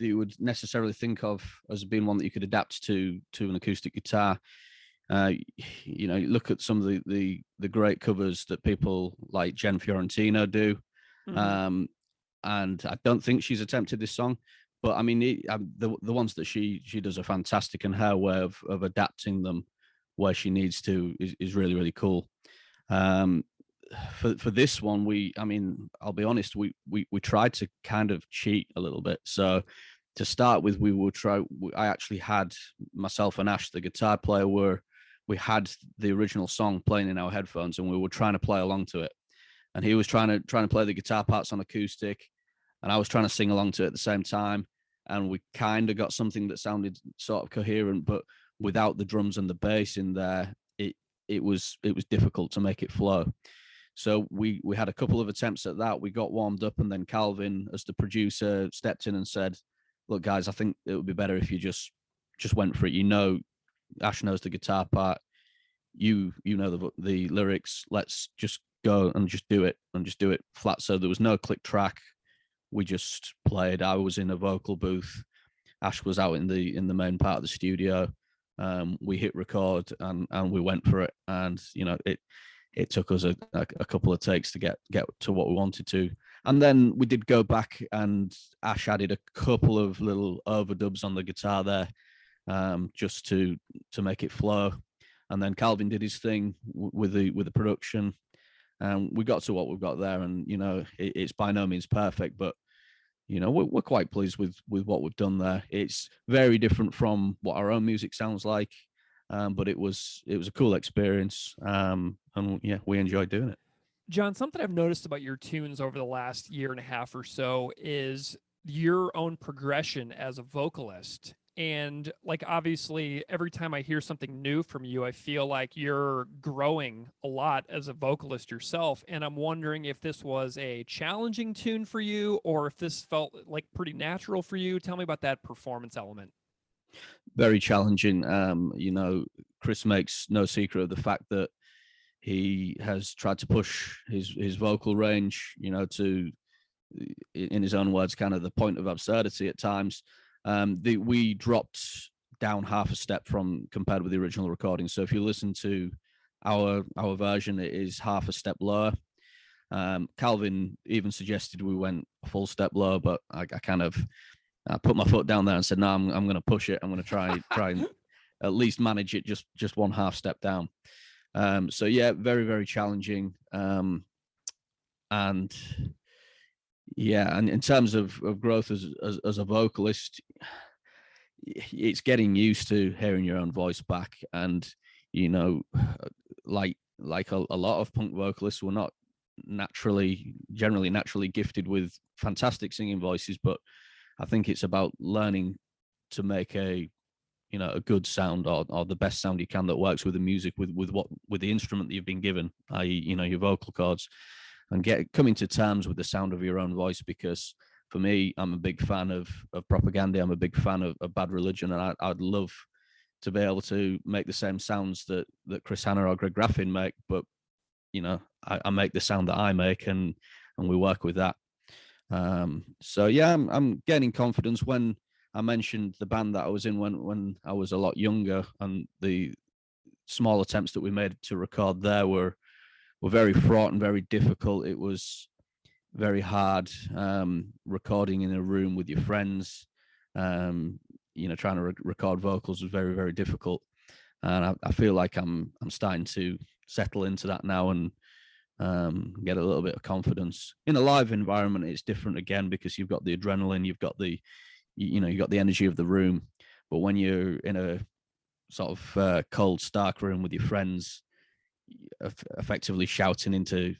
you would necessarily think of as being one that you could adapt to an acoustic guitar. Look at some of the great covers that people like Jen Fiorentino do, and I don't think she's attempted this song, but I mean the ones that she does are fantastic, and her way of adapting them where she needs to is really, really cool. for this one, I'll be honest, we tried to kind of cheat a little bit. So to start with, I actually had myself and Ash, the guitar player, we had the original song playing in our headphones, and we were trying to play along to it. And he was trying to play the guitar parts on acoustic, and I was trying to sing along to it at the same time. And we kind of got something that sounded sort of coherent, but without the drums and the bass in there, it was difficult to make it flow. So we had a couple of attempts at that. We got warmed up, and then Calvin, as the producer, stepped in and said, "Look, guys, I think it would be better if you just went for it. You know, Ash knows the guitar part. You know the lyrics. Let's just go and just do it flat." So there was no click track. We just played. I was in a vocal booth. Ash was out in the main part of the studio. We hit record and we went for it. And it took us a couple of takes to get to what we wanted to. And then we did go back, and Ash added a couple of little overdubs on the guitar there, just to make it flow. And then Calvin did his thing with the production, and we got to what we've got there. And it's by no means perfect, but we're quite pleased with what we've done there. It's very different from what our own music sounds like, but it was a cool experience, and yeah, we enjoyed doing it. Jon, something I've noticed about your tunes over the last year and a half or so is your own progression as a vocalist. And like, obviously, every time I hear something new from you, I feel like you're growing a lot as a vocalist yourself. And I'm wondering if this was a challenging tune for you, or if this felt like pretty natural for you. Tell me about that performance element. Very challenging. Chris makes no secret of the fact that he has tried to push his vocal range, to, in his own words, kind of the point of absurdity at times. We dropped down half a step compared with the original recording. So if you listen to our version, it is half a step lower. Calvin even suggested we went a full step lower, but I put my foot down there and said, no, I'm going to push it. I'm going to try and at least manage it just one half step down. So yeah, very, very challenging. And yeah, and in terms of growth as a vocalist, it's getting used to hearing your own voice back. And like a lot of punk vocalists, we're not generally naturally gifted with fantastic singing voices, but I think it's about learning to make a good sound, or the best sound you can that works with the music, with the instrument that you've been given, i.e., your vocal cords, and coming to terms with the sound of your own voice. Because for me, I'm a big fan of Propaganda. I'm a big fan of Bad Religion, and I'd love to be able to make the same sounds that Chris Hanna or Greg.END make, but I make the sound that I make, and we work with that. So yeah, I'm gaining confidence. When I mentioned the band that I was in when I was a lot younger, and the small attempts that we made to record there were very fraught and very difficult. It was very hard recording in a room with your friends. Trying to record vocals was very, very difficult. And I feel like I'm starting to settle into that now and get a little bit of confidence. In a live environment, it's different again, because you've got the adrenaline, you've got the energy of the room. But when you're in a sort of cold, stark room with your friends, effectively shouting into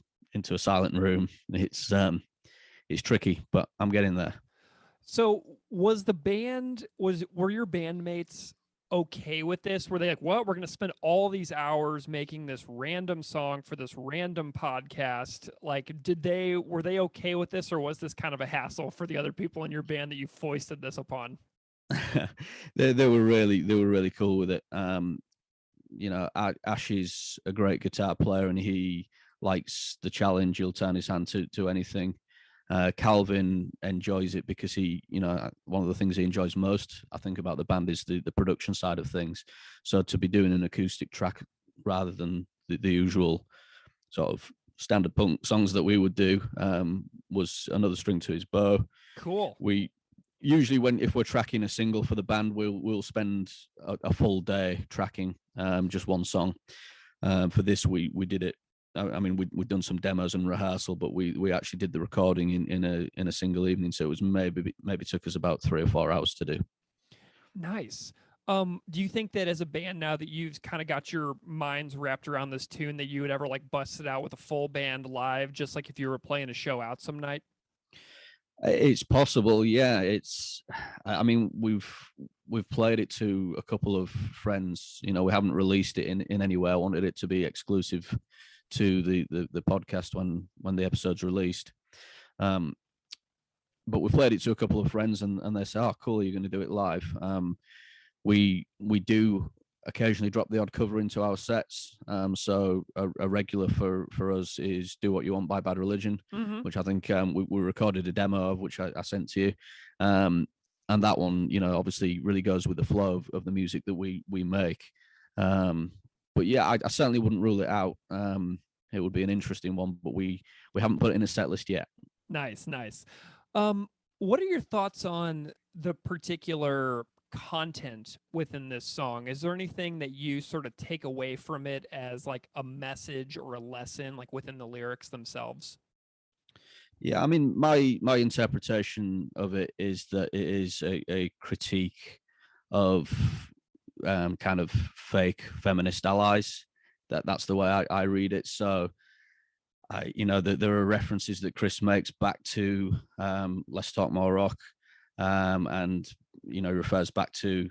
a silent room, it's tricky, but I'm getting there. So were your bandmates okay with this? Were they like, well, we're going to spend all these hours making this random song for this random podcast? Like, were they okay with this, or was this kind of a hassle for the other people in your band that you foisted this upon? They were really cool with it. Ash is a great guitar player, and he likes the challenge. He'll turn his hand to anything. Calvin enjoys it because one of the things he enjoys most, I think, about the band is the production side of things. So to be doing an acoustic track rather than the usual sort of standard punk songs that we would do was another string to his bow. Cool. We usually, if we're tracking a single for the band, we'll spend a full day tracking just one song. For this, we did it I mean, we'd done some demos and rehearsal, but we actually did the recording in a single evening. So it was maybe took us about 3 or 4 hours to do. Nice. Do you think that as a band, now that you've kind of got your minds wrapped around this tune, that you would ever like bust it out with a full band live, just like if you were playing a show out some night? It's possible, yeah. I mean, we've played it to a couple of friends. You know, we haven't released it in any way. I wanted it to be exclusive to the podcast when the episode's released. But we played it to a couple of friends, and they say, "Oh, cool, you're going to do it live." We do occasionally drop the odd cover into our sets. So a regular for us is "Do What You Want" by Bad Religion, which I think we recorded a demo of, which I sent to you. And that one, you know, obviously really goes with the flow of the music that we make. But yeah, I certainly wouldn't rule it out. It would be an interesting one, but we haven't put it in a set list yet. Nice. What are your thoughts on the particular content within this song? Is there anything that you sort of take away from it as like a message or a lesson, like within the lyrics themselves? Yeah, I mean, my interpretation of it is that it is a critique of kind of fake feminist allies. That's the way I read it. So, you know, there are references that Chris makes back to Let's Talk More Rock, and you know, refers back to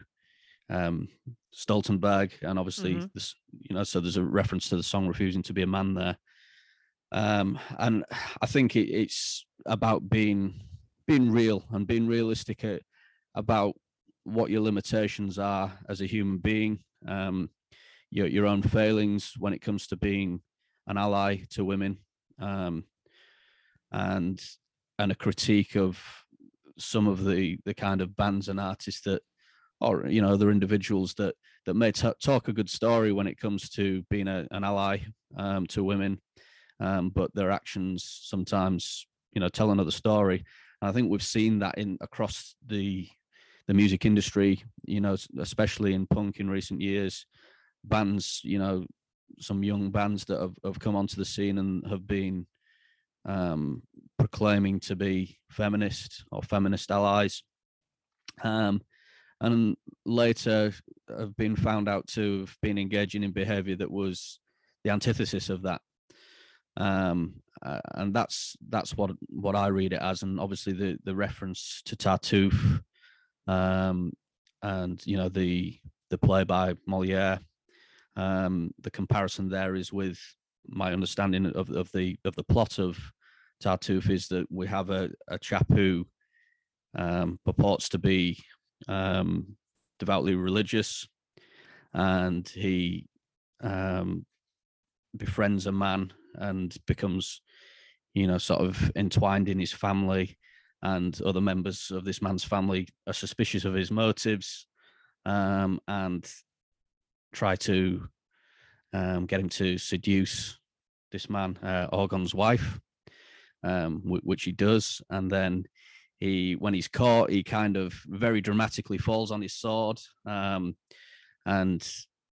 Stoltenberg, and obviously this, you know, so there's a reference to the song "Refusing to Be a Man" there. And I think it's about being real and being realistic about what your limitations are as a human being, your own failings when it comes to being an ally to women, and a critique of some of the kind of bands and artists that, or you know, other individuals that may talk a good story when it comes to being an ally to women, but their actions sometimes, you know, tell another story. And I think we've seen that across the music industry, you know, especially in punk in recent years. Bands, you know, some young bands that have come onto the scene and have been proclaiming to be feminist or feminist allies, and later have been found out to have been engaging in behavior that was the antithesis of that. And that's what I read it as. And obviously the reference to Tartuffe, and you know, the play by Moliere, the comparison there is with my understanding of the plot of Tartuffe is that we have a chap who purports to be devoutly religious, and he befriends a man and becomes, you know, sort of entwined in his family, and other members of this man's family are suspicious of his motives, and try to get him to seduce this man, Orgon's wife, which he does. And then when he's caught, he kind of very dramatically falls on his sword, and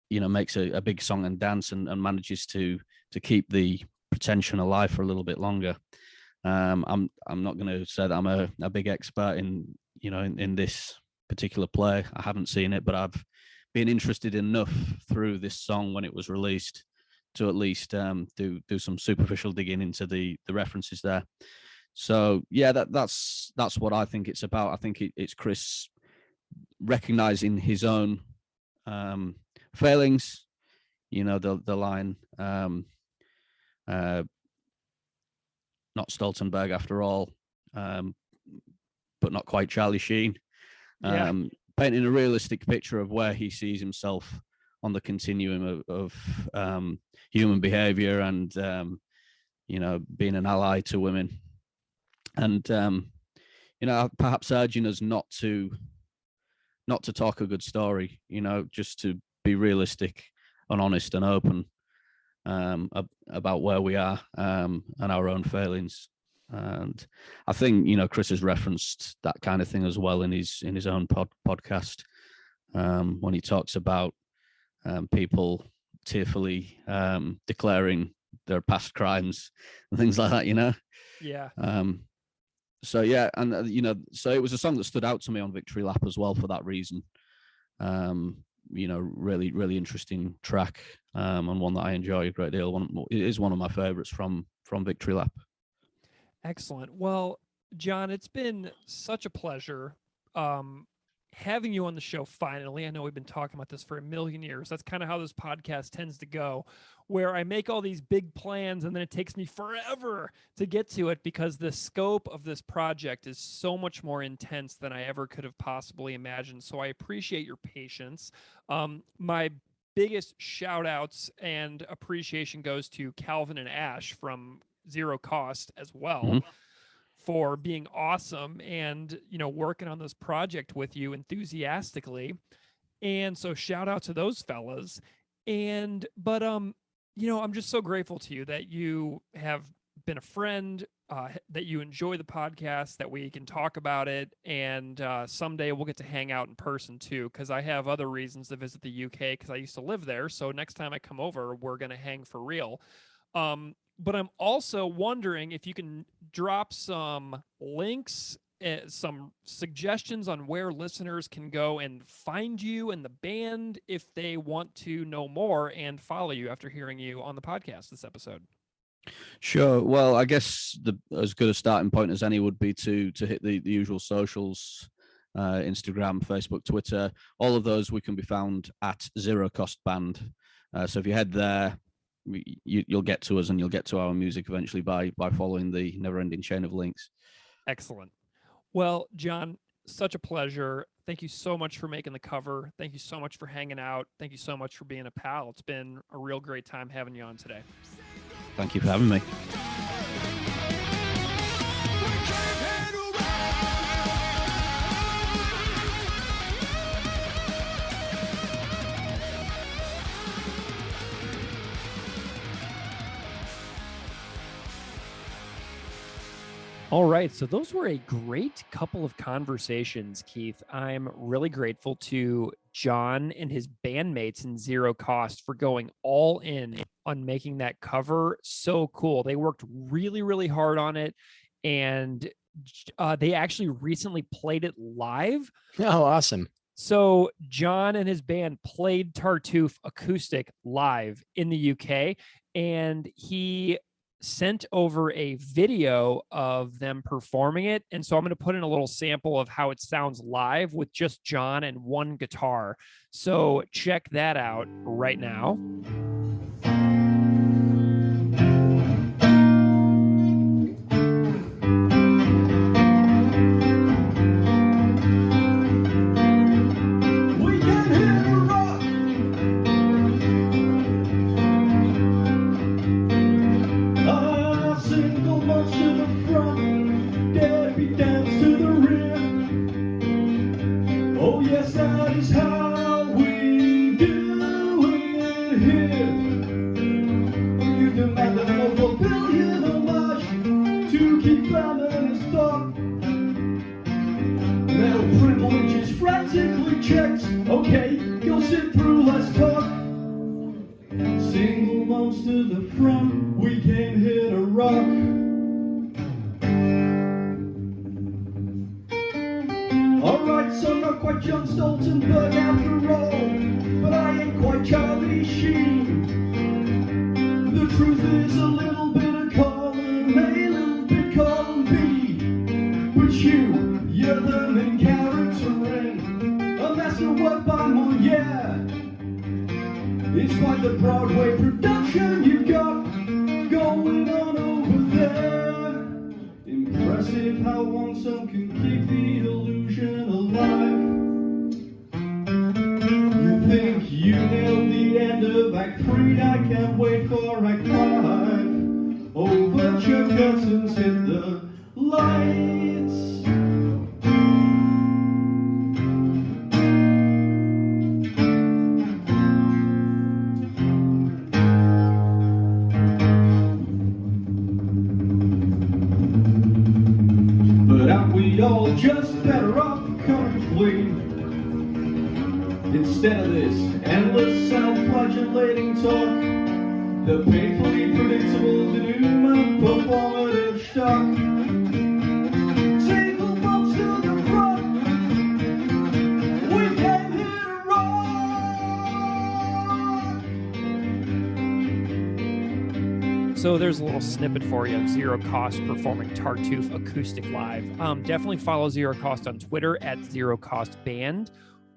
you know, makes a big song and dance, and manages to keep the pretension alive for a little bit longer. I'm not going to say that I'm a big expert in, you know, in this particular play. I haven't seen it, but I've been interested enough through this song when it was released to at least do some superficial digging into the references there. So yeah, that's what I think it's about. I think it's Chris recognizing his own failings. You know, the line, not Stoltenberg after all, but not quite Charlie Sheen. Painting a realistic picture of where he sees himself on the continuum of human behavior, and you know, being an ally to women, and you know, perhaps urging us not to talk a good story, you know, just to be realistic and honest and open about where we are, and our own failings. And I think, you know, Chris has referenced that kind of thing as well in his own podcast, when he talks about people tearfully declaring there are past crimes and things like that, you know. Yeah. So yeah, and you know, so it was a song that stood out to me on Victory Lap as well for that reason. You know, really interesting track, and one that I enjoy a great deal. It is one of my favorites from Victory Lap. Excellent. Well, Jon, it's been such a pleasure having you on the show finally. I know we've been talking about this for a million years. That's kind of how this podcast tends to go, where I make all these big plans and then it takes me forever to get to it because the scope of this project is so much more intense than I ever could have possibly imagined. So I appreciate your patience. My biggest shout outs and appreciation goes to Calvin and Ash from Zero Cost as well. For being awesome and, you know, working on this project with you enthusiastically. And so shout out to those fellas. But you know, I'm just so grateful to you that you have been a friend, that you enjoy the podcast, that we can talk about it. And someday we'll get to hang out in person too, because I have other reasons to visit the UK because I used to live there. So next time I come over, we're going to hang for real. But I'm also wondering if you can drop some links, some suggestions on where listeners can go and find you and the band if they want to know more and follow you after hearing you on the podcast this episode. Sure. Well, I guess as good a starting point as any would be to hit the usual socials, Instagram, Facebook, Twitter. All of those we can be found at Zero Cost Band. So if you head there, you'll get to us and you'll get to our music eventually by following the never-ending chain of links. Excellent. Well, Jon, such a pleasure. Thank you so much for making the cover. Thank you so much for hanging out. Thank you so much for being a pal. It's been a real great time having you on today. Thank you for having me. All right, so those were a great couple of conversations, Keith. I'm really grateful to Jon and his bandmates in Zero Cost for going all in on making that cover so cool. They worked really, really hard on it, and they actually recently played it live. Oh, awesome. So Jon and his band played Tartuffe acoustic live in the UK, and he sent over a video of them performing it. And so I'm going to put in a little sample of how it sounds live with just Jon and one guitar. So check that out right now. Okay, go sit through, let's talk. Single moms to the front, we can't hit a rock. Alright, so not quite John Stoltenberg after all, but I ain't quite Charlie Sheen. The truth is a little bit of column A, a little bit column B. But you're the main character in a masterwork by Moliere. It's quite the Broadway production you've got going on over there. Impressive how one song can keep the illusion alive. You think you nailed the end of Act 3, I can't wait for Act 5. Overture curtains hit the lights. All just better off coming clean. Instead of this endless self-flagellating talk, The painfully predictable denouement, performative shock. Single bumps to the front. We came here to rock. So there's a little snippet for you of Zero Cost performing Tartuffe acoustic live. Definitely follow Zero Cost on Twitter at Zero Cost Band,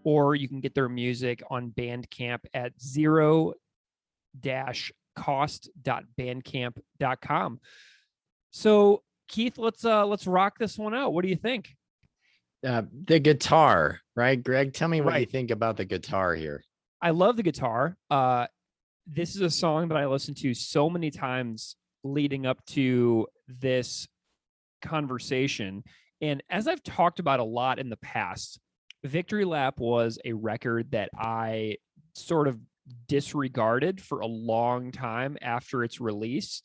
or you can get their music on Bandcamp at zero-cost.bandcamp.com. So Keith, let's rock this one out. What do you think? The guitar, right? Greg, tell me what you Right. think about the guitar here. I love the guitar. This is a song that I listened to so many times leading up to this conversation. And as I've talked about a lot in the past, Victory Lap was a record that I sort of disregarded for a long time after its release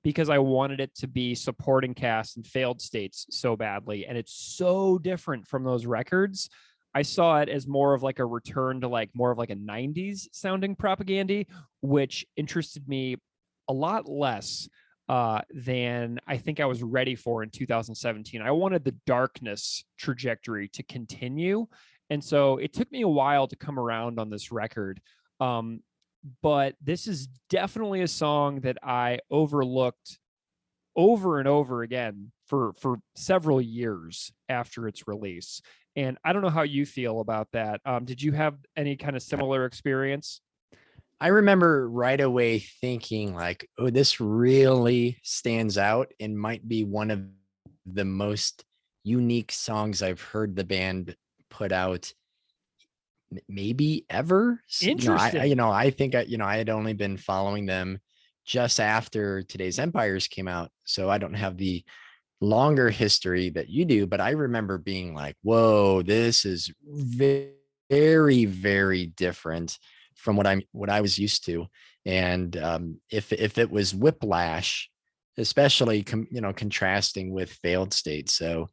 because I wanted it to be supporting cast and failed states so badly. And it's so different from those records. I saw it as more of like a return to like more of like a 90s sounding propaganda, which interested me a lot less than I think I was ready for in 2017. I wanted the darkness trajectory to continue. And so it took me a while to come around on this record. But this is definitely a song that I overlooked over and over again for several years after its release. And I don't know how you feel about that. Did you have any kind of similar experience? I remember right away thinking like, oh, this really stands out and might be one of the most unique songs I've heard the band put out maybe ever. Interesting. I think I had only been following them just after Today's Empires came out. So I don't have the longer history that you do, but I remember being like, whoa, this is very, very different from what I was used to. And if it was Whiplash, especially contrasting with Failed State. So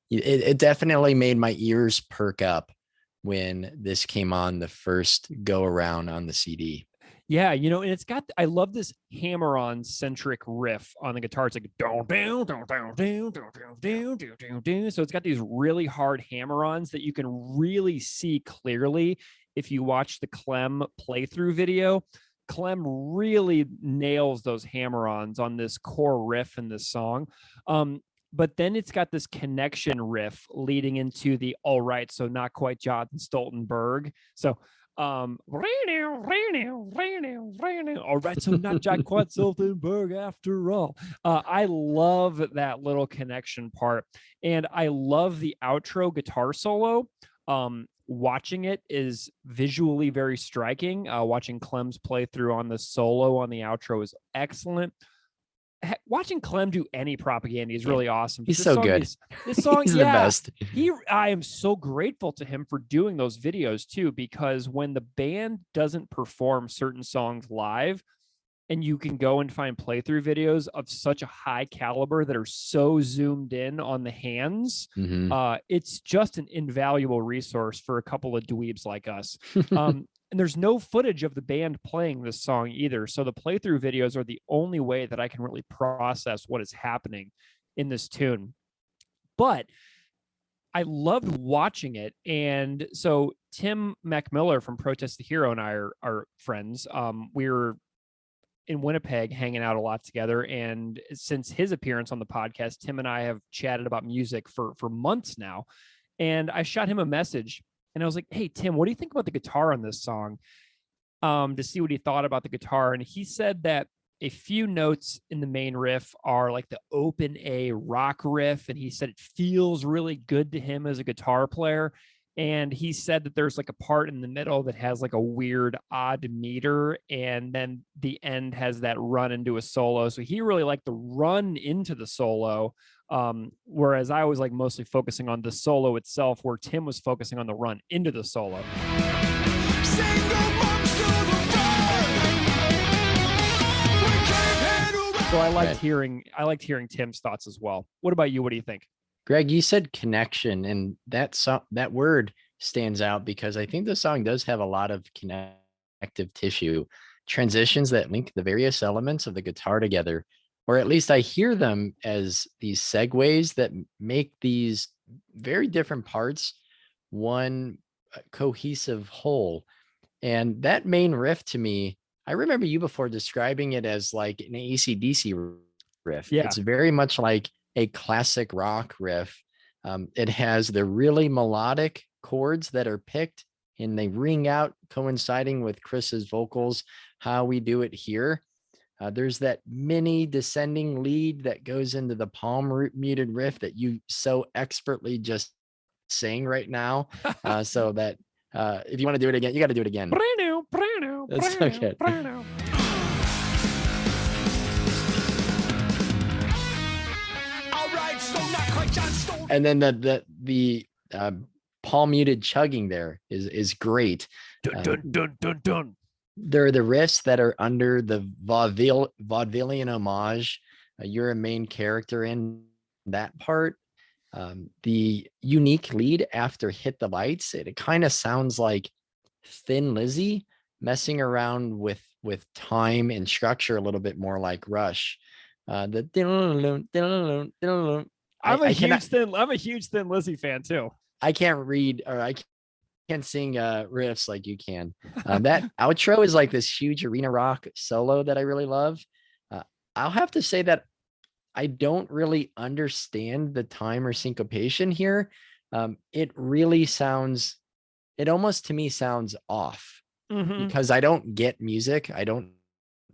it definitely made my ears perk up when this came on the first go around on the CD. Yeah, and it's got, I love this hammer-on centric riff on the guitar. It's like down, down, down, down, down, down, down, down, down, down. So it's got these really hard hammer-ons that you can really see clearly if you watch the Clem playthrough video. Clem really nails those hammer-ons on this core riff in this song. But then it's got this connection riff leading into the all right, so not quite John Stoltenberg. So all right, so not John quite Stoltenberg after all. I love that little connection part, and I love the outro guitar solo. Watching it is visually very striking. Watching Clem's playthrough on the solo on the outro is excellent. Watching Clem do any propaganda is really awesome. He's so good. This song, He's yeah, the best. I am so grateful to him for doing those videos too, because when the band doesn't perform certain songs live, and you can go and find playthrough videos of such a high caliber that are so zoomed in on the hands, it's just an invaluable resource for a couple of dweebs like us. And there's no footage of the band playing this song either. So the playthrough videos are the only way that I can really process what is happening in this tune. But I loved watching it. And so Tim McMiller from Protest the Hero and I are friends. We were in Winnipeg hanging out a lot together. And since his appearance on the podcast, Tim and I have chatted about music for months now. And I shot him a message and I was like, hey, Tim, what do you think about the guitar on this song? To see what he thought about the guitar. And he said that a few notes in the main riff are like the open A rock riff. And he said it feels really good to him as a guitar player. And he said that there's like a part in the middle that has like a weird odd meter. And then the end has that run into a solo. So he really liked the run into the solo. Whereas I was like mostly focusing on the solo itself, where Tim was focusing on the run into the solo. So I liked hearing Tim's thoughts as well. What about you? What do you think? Greg, you said connection, and that word stands out because I think the song does have a lot of connective tissue. transitions that link the various elements of the guitar together, or at least I hear them as these segues that make these very different parts one cohesive whole. And that main riff to me, I remember you before describing it as like an AC/DC riff. Yeah. It's very much like a classic rock riff. It has the really melodic chords that are picked and they ring out, coinciding with Chris's vocals, how we do it here. There's that mini descending lead that goes into the palm muted riff that you so expertly just sang right now. So that if you want to do it again, you got to do it again. That's so good. And then the palm muted chugging there is great. Dun, dun, dun, dun, dun. They're the riffs that are under the vaudevillian homage. You're a main character in that part. The unique lead after Hit the Lights, it kind of sounds like Thin Lizzy messing around with time and structure a little bit more like Rush. I'm a huge Thin Lizzy fan too. I can't read or I can't sing riffs like you can. That outro is like this huge arena rock solo that I really love. I'll have to say that I don't really understand the time or syncopation here. It really sounds, it almost to me sounds off because I don't get music. I don't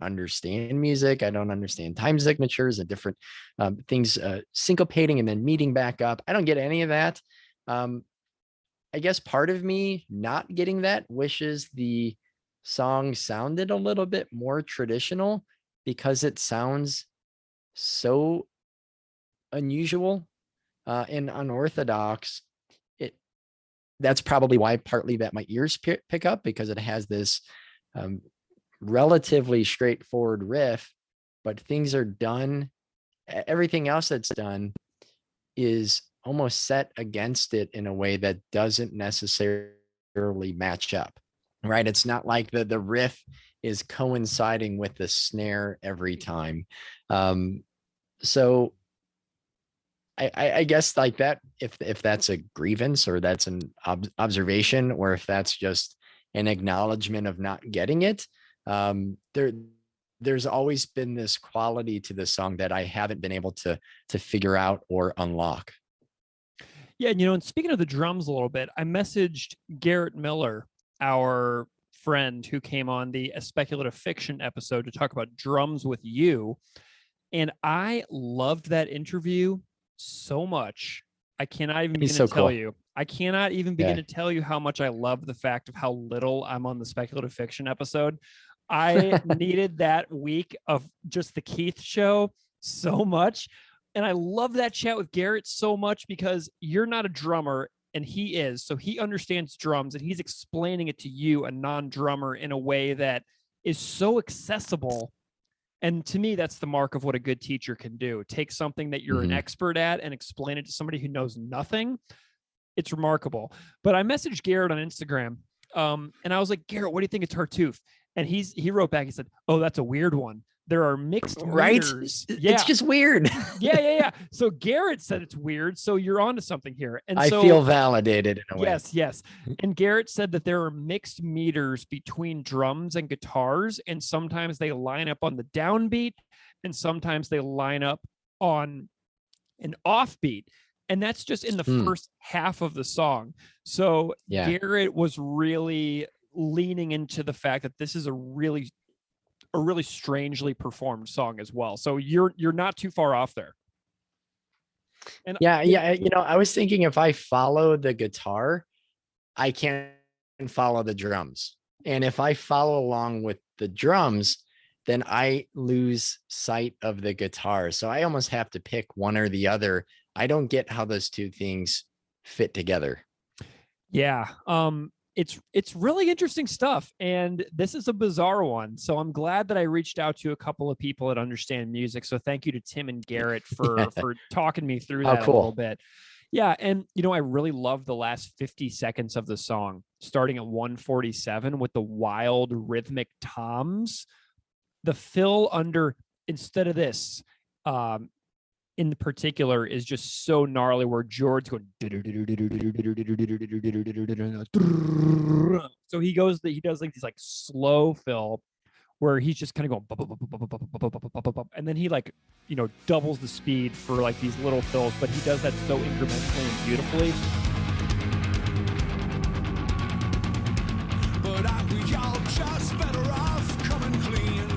understand music. I don't understand time signatures and different things syncopating and then meeting back up. I don't get any of that. I guess part of me not getting that wishes the song sounded a little bit more traditional because it sounds so unusual and unorthodox. That's probably why partly that my ears pick up, because it has this relatively straightforward riff, but things are done. Everything else that's done is almost set against it in a way that doesn't necessarily match up, right? It's not like the riff is coinciding with the snare every time. So I guess like that, if that's a grievance or that's an observation, or if that's just an acknowledgement of not getting it, there's always been this quality to the song that I haven't been able to figure out or unlock. Yeah, and speaking of the drums a little bit, I messaged Garrett Miller, our friend who came on the A Speculative Fiction episode to talk about drums with you. And I loved that interview so much. I cannot even begin to tell you. I cannot even begin to tell you how much I love the fact of how little I'm on the Speculative Fiction episode. I needed that week of just the Keith show so much. And I love that chat with Garrett so much because you're not a drummer and he is. So he understands drums and he's explaining it to you, a non-drummer, in a way that is so accessible. And to me, that's the mark of what a good teacher can do. Take something that you're an expert at and explain it to somebody who knows nothing. It's remarkable. But I messaged Garrett on Instagram and I was like, Garrett, what do you think of Tartuffe? And he wrote back, he said, oh, that's a weird one. There are mixed meters. Yeah. It's just weird. Yeah. So Garrett said it's weird. So you're onto something here. And I feel validated in a way. Yes. And Garrett said that there are mixed meters between drums and guitars. And sometimes they line up on the downbeat and sometimes they line up on an offbeat. And that's just in the first half of the song. So Garrett was really leaning into the fact that this is a really strangely performed song as well. So you're not too far off there. And I was thinking if I follow the guitar, I can't follow the drums. And if I follow along with the drums, then I lose sight of the guitar. So I almost have to pick one or the other. I don't get how those two things fit together. Yeah. It's really interesting stuff. And this is a bizarre one. So I'm glad that I reached out to a couple of people that understand music. So thank you to Tim and Garrett for talking me through that a little bit. Yeah, and I really love the last 50 seconds of the song, starting at 147 with the wild rhythmic toms. The fill under instead of this, in particular, is just so gnarly. Where George going, so he does like these like slow fill, where he's just kind of going, and then he like doubles the speed for like these little fills, but he does that so incrementally and beautifully. But aren't we all just better off coming clean?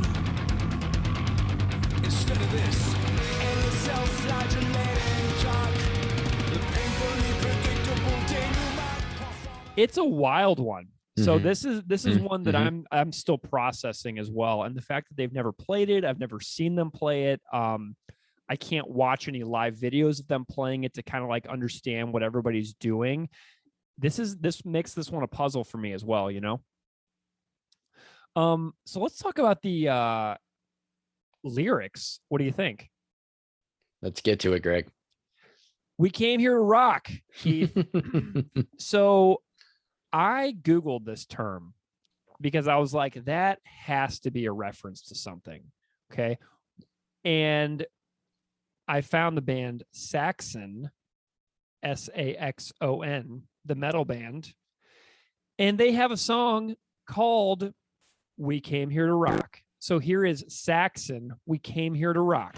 Instead of this endless self-flagellating talk, the painfully predictable denouement performance. It's a wild one. So this is one that Mhm. I'm still processing as well, and the fact that they've never played it, I've never seen them play it. I can't watch any live videos of them playing it to kind of like understand what everybody's doing. This makes this one a puzzle for me as well, So let's talk about the lyrics. What do you think? Let's get to it, Greg. We came here to rock, Keith. So I Googled this term because I was like, that has to be a reference to something. Okay. And I found the band Saxon, Saxon, the metal band. And they have a song called We Came Here to Rock. So here is Saxon, We Came Here to Rock.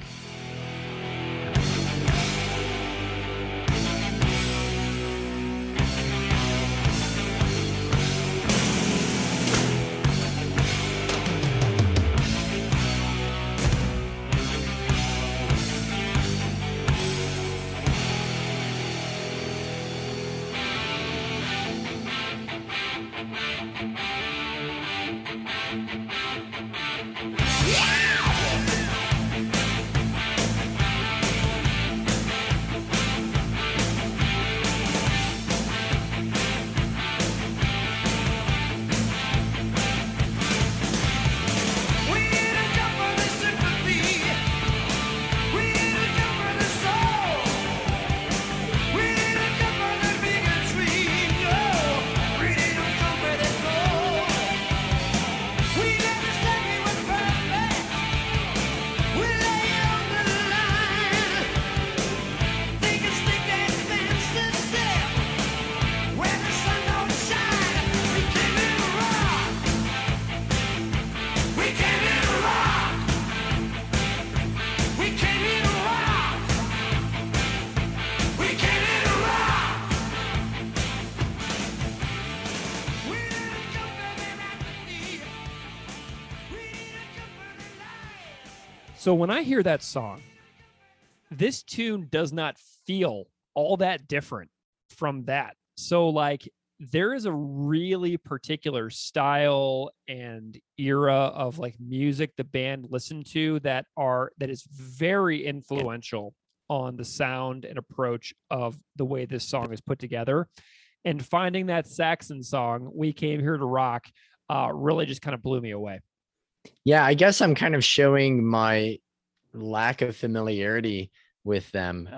So when I hear that song, this tune does not feel all that different from that. So like there is a really particular style and era of like music the band listened to that is very influential on the sound and approach of the way this song is put together. And finding that Saxon song, We Came Here to Rock, really just kind of blew me away. Yeah, I guess I'm kind of showing my lack of familiarity with them.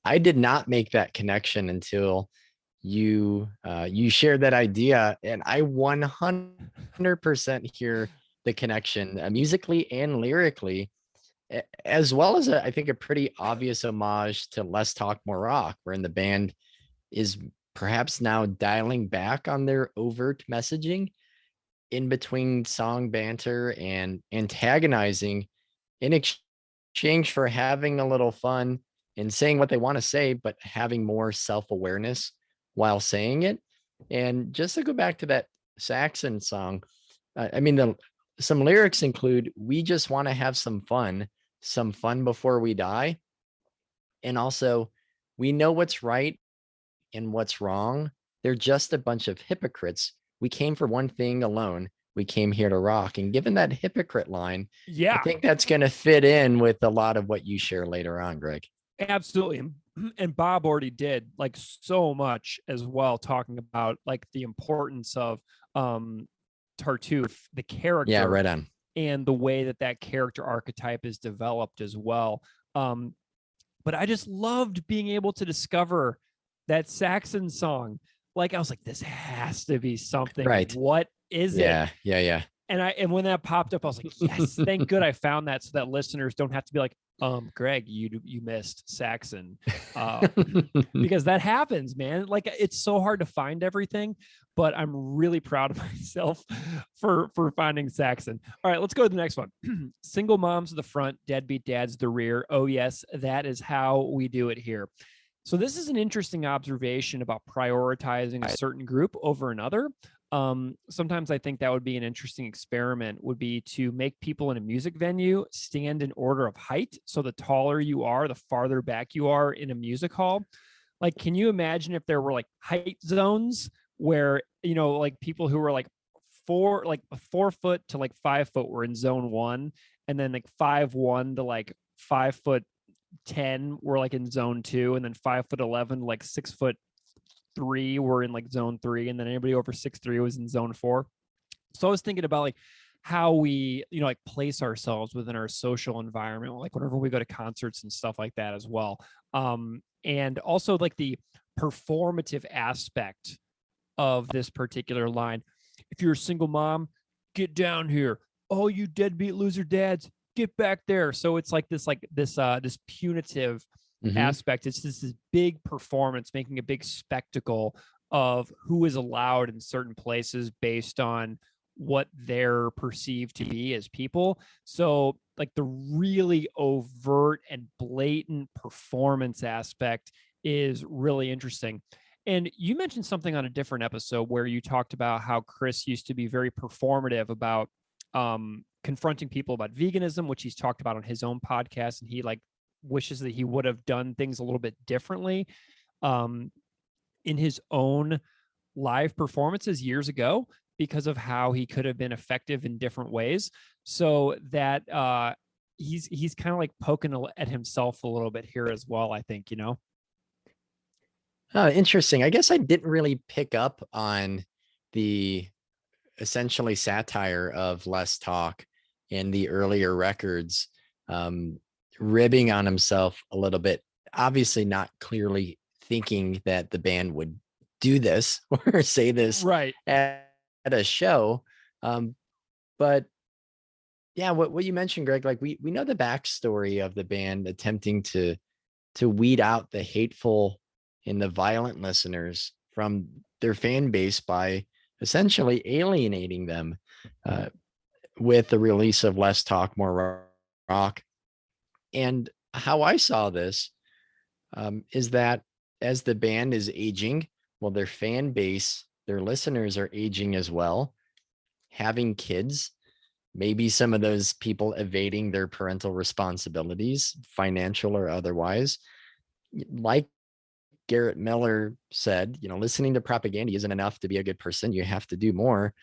I did not make that connection until you shared that idea, and I 100% hear the connection musically and lyrically, as well as I think a pretty obvious homage to Less Talk More Rock, wherein the band is perhaps now dialing back on their overt messaging in between song banter and antagonizing in exchange for having a little fun and saying what they want to say, but having more self-awareness while saying it. And just to go back to that Saxon song, I mean, some lyrics include, we just want to have some fun before we die. And also, we know what's right and what's wrong. They're just a bunch of hypocrites. We came for one thing alone. We came here to rock. And given that hypocrite line, Yeah, I think that's going to fit in with a lot of what you share later on, Greg. absolutely. And Bob already did like so much as well, talking about like the importance of Tartuffe, the character. Yeah, right on. And the way that character archetype is developed as well. But I just loved being able to discover that Saxon song, like I was like, this has to be something. Right. What is it? Yeah. And when that popped up, I was like, yes, thank good I found that, so that listeners don't have to be like, Greg, you missed Saxon. Because that happens, man. Like, it's so hard to find everything, but I'm really proud of myself for finding Saxon. All right, let's go to the next one. Single moms the front, deadbeat dads the rear. Oh yes, that is how we do it here. So this is an interesting observation about prioritizing a certain group over another. Sometimes I think that would be an interesting experiment, would be to make people in a music venue stand in order of height. So the taller you are, the farther back you are in a music hall. Like, can you imagine if there were like height zones where, like people who were like 4 foot to like 5 foot were in zone 1, and then like 5'1" to like 5'10" were like in zone 2, and then 5'11" to like 6'3" were in like zone 3, and then anybody over 6'3" was in zone 4. So I was thinking about like how we, like place ourselves within our social environment, like whenever we go to concerts and stuff like that as well. And also like the performative aspect of this particular line. If you're a single mom, get down here. Oh, you deadbeat loser dads, get back there. So it's like this punitive aspect. It's just this big performance, making a big spectacle of who is allowed in certain places based on what they're perceived to be as people. So like the really overt and blatant performance aspect is really interesting. And you mentioned something on a different episode where you talked about how Chris used to be very performative about confronting people about veganism, which he's talked about on his own podcast. And he like wishes that he would have done things a little bit differently in his own live performances years ago, because of how he could have been effective in different ways. So that he's kind of like poking at himself a little bit here as well, I think, Oh, interesting. I guess I didn't really pick up on the essentially satire of Less Talk in the earlier records, ribbing on himself a little bit, obviously not clearly thinking that the band would do this or say this right at a show. But yeah, what you mentioned, Greg, like we know the backstory of the band attempting to weed out the hateful and the violent listeners from their fan base by essentially alienating them with the release of Less Talk, More Rock. And how I saw this is that as the band is aging, well, their fan base, their listeners are aging as well, having kids, maybe some of those people evading their parental responsibilities, financial or otherwise. Like Garrett Miller said, listening to propaganda isn't enough to be a good person. You have to do more.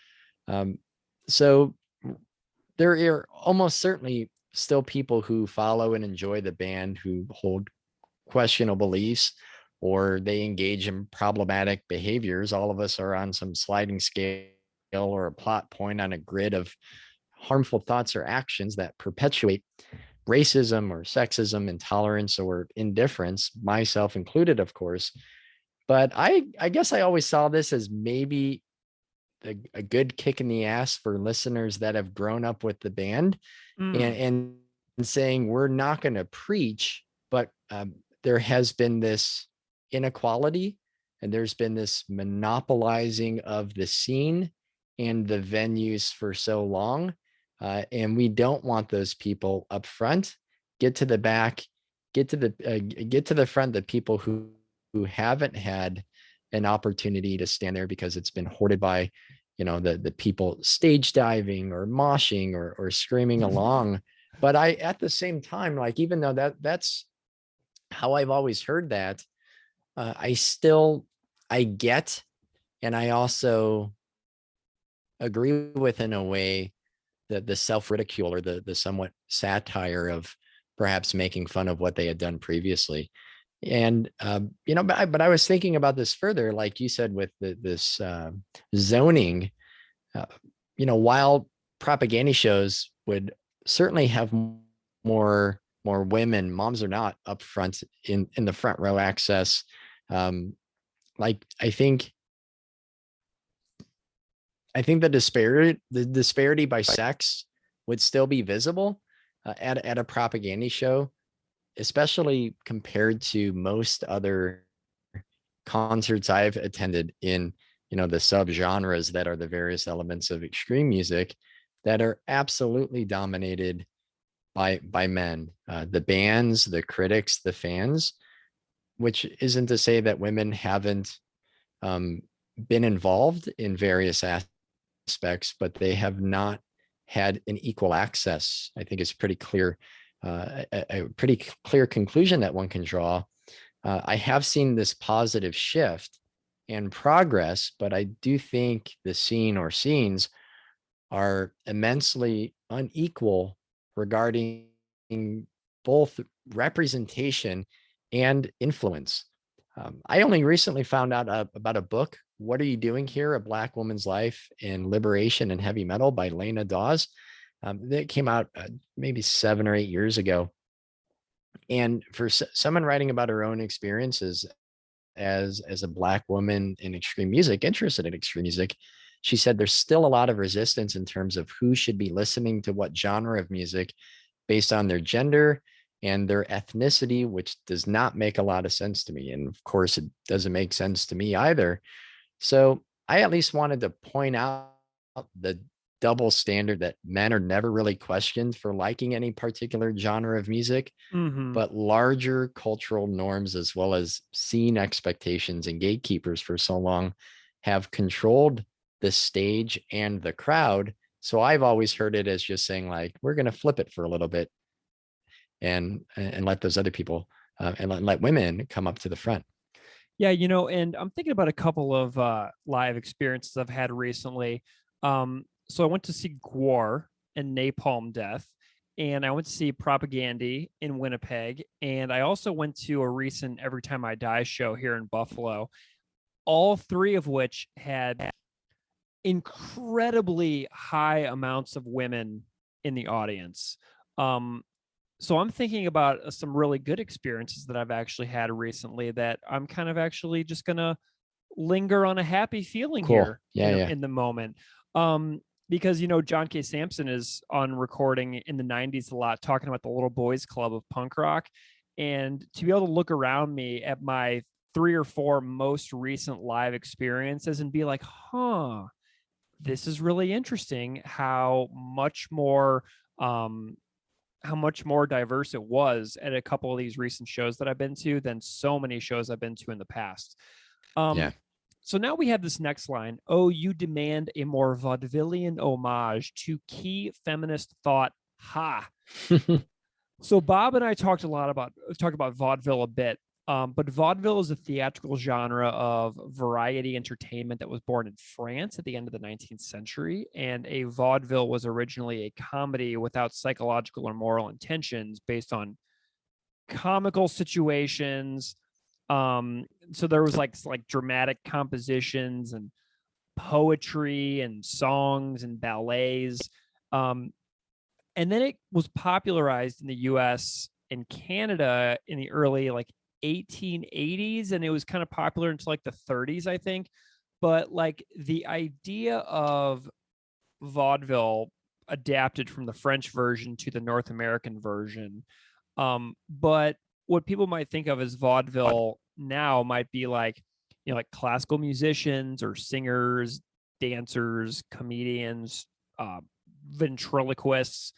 So there are almost certainly still people who follow and enjoy the band who hold questionable beliefs or they engage in problematic behaviors. All of us are on some sliding scale or a plot point on a grid of harmful thoughts or actions that perpetuate racism or sexism, intolerance, or indifference, myself included, of course. But I guess I always saw this as maybe a good kick in the ass for listeners that have grown up with the band and saying, we're not going to preach, but there has been this inequality and there's been this monopolizing of the scene and the venues for so long. And we don't want those people up front. Get to the back, get to the front, the people who haven't had an opportunity to stand there because it's been hoarded by, the people stage diving or moshing or screaming along. But at the same time, like, even though that's how I've always heard that, I get, and I also agree with in a way the self-ridicule or the somewhat satire of perhaps making fun of what they had done previously. And, but I was thinking about this further, like you said, with this zoning, while propaganda shows would certainly have more women, moms are not up front in the front row access. like I think the disparity by sex would still be visible at a propaganda show, especially compared to most other concerts I've attended in, the subgenres that are the various elements of extreme music that are absolutely dominated by men, the bands, the critics, the fans, which isn't to say that women haven't um, been involved in various aspects, but they have not had an equal access. I think it's pretty clear, a pretty clear conclusion that one can draw. I have seen this positive shift and progress, but I do think the scene or scenes are immensely unequal regarding both representation and influence. I only recently found out about a book, What Are You Doing Here? A Black Woman's Life in Liberation and Heavy Metal by Lena Dawes. That came out maybe 7 or 8 years ago. And for someone writing about her own experiences as a Black woman in extreme music, interested in extreme music, she said there's still a lot of resistance in terms of who should be listening to what genre of music based on their gender and their ethnicity, which does not make a lot of sense to me. And of course, it doesn't make sense to me either. So I at least wanted to point out the double standard that men are never really questioned for liking any particular genre of music, but larger cultural norms as well as scene expectations and gatekeepers for so long have controlled the stage and the crowd. So I've always heard it as just saying like, we're going to flip it for a little bit and let those other people and let women come up to the front. Yeah, and I'm thinking about a couple of live experiences I've had recently. So I went to see Gwar and Napalm Death, and I went to see Propagandy in Winnipeg, and I also went to a recent Every Time I Die show here in Buffalo. All three of which had incredibly high amounts of women in the audience. So I'm thinking about some really good experiences that I've actually had recently that I'm kind of actually just going to linger on a happy feeling Cool. here in the moment. Because, John K. Sampson is on recording in the 90s a lot, talking about the little boys club of punk rock. And to be able to look around me at my 3 or 4 most recent live experiences and be like, this is really interesting how much more diverse it was at a couple of these recent shows that I've been to than so many shows I've been to in the past. So now we have this next line. Oh, you demand a more vaudevillian homage to key feminist thought. Ha. So Bob and I talked about vaudeville a bit. But vaudeville is a theatrical genre of variety entertainment that was born in France at the end of the 19th century. And a vaudeville was originally a comedy without psychological or moral intentions based on comical situations. So there was like dramatic compositions and poetry and songs and ballets. And then it was popularized in the US and Canada in the early 1880s, and it was kind of popular until the 30s, I think. But the idea of vaudeville adapted from the French version to the North American version. But what people might think of as vaudeville now might be like classical musicians or singers, dancers, comedians, ventriloquists,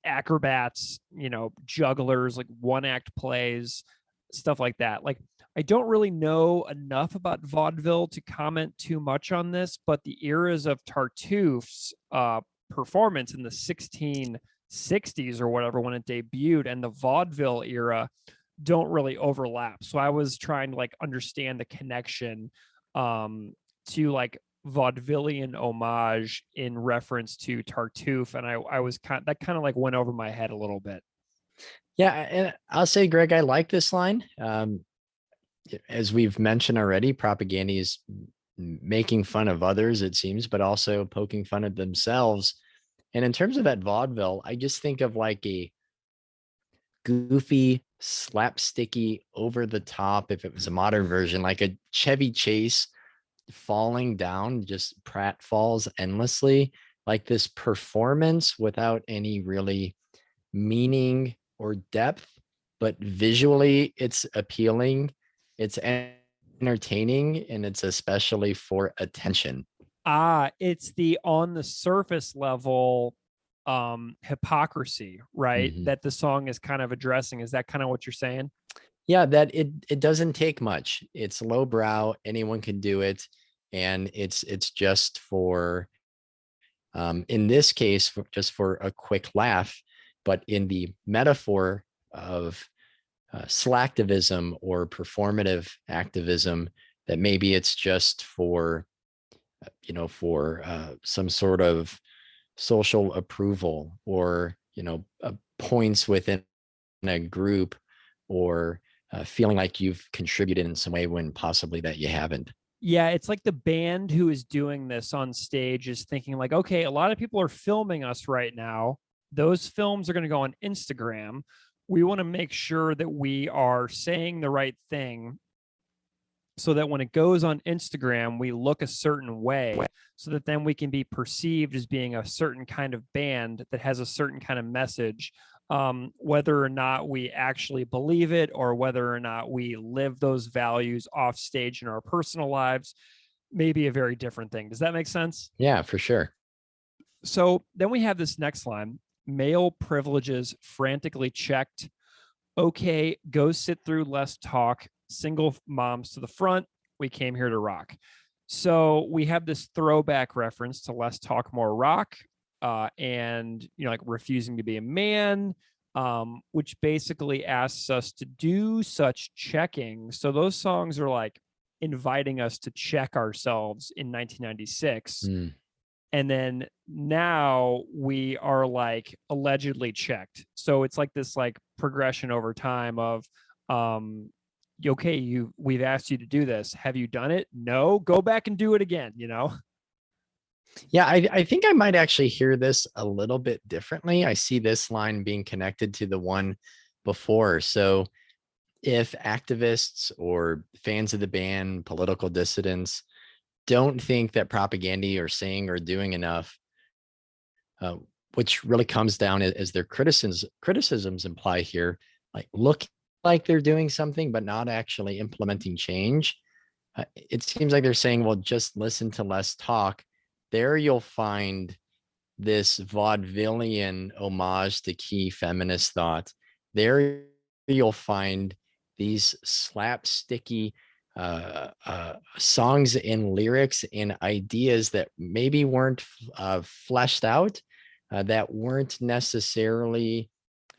acrobats, jugglers, one act plays, stuff like that. I don't really know enough about vaudeville to comment too much on this, but the eras of Tartuffe's performance in the 1660s or whatever when it debuted and the vaudeville era don't really overlap. So I was trying to understand the connection to vaudevillian homage in reference to Tartuffe, and I was kind of went over my head a little bit. Yeah, and I'll say, Greg, I like this line. As we've mentioned already, propaganda is making fun of others, it seems, but also poking fun at themselves. And in terms of that vaudeville, I just think of a goofy, slapsticky, over the top. If it was a modern version, like a Chevy Chase falling down, just Pratt falls endlessly, like this performance without any really meaning or depth, but visually it's appealing, it's entertaining, and it's especially for attention. It's the on the surface level hypocrisy, right? Mhm. That the song is kind of addressing. Is that kind of what you're saying? Yeah, that it doesn't take much. It's lowbrow, anyone can do it, and it's just for in this case just for a quick laugh. But in the metaphor of slacktivism or performative activism, that maybe it's just for for some sort of social approval, or points within a group, or feeling like you've contributed in some way when possibly that you haven't. Yeah, it's like the band who is doing this on stage is thinking like, okay, a lot of people are filming us right now. Those films are going to go on Instagram. We want to make sure that we are saying the right thing so that when it goes on Instagram, we look a certain way, so that then we can be perceived as being a certain kind of band that has a certain kind of message. Whether or not we actually believe it, or whether or not we live those values off stage in our personal lives, may be a very different thing. Does that make sense? Yeah, for sure. So then we have this next line: male privileges frantically checked. Okay, go sit through less talk. Single moms to the front. We came here to rock. So we have this throwback reference to Less Talk, More Rock, and like refusing to be a man, which basically asks us to do such checking. So those songs are like inviting us to check ourselves in 1996. And then now we are like allegedly checked. So it's like this like progression over time of, okay, we've asked you to do this. Have you done it? No, go back and do it again, Yeah, I think I might actually hear this a little bit differently. I see this line being connected to the one before. So if activists or fans of the band, political dissidents, don't think that propaganda are saying or doing enough, which really comes down as their criticisms imply here, like look like they're doing something, but not actually implementing change. It seems like they're saying, well, just listen to less talk. There you'll find this vaudevillian homage to key feminist thought. There you'll find these slapsticky songs and lyrics and ideas that maybe weren't fleshed out, that weren't necessarily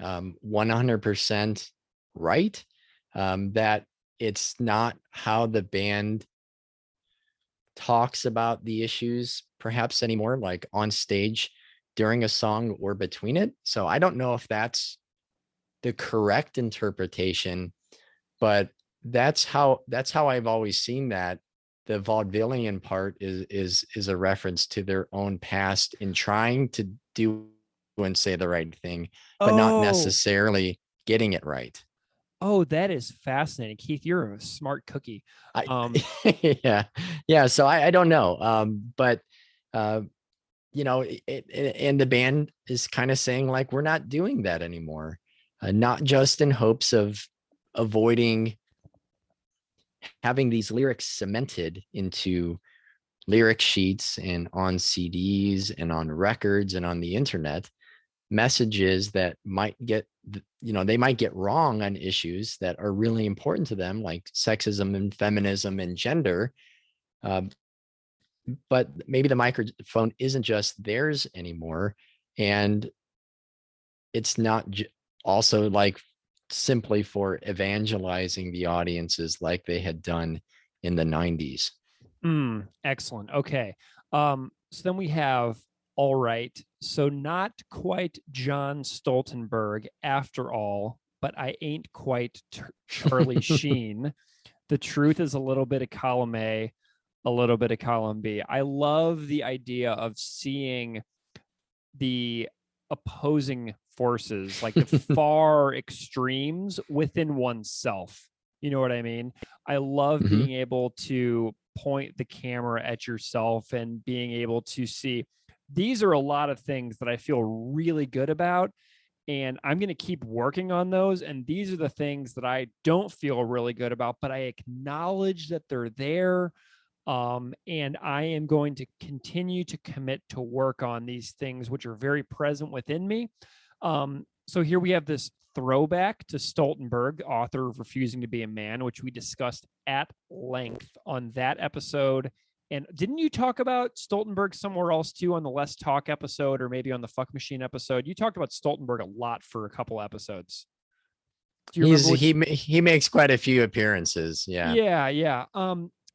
100% right, that it's not how the band talks about the issues perhaps anymore, like on stage during a song or between it. So I don't know if that's the correct interpretation, but that's how I've always seen that. The vaudevillian part is a reference to their own past in trying to do and say the right thing, but not necessarily getting it right. Oh, that is fascinating. Keith, you're a smart cookie. Yeah. So I don't know. But and the band is kind of saying like, we're not doing that anymore. Not just in hopes of avoiding having these lyrics cemented into lyric sheets and on CDs and on records and on the internet, messages that might get, they might get wrong on issues that are really important to them, like sexism and feminism and gender. But maybe the microphone isn't just theirs anymore. And it's not also like simply for evangelizing the audiences like they had done in the 90s. Excellent. Okay. So then we have All Right. So not quite John Stoltenberg after all, but I ain't quite Charlie Sheen. The truth is a little bit of column A, a little bit of column B. I love the idea of seeing the opposing forces, like the far extremes within oneself. You know what I mean? I love Mhm. being able to point the camera at yourself and being able to see these are a lot of things that I feel really good about. And I'm going to keep working on those. And these are the things that I don't feel really good about, but I acknowledge that they're there. And I am going to continue to commit to work on these things, which are very present within me. So here we have this throwback to Stoltenberg, author of Refusing to Be a Man, which we discussed at length on that episode. And didn't you talk about Stoltenberg somewhere else too on the Less Talk episode, or maybe on the Fuck Machine episode? You talked about Stoltenberg a lot for a couple episodes. Do you remember? He makes quite a few appearances. Yeah. Yeah.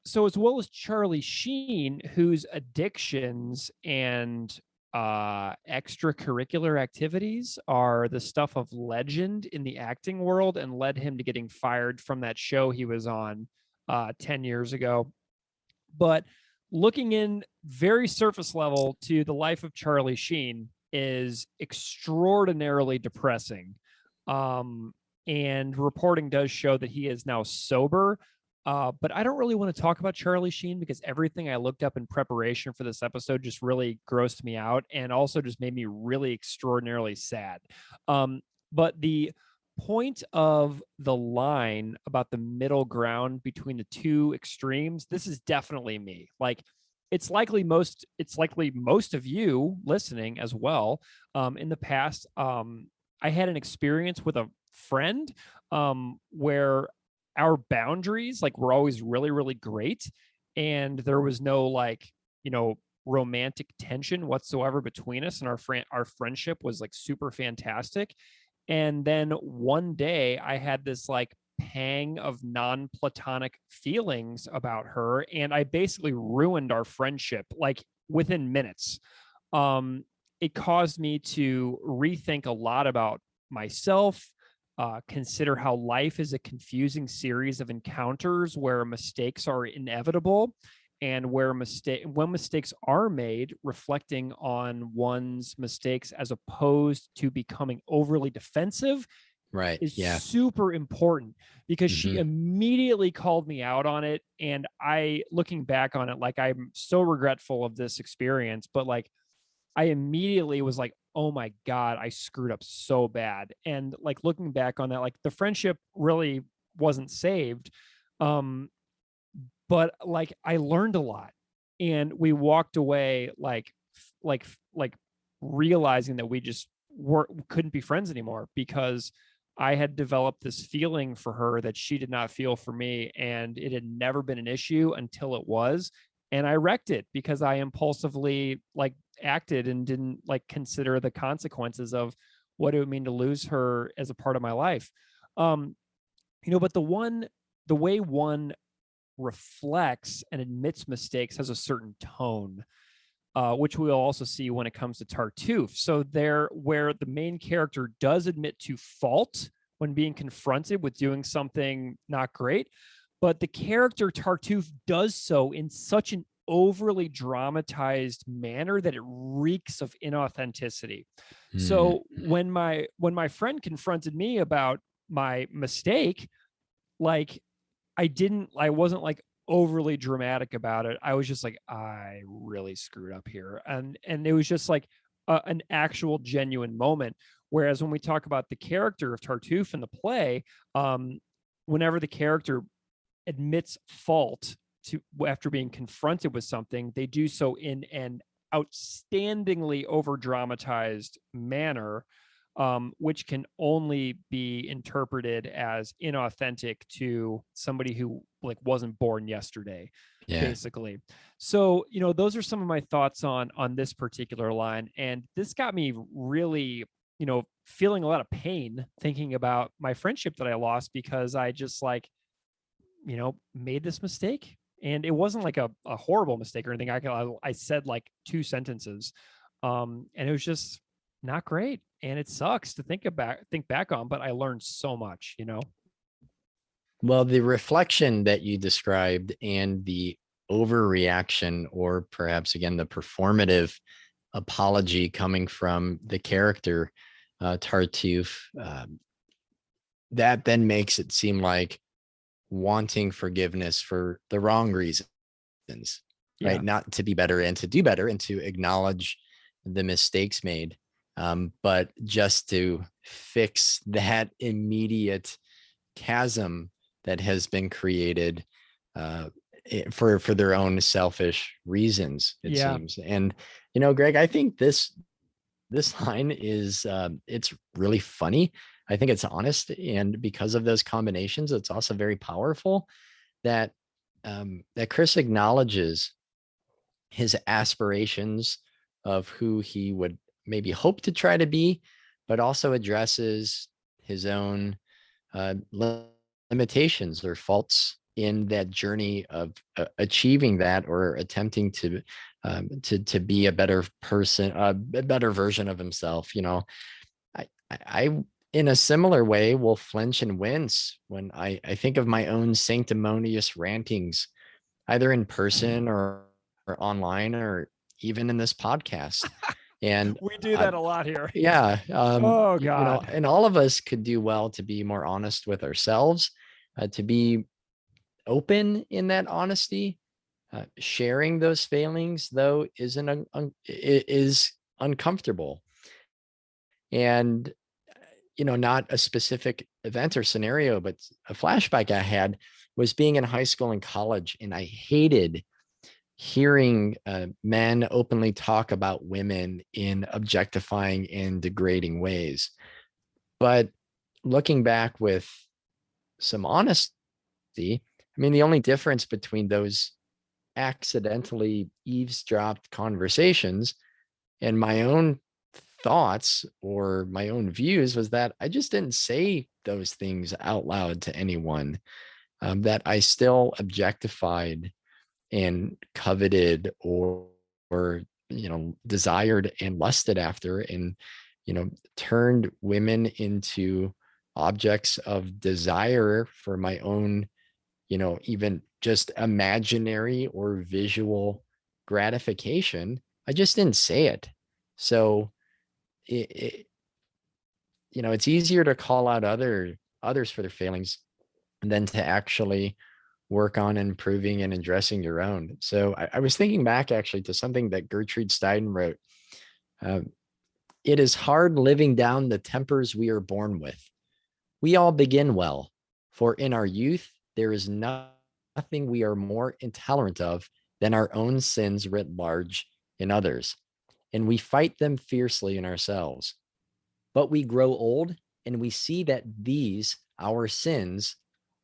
So as well as Charlie Sheen, whose addictions and extracurricular activities are the stuff of legend in the acting world and led him to getting fired from that show he was on 10 years ago. But looking in very surface level to the life of Charlie Sheen is extraordinarily depressing. And reporting does show that he is now sober. But I don't really want to talk about Charlie Sheen because everything I looked up in preparation for this episode just really grossed me out and also just made me really extraordinarily sad. But the point of the line about the middle ground between the two extremes, this is definitely me. Like, it's likely most of you listening as well. In the past, I had an experience with a friend where our boundaries were always really, really great. And there was no romantic tension whatsoever between us. And our friendship was super fantastic. And then one day I had this pang of non-platonic feelings about her. And I basically ruined our friendship within minutes. It caused me to rethink a lot about myself, consider how life is a confusing series of encounters where mistakes are inevitable and when mistakes are made, reflecting on one's mistakes as opposed to becoming overly defensive Right. is Yeah. super important because she Mhm. immediately called me out on it. And looking back on it, I'm so regretful of this experience, but I immediately was like, oh my God, I screwed up so bad. And looking back on that, the friendship really wasn't saved. But I learned a lot and we walked away realizing that we just couldn't be friends anymore because I had developed this feeling for her that she did not feel for me. And it had never been an issue until it was. And I wrecked it because I impulsively acted and didn't consider the consequences of what it would mean to lose her as a part of my life. But the way one reflects and admits mistakes has a certain tone, which we'll also see when it comes to Tartuffe. So where the main character does admit to fault when being confronted with doing something not great, but the character Tartuffe does so in such an overly dramatized manner that it reeks of inauthenticity. So when my friend confronted me about my mistake, I wasn't overly dramatic about it. I was just I really screwed up here. And it was just an actual genuine moment. Whereas when we talk about the character of Tartuffe in the play, whenever the character admits fault after being confronted with something, they do so in an outstandingly over dramatized manner, which can only be interpreted as inauthentic to somebody who wasn't born yesterday, basically. So, those are some of my thoughts on this particular line. And this got me really, feeling a lot of pain thinking about my friendship that I lost because I just made this mistake. And it wasn't a horrible mistake or anything. I said 2 sentences. And it was just not great. And it sucks to think back on, but I learned so much, Well, the reflection that you described and the overreaction, or perhaps again, the performative apology coming from the character Tartuffe, that then makes it seem like wanting forgiveness for the wrong reasons, Yeah. right? Not to be better and to do better and to acknowledge the mistakes made, but just to fix that immediate chasm that has been created for their own selfish reasons, it seems. And Greg, I think this line is it's really funny. I think it's honest, and because of those combinations, it's also very powerful. That that Chris acknowledges his aspirations of who he would maybe hope to try to be, but also addresses his own limitations or faults in that journey of achieving that, or attempting to be a better person, a better version of himself. I in a similar way will flinch and wince when I think of my own sanctimonious rantings, either in person or online, or even in this podcast. And we do that a lot here. Yeah. Oh God. And all of us could do well to be more honest with ourselves, to be open in that honesty. Sharing those failings, though, is uncomfortable. And not a specific event or scenario, but a flashback I had was being in high school and college, and I hated hearing men openly talk about women in objectifying and degrading ways. But looking back with some honesty, I mean, the only difference between those accidentally eavesdropped conversations and my own thoughts or my own views was that I just didn't say those things out loud to anyone, that I still objectified and coveted or desired and lusted after, and turned women into objects of desire for my own even just imaginary or visual gratification. I just didn't say it. So it's easier to call out others for their failings than to actually work on improving and addressing your own. So I was thinking back actually to something that Gertrude Stein wrote. It is hard living down the tempers we are born with. We all begin well, for in our youth, there is nothing we are more intolerant of than our own sins writ large in others, and we fight them fiercely in ourselves. But we grow old, and we see that these, our sins,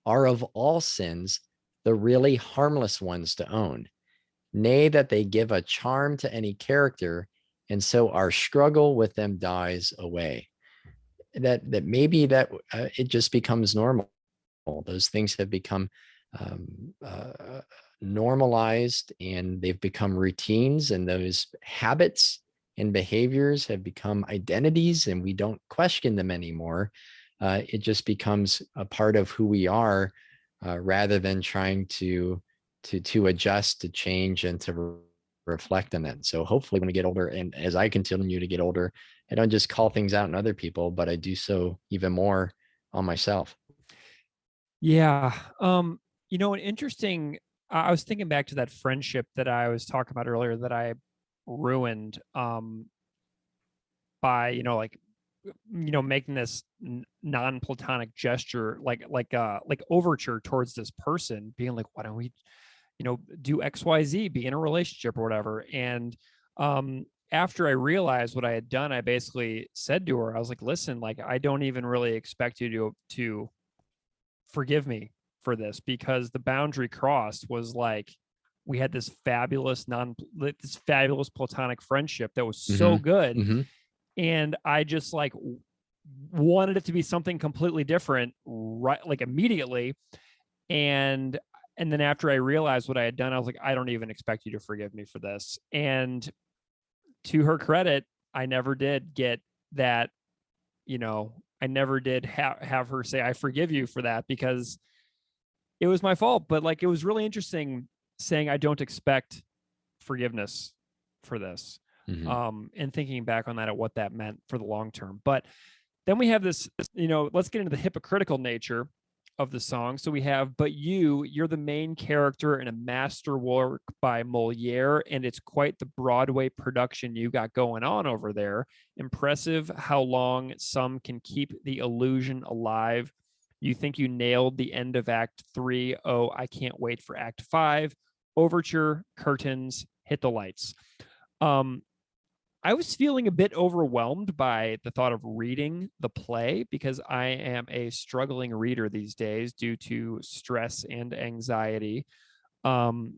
are of all sins the really harmless ones to own. Nay, that they give a charm to any character, and so our struggle with them dies away. That maybe that it just becomes normal. Those things have become normalized, and they've become routines, and those habits and behaviors have become identities, and we don't question them anymore. It just becomes a part of who we are, rather than trying to adjust, to change, and to reflect on that. So hopefully when we get older, and as I continue to get older, I don't just call things out in other people, but I do so even more on myself. Yeah. An interesting, I was thinking back to that friendship that I was talking about earlier that I ruined by, making this non-platonic gesture, like overture towards this person, being like, why don't we, do XYZ, be in a relationship or whatever. And after I realized what I had done, I basically said to her, I was like, listen, like, I don't even really expect you to forgive me for this, because the boundary crossed was like, we had this fabulous platonic friendship that was so good. Mm-hmm. And I just like wanted it to be something completely different, right? Like immediately. And then after I realized what I had done, I was like, I don't even expect you to forgive me for this. And to her credit, I never did get that, I never did have her say, I forgive you for that, because it was my fault. But like, it was really interesting saying, I don't expect forgiveness for this. and thinking back on that at what that meant for the long term. But then we have this, let's get into the hypocritical nature of the song. So we have, but you're the main character in a masterwork by Moliere, and it's quite the Broadway production you got going on over there. Impressive how long some can keep the illusion alive. You think you nailed the end of Act 3. Oh, I can't wait for Act 5. Overture, curtains, hit the lights. I was feeling a bit overwhelmed by the thought of reading the play because I am a struggling reader these days due to stress and anxiety. But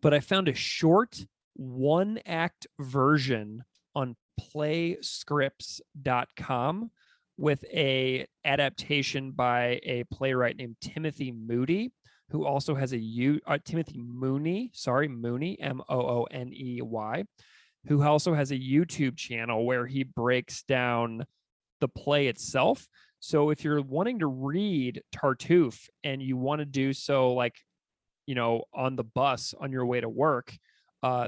I found a short 1-act version on playscripts.com with a adaptation by a playwright named Timothy Mooney, who also has Timothy Mooney, Mooney, Mooney, who also has a YouTube channel where he breaks down the play itself. So if you're wanting to read Tartuffe and you want to do so on the bus on your way to work,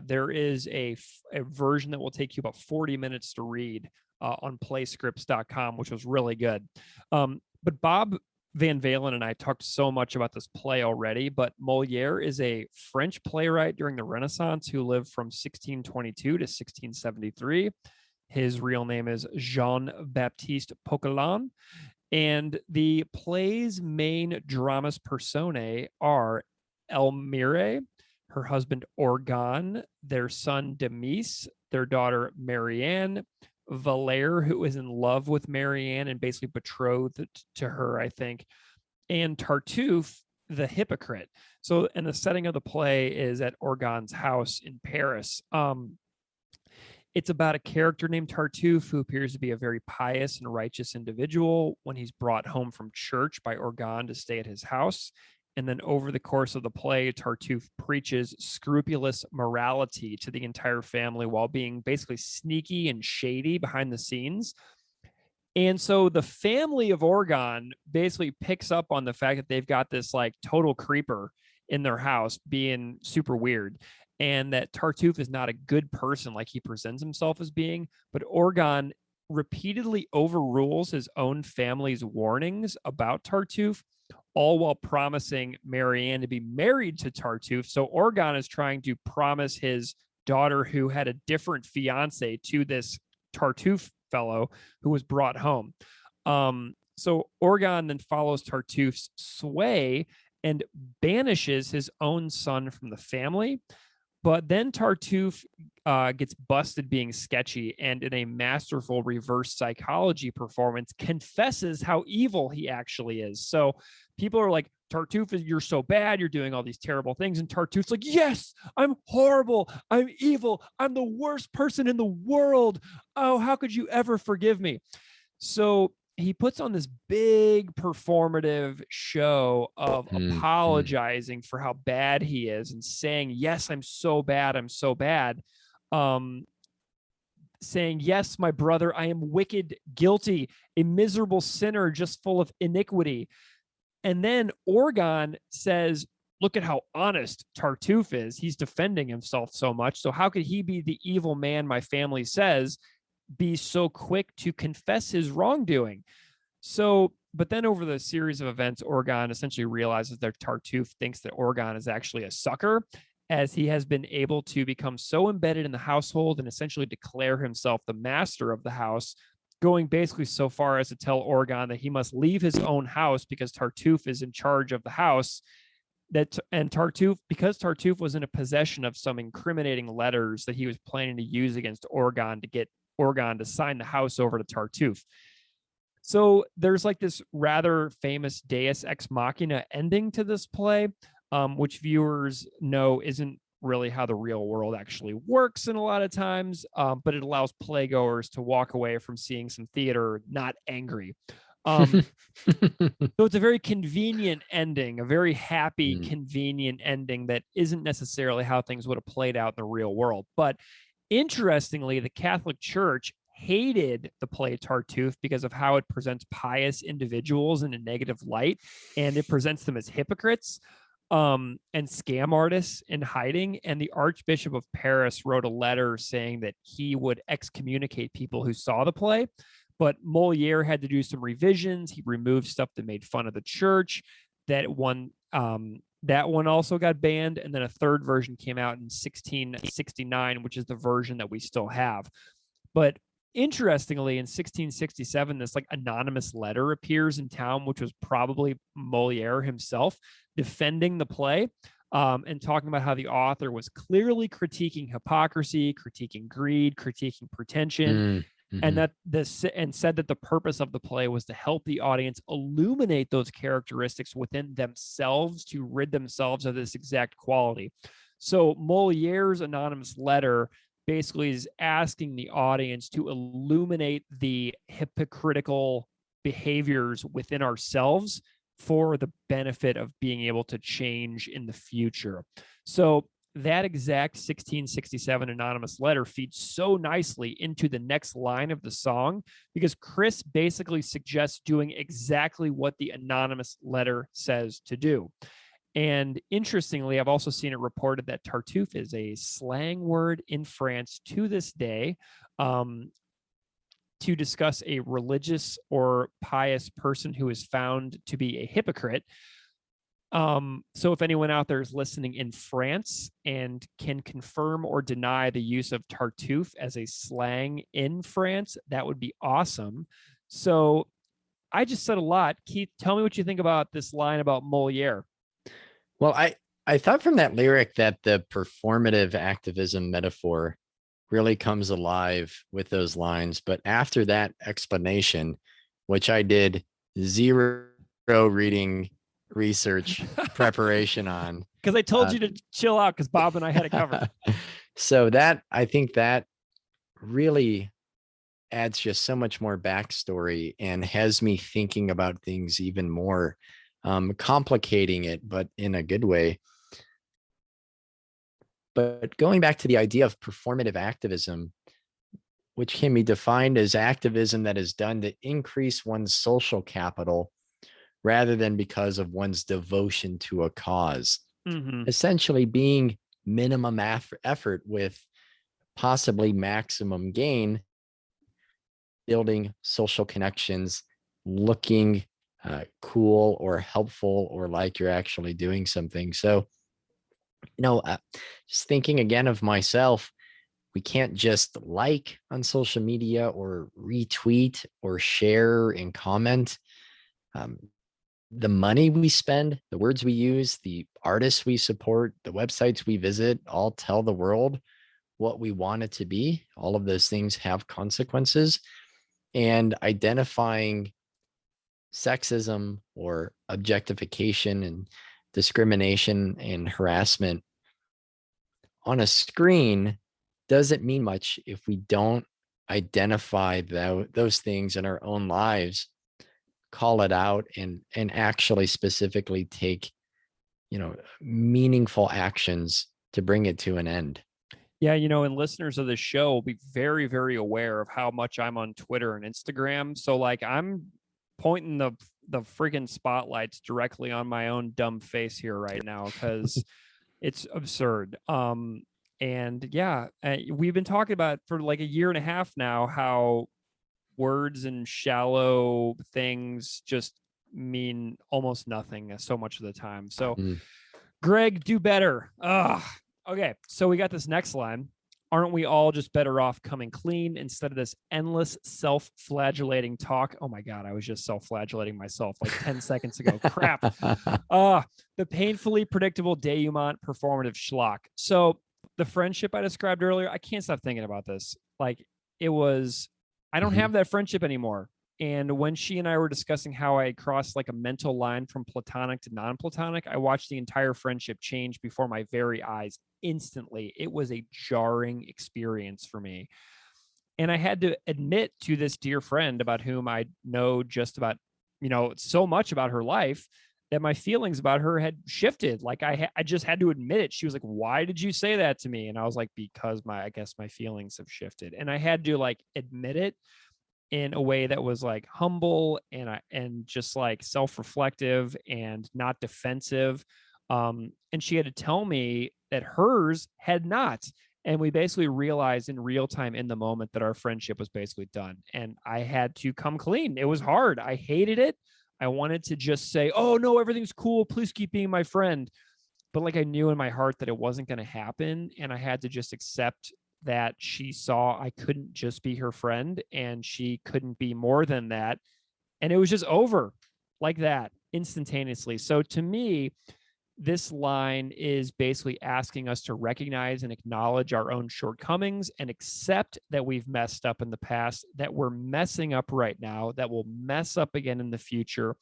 there is a version that will take you about 40 minutes to read on playscripts.com, which was really good. But Bob Van Valin and I talked so much about this play already, but Moliere is a French playwright during the Renaissance who lived from 1622 to 1673. His real name is Jean-Baptiste Poquelin, and the play's main dramas personae are Elmire, her husband Orgon, their son Demis, their daughter Marianne, Valère, who is in love with Marianne and basically betrothed to her, I think, and Tartuffe, the hypocrite. So, and the setting of the play is at Orgon's house in Paris. It's about a character named Tartuffe who appears to be a very pious and righteous individual when he's brought home from church by Orgon to stay at his house. And then over the course of the play, Tartuffe preaches scrupulous morality to the entire family while being basically sneaky and shady behind the scenes. And so the family of Orgon basically picks up on the fact that they've got this total creeper in their house being super weird, and that Tartuffe is not a good person like he presents himself as being. But Orgon repeatedly overrules his own family's warnings about Tartuffe, all while promising Marianne to be married to Tartuffe. So Orgon is trying to promise his daughter, who had a different fiance, to this Tartuffe fellow who was brought home. So Orgon then follows Tartuffe's sway and banishes his own son from the family. But then Tartuffe gets busted being sketchy, and in a masterful reverse psychology performance, confesses how evil he actually is. So people are like, Tartuffe, you're so bad. You're doing all these terrible things. And Tartuffe's like, yes, I'm horrible. I'm evil. I'm the worst person in the world. Oh, how could you ever forgive me? So he puts on this big performative show of apologizing for how bad he is and saying, yes, I'm so bad. I'm so bad. Saying, yes, my brother, I am wicked, guilty, a miserable sinner, just full of iniquity. And then Orgon says, look at how honest Tartuffe is. He's defending himself so much. So how could he be the evil man my family says, be so quick to confess his wrongdoing? So, but then over the series of events, Orgon essentially realizes that Tartuffe thinks that Orgon is actually a sucker, as he has been able to become so embedded in the household and essentially declare himself the master of the house, going basically so far as to tell Orgon that he must leave his own house because Tartuffe is in charge of the house. Because Tartuffe was in a possession of some incriminating letters that he was planning to use against Orgon to get Orgon to sign the house over to Tartuffe. So there's this rather famous Deus Ex Machina ending to this play, which viewers know isn't really how the real world actually works in a lot of times, but it allows playgoers to walk away from seeing some theater not angry. So it's a very convenient ending, a very happy, convenient ending that isn't necessarily how things would have played out in the real world. But interestingly, the Catholic Church hated the play Tartuffe because of how it presents pious individuals in a negative light, and it presents them as hypocrites. and scam artists in hiding. And the Archbishop of Paris wrote a letter saying that he would excommunicate people who saw the play. But Moliere had to do some revisions. He removed stuff that made fun of the church. That one also got banned. And then a third version came out in 1669, which is the version that we still have. But interestingly, in 1667, this like anonymous letter appears in town, which was probably Moliere himself defending the play, and talking about how the author was clearly critiquing hypocrisy, critiquing greed, critiquing pretension, and that and said that the purpose of the play was to help the audience illuminate those characteristics within themselves to rid themselves of this exact quality. So Moliere's anonymous letter basically is asking the audience to illuminate the hypocritical behaviors within ourselves for the benefit of being able to change in the future. So that exact 1667 anonymous letter feeds so nicely into the next line of the song, because Chris basically suggests doing exactly what the anonymous letter says to do. And interestingly, I've also seen it reported that Tartuffe is a slang word in France to this day, to discuss a religious or pious person who is found to be a hypocrite. So if anyone out there is listening in France and can confirm or deny the use of Tartuffe as a slang in France, that would be awesome. So I just said a lot. Keith, tell me what you think about this line about Moliere. Well, I thought from that lyric that the performative activism metaphor really comes alive with those lines. But after that explanation, which I did zero reading research preparation on, because I told you to chill out because Bob and I had it covered. So that, I think that really adds just so much more backstory and has me thinking about things even more, complicating it, but in a good way. But going back to the idea of performative activism, which can be defined as activism that is done to increase one's social capital rather than because of one's devotion to a cause. Essentially being minimum effort with possibly maximum gain, building social connections, looking cool or helpful or like you're actually doing something. So, just thinking again of myself, we can't just like on social media or retweet or share and comment. The money we spend, the words we use, the artists we support, the websites we visit, all tell the world what we want it to be. All of those things have consequences. And identifying sexism or objectification and discrimination and harassment on a screen doesn't mean much if we don't identify those things in our own lives, call it out, and actually specifically take, meaningful actions to bring it to an end. Yeah, and listeners of this show will be very, very aware of how much I'm on Twitter and Instagram. So like I'm pointing the friggin' spotlights directly on my own dumb face here right now because it's absurd. And yeah, we've been talking about for like a year and a half now how words and shallow things just mean almost nothing so much of the time. So Greg, do better. Okay, so we got this next line. Aren't we all just better off coming clean instead of this endless self-flagellating talk? Oh my God, I was just self-flagellating myself like 10 seconds ago. Crap. The painfully predictable denouement performative schlock. So the friendship I described earlier, I can't stop thinking about this. Like it was, I don't have that friendship anymore. And when she and I were discussing how I crossed like a mental line from platonic to non-platonic, I watched the entire friendship change before my very eyes instantly. It was a jarring experience for me. And I had to admit to this dear friend about whom I know just about, so much about her life that my feelings about her had shifted. Like I just had to admit it. She was like, "Why did you say that to me?" And I was like, "Because I guess my feelings have shifted." And I had to like admit it in a way that was like humble and just like self-reflective and not defensive. And she had to tell me that hers had not. And we basically realized in real time in the moment that our friendship was basically done. And I had to come clean. It was hard. I hated it. I wanted to just say, oh, no, everything's cool. Please keep being my friend. But like I knew in my heart that it wasn't going to happen. And I had to just accept that she saw I couldn't just be her friend and she couldn't be more than that. And it was just over like that instantaneously. So to me, this line is basically asking us to recognize and acknowledge our own shortcomings and accept that we've messed up in the past, that we're messing up right now, that we'll mess up again in the future.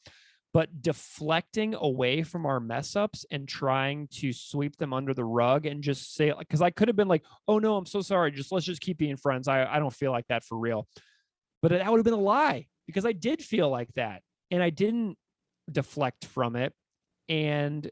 But deflecting away from our mess ups and trying to sweep them under the rug and just say, because I could have been like, oh no, I'm so sorry. Let's just keep being friends. I don't feel like that for real. But that would have been a lie because I did feel like that and I didn't deflect from it. And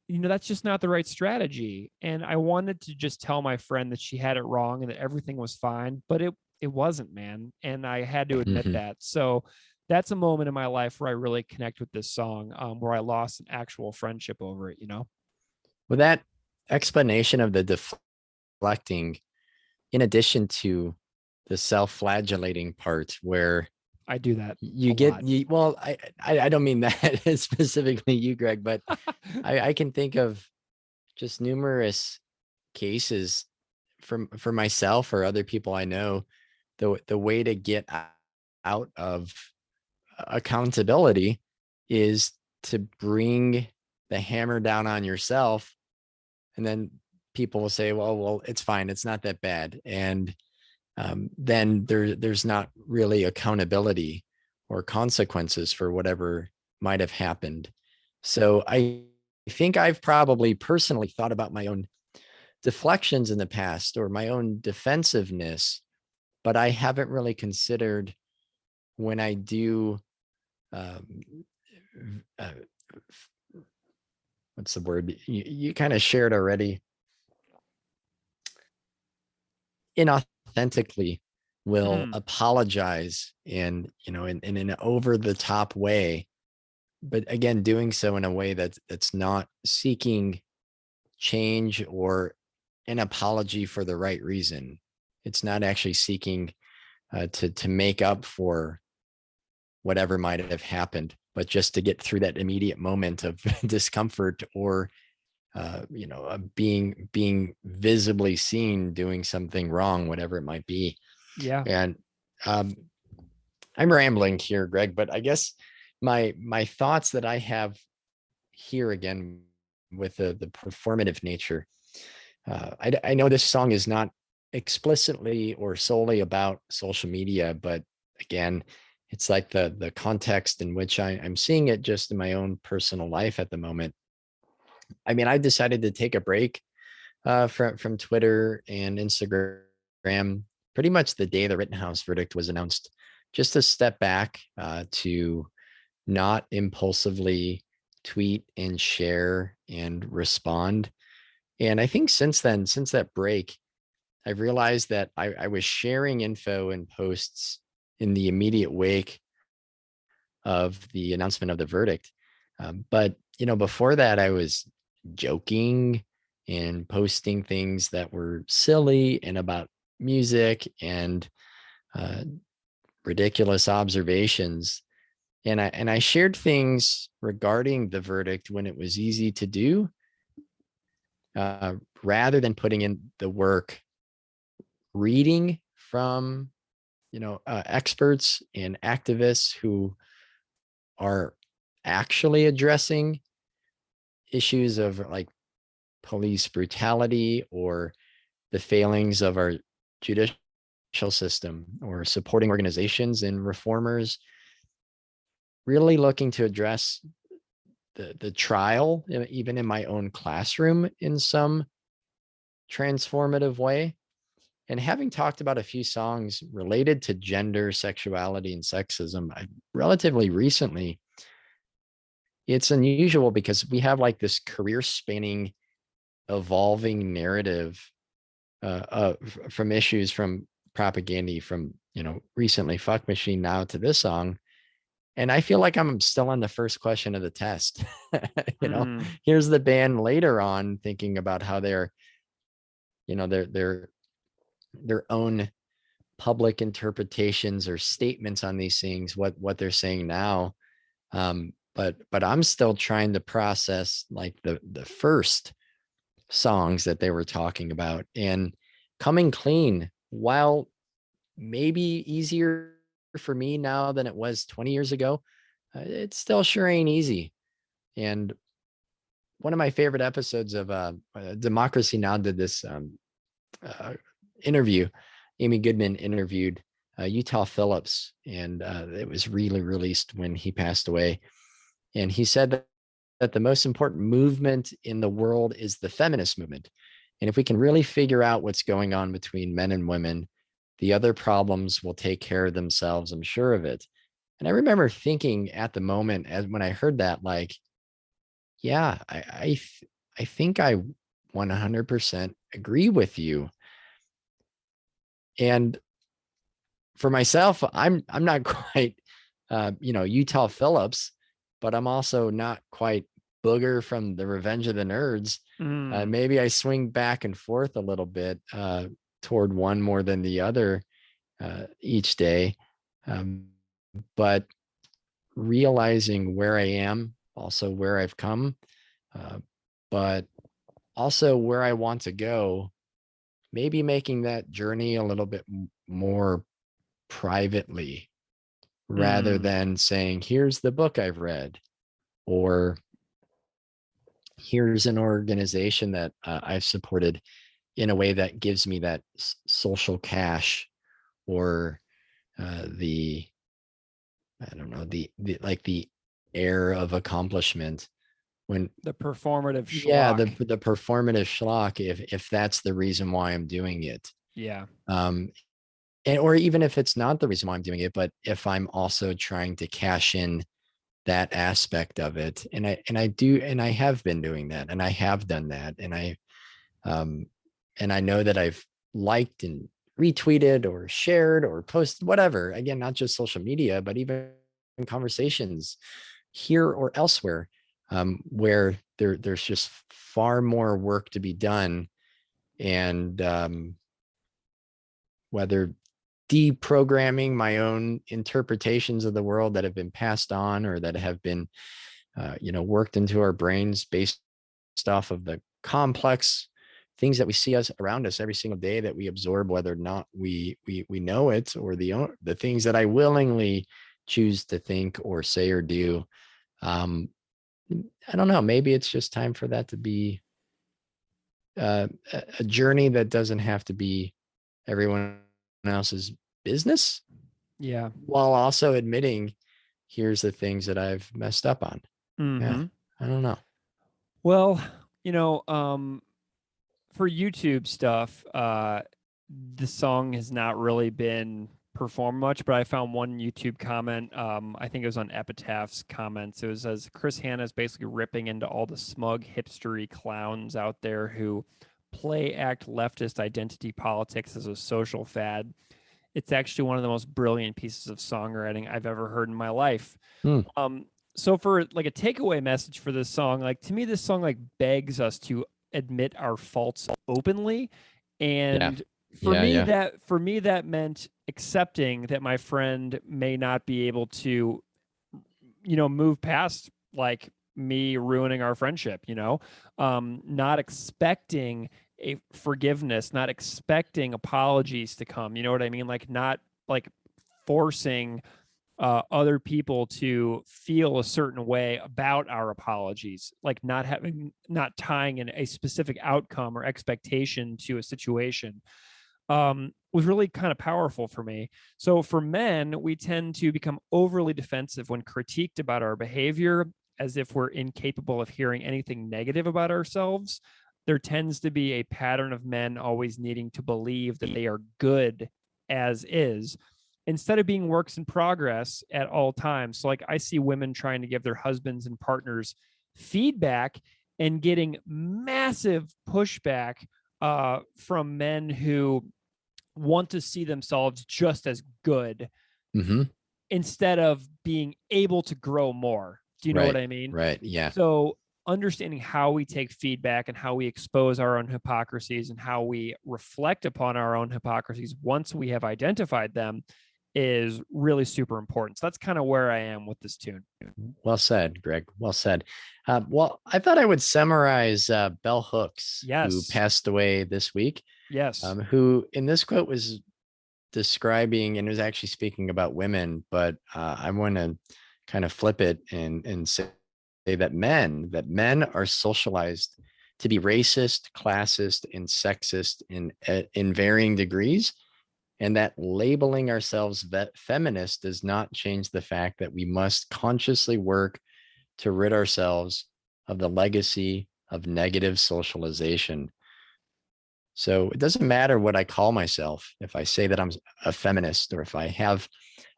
that's just not the right strategy. And I wanted to just tell my friend that she had it wrong and that everything was fine, but it wasn't, man. And I had to admit that. So that's a moment in my life where I really connect with this song, where I lost an actual friendship over it, Well, that explanation of the deflecting, in addition to the self-flagellating part where I do that. You get you. Well, I don't mean that specifically you, Greg, but I can think of just numerous cases for myself or other people I know. The way to get out of accountability is to bring the hammer down on yourself, and then people will say, "Well, it's fine. It's not that bad," and then there's not really accountability or consequences for whatever might have happened. So I think I've probably personally thought about my own deflections in the past or my own defensiveness, but I haven't really considered when I do, what's the word? You kind of shared already. Inauthentically will apologize and in an over the top way, but again doing so in a way that's not seeking change or an apology for the right reason. It's not actually seeking to make up for whatever might have happened, but just to get through that immediate moment of discomfort or being visibly seen doing something wrong, whatever it might be. Yeah. And I'm rambling here, Greg, but I guess my thoughts that I have here again with the performative nature. I know this song is not explicitly or solely about social media, but again, it's like the context in which I'm seeing it just in my own personal life at the moment. I mean, I decided to take a break from Twitter and Instagram pretty much the day the Rittenhouse verdict was announced, just to step back to not impulsively tweet and share and respond. And I think since then, since that break, I've realized that I was sharing info and posts in the immediate wake of the announcement of the verdict. But, before that, I was joking and posting things that were silly and about music and ridiculous observations. And I shared things regarding the verdict when it was easy to do, rather than putting in the work, reading from, experts and activists who are actually addressing issues of like police brutality or the failings of our judicial system, or supporting organizations and reformers really looking to address the trial, even in my own classroom, in some transformative way. And having talked about a few songs related to gender, sexuality, and sexism relatively recently, it's unusual because we have like this career spanning, evolving narrative from issues, from propaganda, from recently Fuck Machine now to this song. And I feel like I'm still on the first question of the test. Here's the band later on thinking about how they're, their own public interpretations or statements on these things, what they're saying now. But I'm still trying to process like the first songs that they were talking about, and coming clean, while maybe easier for me now than it was 20 years ago, it still sure ain't easy. And one of my favorite episodes of Democracy Now! Did this interview. Amy Goodman interviewed Utah Phillips, and it was really released when he passed away. And he said that the most important movement in the world is the feminist movement. And if we can really figure out what's going on between men and women, the other problems will take care of themselves. I'm sure of it. And I remember thinking at the moment, as when I heard that, like, yeah, I think I 100% agree with you. And for myself, I'm not quite, Utah Phillips, but I'm also not quite Booger from the Revenge of the Nerds. Maybe I swing back and forth a little bit toward one more than the other each day. But realizing where I am, also where I've come, but also where I want to go, maybe making that journey a little bit more privately rather than saying, here's the book I've read, or here's an organization that I've supported in a way that gives me that social cash, or the air of accomplishment, when the performative schlock. Yeah, the performative schlock, if that's the reason why I'm doing it. Yeah. Or even if it's not the reason why I'm doing it, but if I'm also trying to cash in that aspect of it, and I have been doing that, and I have done that, and I know that I've liked and retweeted or shared or posted, whatever, again, not just social media, but even in conversations here or elsewhere, where there's just far more work to be done. And whether deprogramming my own interpretations of the world that have been passed on, or that have been worked into our brains based off of the complex things that we see us around us every single day, that we absorb whether or not we know it, or the things that I willingly choose to think or say or do. I don't know, maybe it's just time for that to be a journey that doesn't have to be everyone else's business. Yeah. While also admitting, here's the things that I've messed up on. Yeah. I don't know. Well, for YouTube stuff, the song has not really been performed much, but I found one YouTube comment. I think it was on Epitaph's comments. It was as Chris Hanna is basically ripping into all the smug hipstery clowns out there who play act leftist identity politics as a social fad. It's actually one of the most brilliant pieces of songwriting I've ever heard in my life. So for like a takeaway message for this song, like to me, this song like begs us to admit our faults openly. And for me, that meant accepting that my friend may not be able to, move past like me ruining our friendship, not expecting a forgiveness, not expecting apologies to come. You know what I mean? Like not like forcing other people to feel a certain way about our apologies, like not tying in a specific outcome or expectation to a situation, was really kind of powerful for me. So for men, we tend to become overly defensive when critiqued about our behavior, as if we're incapable of hearing anything negative about ourselves. There tends to be a pattern of men always needing to believe that they are good as is, instead of being works in progress at all times. So like I see women trying to give their husbands and partners feedback and getting massive pushback from men who want to see themselves just as good. instead of being able to grow more. Do you know what I mean? Right. Yeah. So understanding how we take feedback and how we expose our own hypocrisies and how we reflect upon our own hypocrisies once we have identified them is really super important. So that's kind of where I am with this tune. Well said, Greg. Well said. Well, I thought I would summarize Bell Hooks, who Yes. passed away this week, Yes. who in this quote was describing and was actually speaking about women, but I want to kind of flip it and say that men are socialized to be racist, classist, and sexist in varying degrees, and that labeling ourselves feminist does not change the fact that we must consciously work to rid ourselves of the legacy of negative socialization. So it doesn't matter what I call myself. If I say that I'm a feminist, or if I have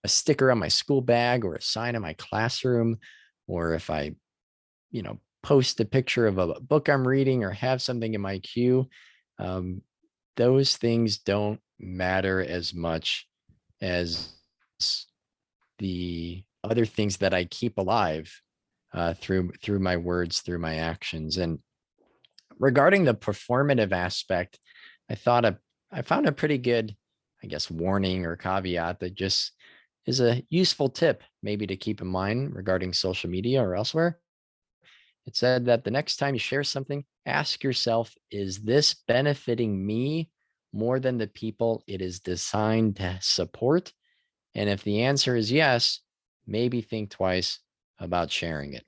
a sticker on my school bag or a sign in my classroom, or if I, post a picture of a book I'm reading or have something in my queue, those things don't matter as much as the other things that I keep alive through my words, through my actions. And regarding the performative aspect, I found a pretty good, warning or caveat that just is a useful tip maybe to keep in mind regarding social media or elsewhere. It said that the next time you share something, ask yourself, is this benefiting me more than the people it is designed to support? And if the answer is yes, maybe think twice about sharing it.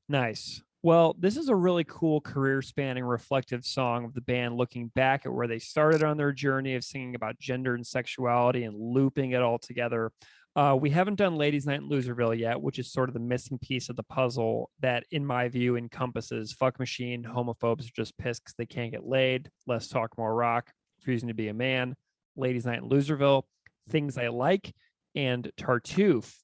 Nice. Well, this is a really cool career-spanning reflective song of the band looking back at where they started on their journey of singing about gender and sexuality and looping it all together. We haven't done Ladies' Night in Loserville yet, which is sort of the missing piece of the puzzle that, in my view, encompasses Fuck Machine, Homophobes Are Just Pissed Because They Can't Get Laid, Less Talk More Rock, Refusing to Be a Man, Ladies' Night in Loserville, Things I Like, and Tartuffe.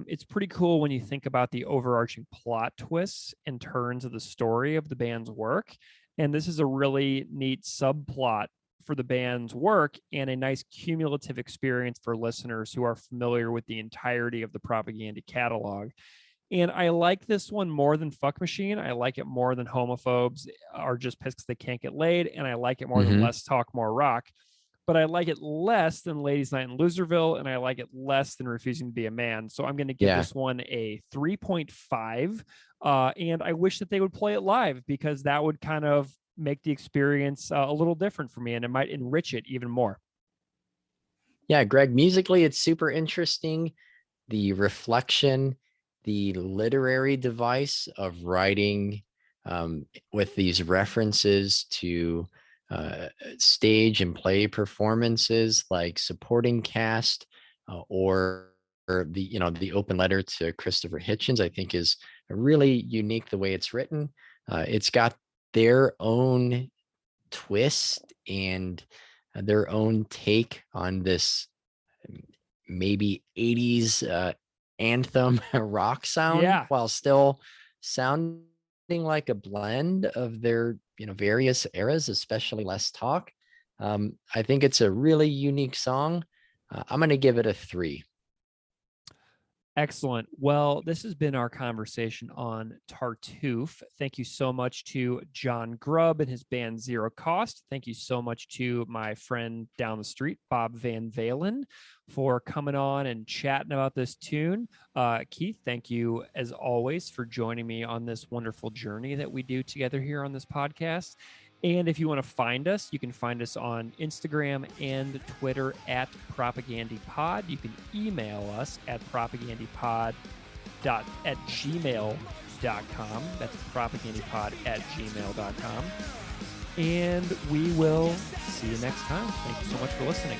It's pretty cool when you think about the overarching plot twists and turns of the story of the band's work. And this is a really neat subplot for the band's work and a nice cumulative experience for listeners who are familiar with the entirety of the Propaganda catalog. And I like this one more than Fuck Machine. I like it more than Homophobes Are Just Pissed Because They Can't Get Laid. And I like it more than Less Talk, More Rock. But I like it less than Ladies' Night in Loserville, and I like it less than Refusing to Be a Man. So I'm going to give this one a 3.5. And I wish that they would play it live, because that would kind of make the experience a little different for me, and it might enrich it even more. Yeah, Greg, musically, it's super interesting. The reflection, the literary device of writing with these references to stage and play performances like supporting cast or the open letter to Christopher Hitchens, I think is really unique the way it's written. It's got their own twist and their own take on this maybe 80s anthem rock sound, while still sounding like a blend of their various eras, especially Less Talk. I think it's a really unique song. I'm going to give it a 3. Excellent. Well, this has been our conversation on Tartuffe. Thank you so much to Jon Grubb and his band Zero Cost. Thank you so much to my friend down the street, Bob Van Valin, for coming on and chatting about this tune. Keith, thank you as always for joining me on this wonderful journey that we do together here on this podcast. And if you want to find us, you can find us on Instagram and Twitter at PropagandyPod. You can email us at propagandapod@gmail.com. That's propagandapod@gmail.com. And we will see you next time. Thank you so much for listening.